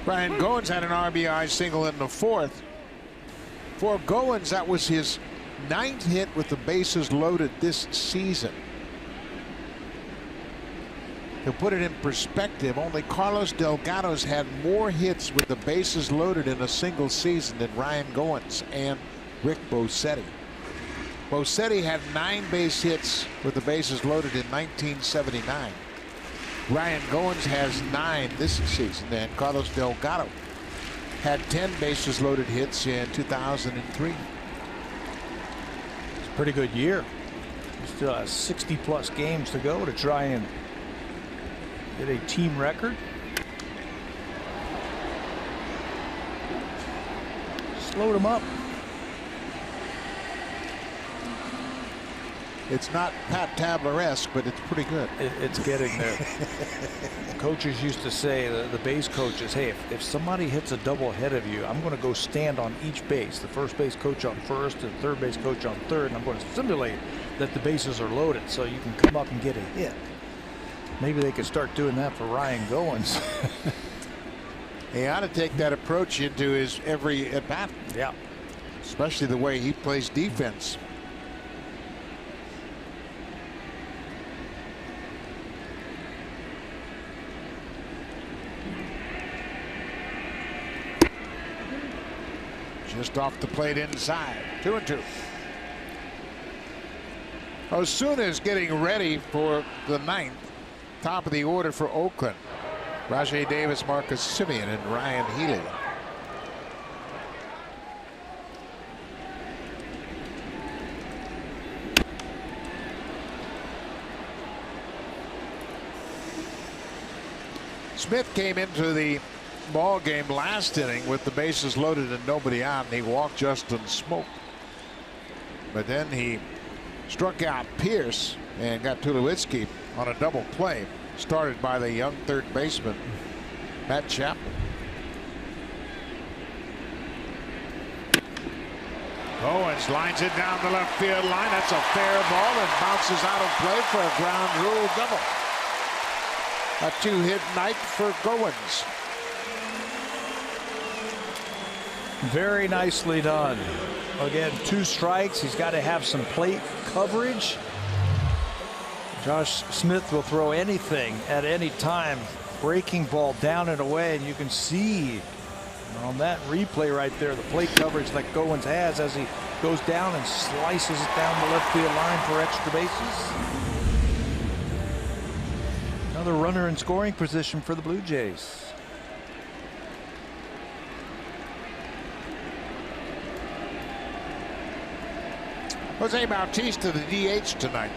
Ryan Goins had an RBI single in the 4th. For Goins, that was his 9th hit with the bases loaded this season. To put it in perspective, only Carlos Delgado's had more hits with the bases loaded in a single season than Ryan Goins and Rick Bosetti. Bosetti had 9 base hits with the bases loaded in 1979. Ryan Goins has 9 this season, and Carlos Delgado had 10 bases loaded hits in 2003. It's a pretty good year. He still has 60+ games to go to try and get a team record. Slowed him up. It's not Pat Tabler-esque, but it's pretty good. It's getting there. Coaches used to say, the base coaches, hey, if somebody hits a double ahead of you, I'm going to go stand on each base. The first base coach on first and third base coach on third, and I'm going to simulate that the bases are loaded so you can come up and get a hit. Maybe they could start doing that for Ryan Goins. He ought to take that approach into his every at bat. Yeah. Especially the way he plays defense. Just off the plate inside. 2-2. Osuna is getting ready for the 9th. Top of the order for Oakland. Rajay Davis, Marcus Simeon, and Ryan Healy. Smith came into the ball game last inning with the bases loaded and nobody out, and he walked Justin Smoke. But then he struck out Pierce and got Tulowitzki on a double play started by the young third baseman Matt Chapman. Owens lines it down the left field line. That's a fair ball and bounces out of play for a ground rule double. A 2-hit night for Goins. Very nicely done. Again, 2 strikes. He's got to have some plate coverage. Josh Smith will throw anything at any time. Breaking ball down and away, and you can see on that replay right there the plate coverage that Goins has as he goes down and slices it down the left field line for extra bases. Another runner in scoring position for the Blue Jays. Jose Bautista, the DH tonight.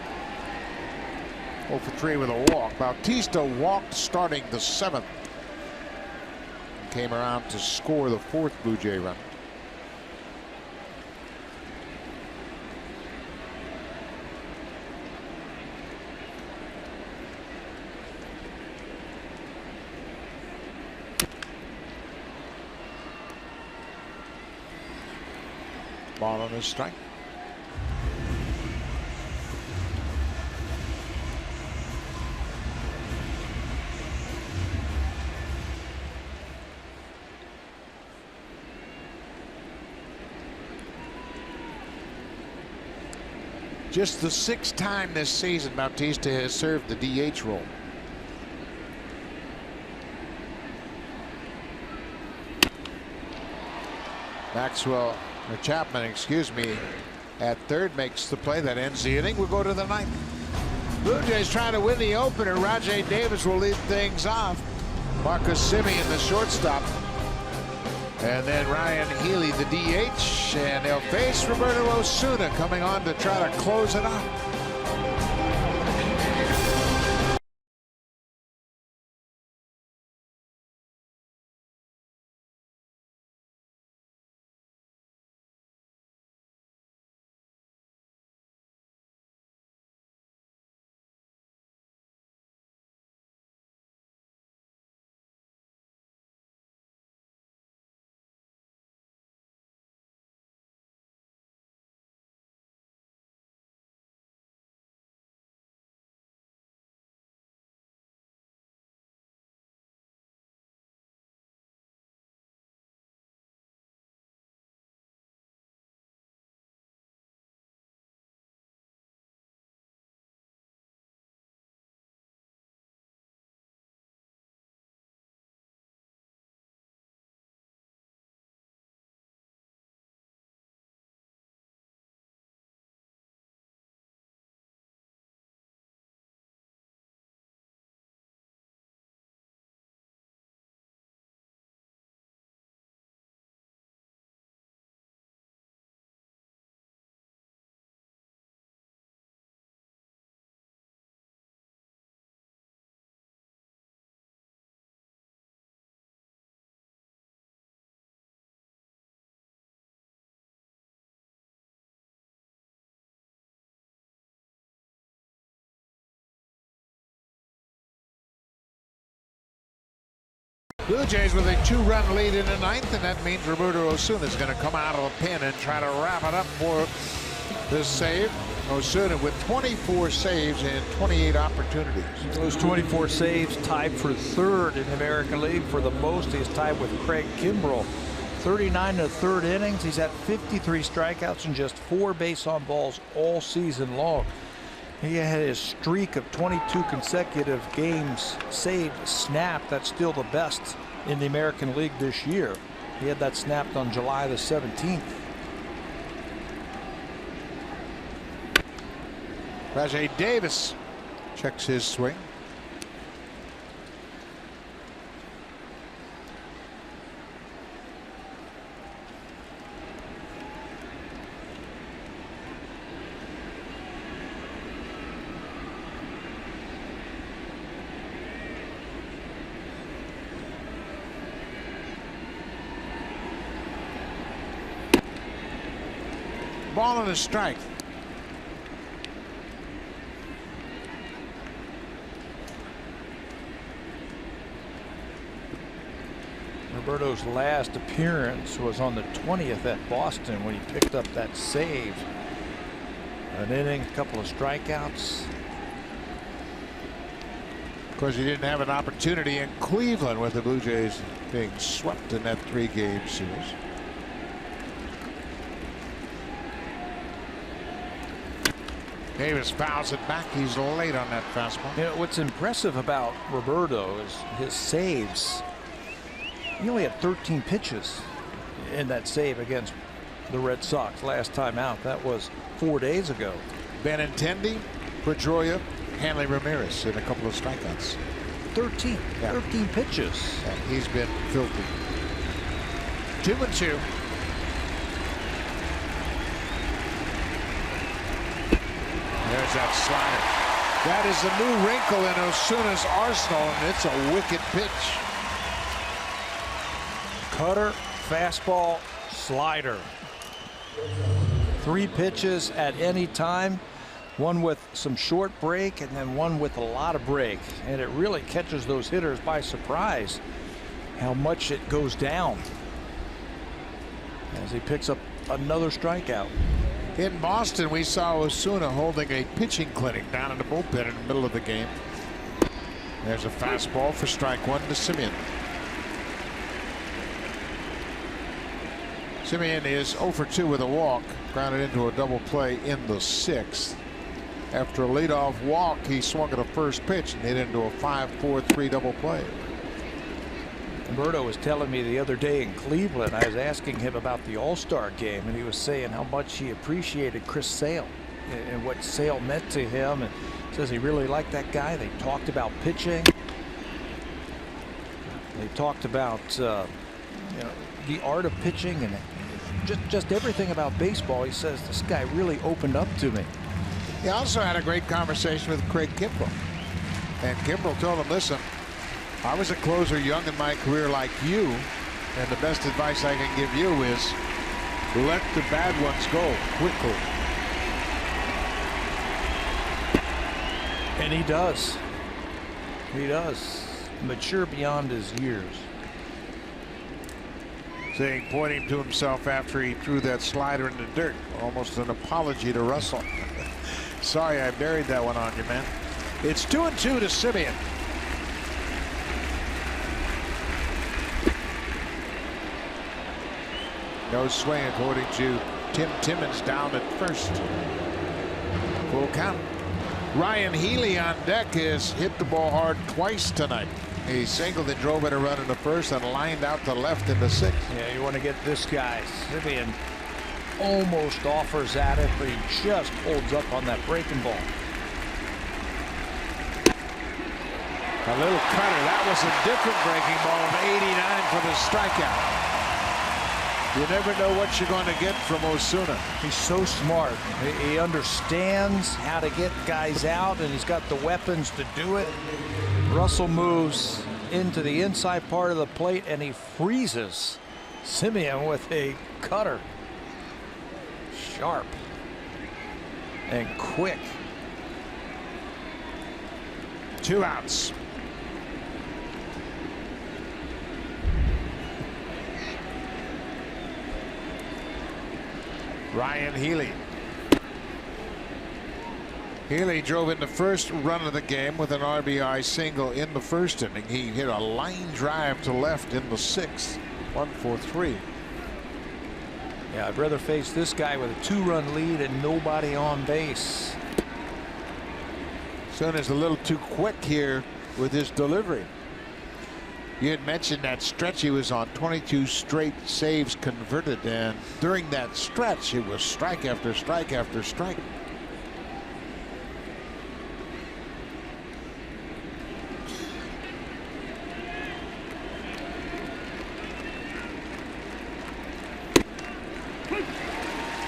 0 for 3 with a walk. Bautista walked starting the 7th. Came around to score the 4th Blue Jay run. Ball on his strike. Just the 6th time this season Bautista has served the DH role. Chapman, excuse me, at third makes the play that ends the inning. We'll go to the 9th. Blue Jays trying to win the opener. Rajai Davis will lead things off. Marcus Semien, the shortstop. And then Ryan Healy, the DH. And they'll face Roberto Osuna coming on to try to close it out. Blue Jays with a 2-run lead in the ninth, and that means Roberto Osuna is going to come out of the pen and try to wrap it up for this save. Osuna with 24 saves and 28 opportunities. Those 24 saves tied for third in the American League for the most. He's tied with Craig Kimbrell. 39 to third innings. He's had 53 strikeouts and just 4 base on balls all season long. He had his streak of 22 consecutive games saved snapped. That's still the best in the American League this year. He had that snapped on July the 17th. Rajai Davis checks his swing. Ball and a strike. Roberto's last appearance was on the 20th at Boston when he picked up that save. An inning, a couple of strikeouts. Of course, he didn't have an opportunity in Cleveland with the Blue Jays being swept in that 3-game series. Davis fouls it back. He's late on that fastball. You know, what's impressive about Roberto is his saves. He only had 13 pitches in that save against the Red Sox last time out. That was 4 days ago. Benintendi, Pedroia, Hanley Ramirez and a couple of strikeouts. 13. Yeah. 13 pitches. Yeah, he's been filthy. 2-2. There's that slider. That is the new wrinkle in Osuna's arsenal, and it's a wicked pitch. Cutter, fastball, slider. 3 pitches at any time. One with some short break and then one with a lot of break. And it really catches those hitters by surprise how much it goes down as he picks up another strikeout. In Boston, we saw Osuna holding a pitching clinic down in the bullpen in the middle of the game. There's a fastball for strike 1 to Semien. Semien is 0 for 2 with a walk, grounded into a double play in the 6th. After a leadoff walk, he swung at a first pitch and hit into a 5-4-3 double play. Roberto was telling me the other day in Cleveland, I was asking him about the All-Star game, and he was saying how much he appreciated Chris Sale and what Sale meant to him, and Says he really liked that guy. They talked about pitching. They talked about the art of pitching and just everything about baseball. He says this guy really opened up to me. He also had a great conversation with Craig Kimbrell. And Kimbrell told him, listen, I was a closer young in my career like you, and the best advice I can give you is let the bad ones go quickly. And he does. He does. Mature beyond his years. Saying, pointing to himself after he threw that slider in the dirt. Almost an apology to Russell. Sorry I buried that one on you, man. It's 2-2 to Simeon. No swing according to Tim Timmons down at first. Full count. Ryan Healy on deck has hit the ball hard twice tonight. He singled and drove in a run in the first and lined out to left in the sixth. Yeah, you want to get this guy. Simeon almost offers at it, but he just holds up on that breaking ball. A little cutter. That was a different breaking ball of 89 for the strikeout. You never know what you're going to get from Osuna. He's so smart. He understands how to get guys out, and he's got the weapons to do it. Russell moves into the inside part of the plate, and he freezes Simeon with a cutter. Sharp and quick. 2 outs. Ryan Healy. Healy drove in the first run of the game with an RBI single in the first inning. He hit a line drive to left in the sixth. 1-for-3. Yeah, I'd rather face this guy with a 2-run lead and nobody on base. Osuna's a little too quick here with his delivery. You had mentioned that stretch he was on, 22 straight saves converted, and during that stretch it was strike after strike after strike.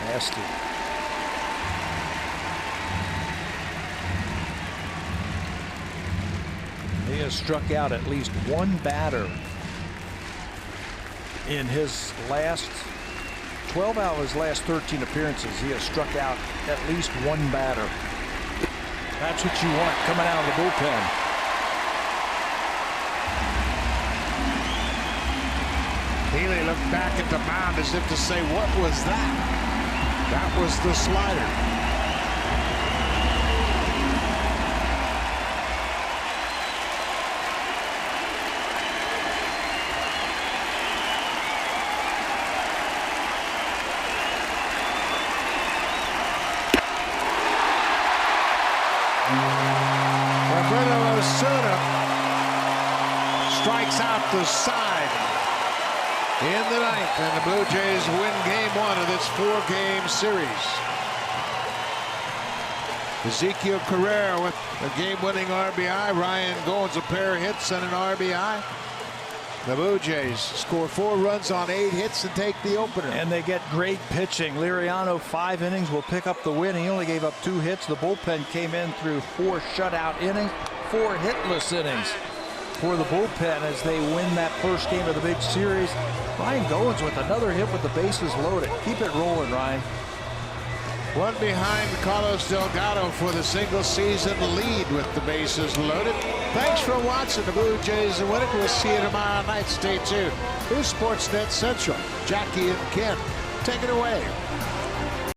Nasty. He has struck out at least one batter in his last 12 out of his last 13 appearances. He has struck out at least one batter. That's what you want coming out of the bullpen. Healy looked back at the mound as if to say, what was that? That was the slider. Osuna strikes out the side in the ninth, and the Blue Jays win game 1 of this 4-game series. Ezekiel Carrera with a game-winning RBI. Ryan Goins a pair of hits and an RBI. The Blue Jays score 4 runs on 8 hits and take the opener. And they get great pitching. Liriano, 5 innings, will pick up the win. He only gave up 2 hits. The bullpen came in through 4 shutout innings, 4 hitless innings for the bullpen as they win that first game of the big series. Ryan Goins with another hit with the bases loaded. Keep it rolling, Ryan. One behind Carlos Delgado for the single-season lead with the bases loaded. Thanks for watching. The Blue Jays are winning. We'll see you tomorrow night. Stay tuned. Here's Sportsnet Central. Jackie and Ken, take it away.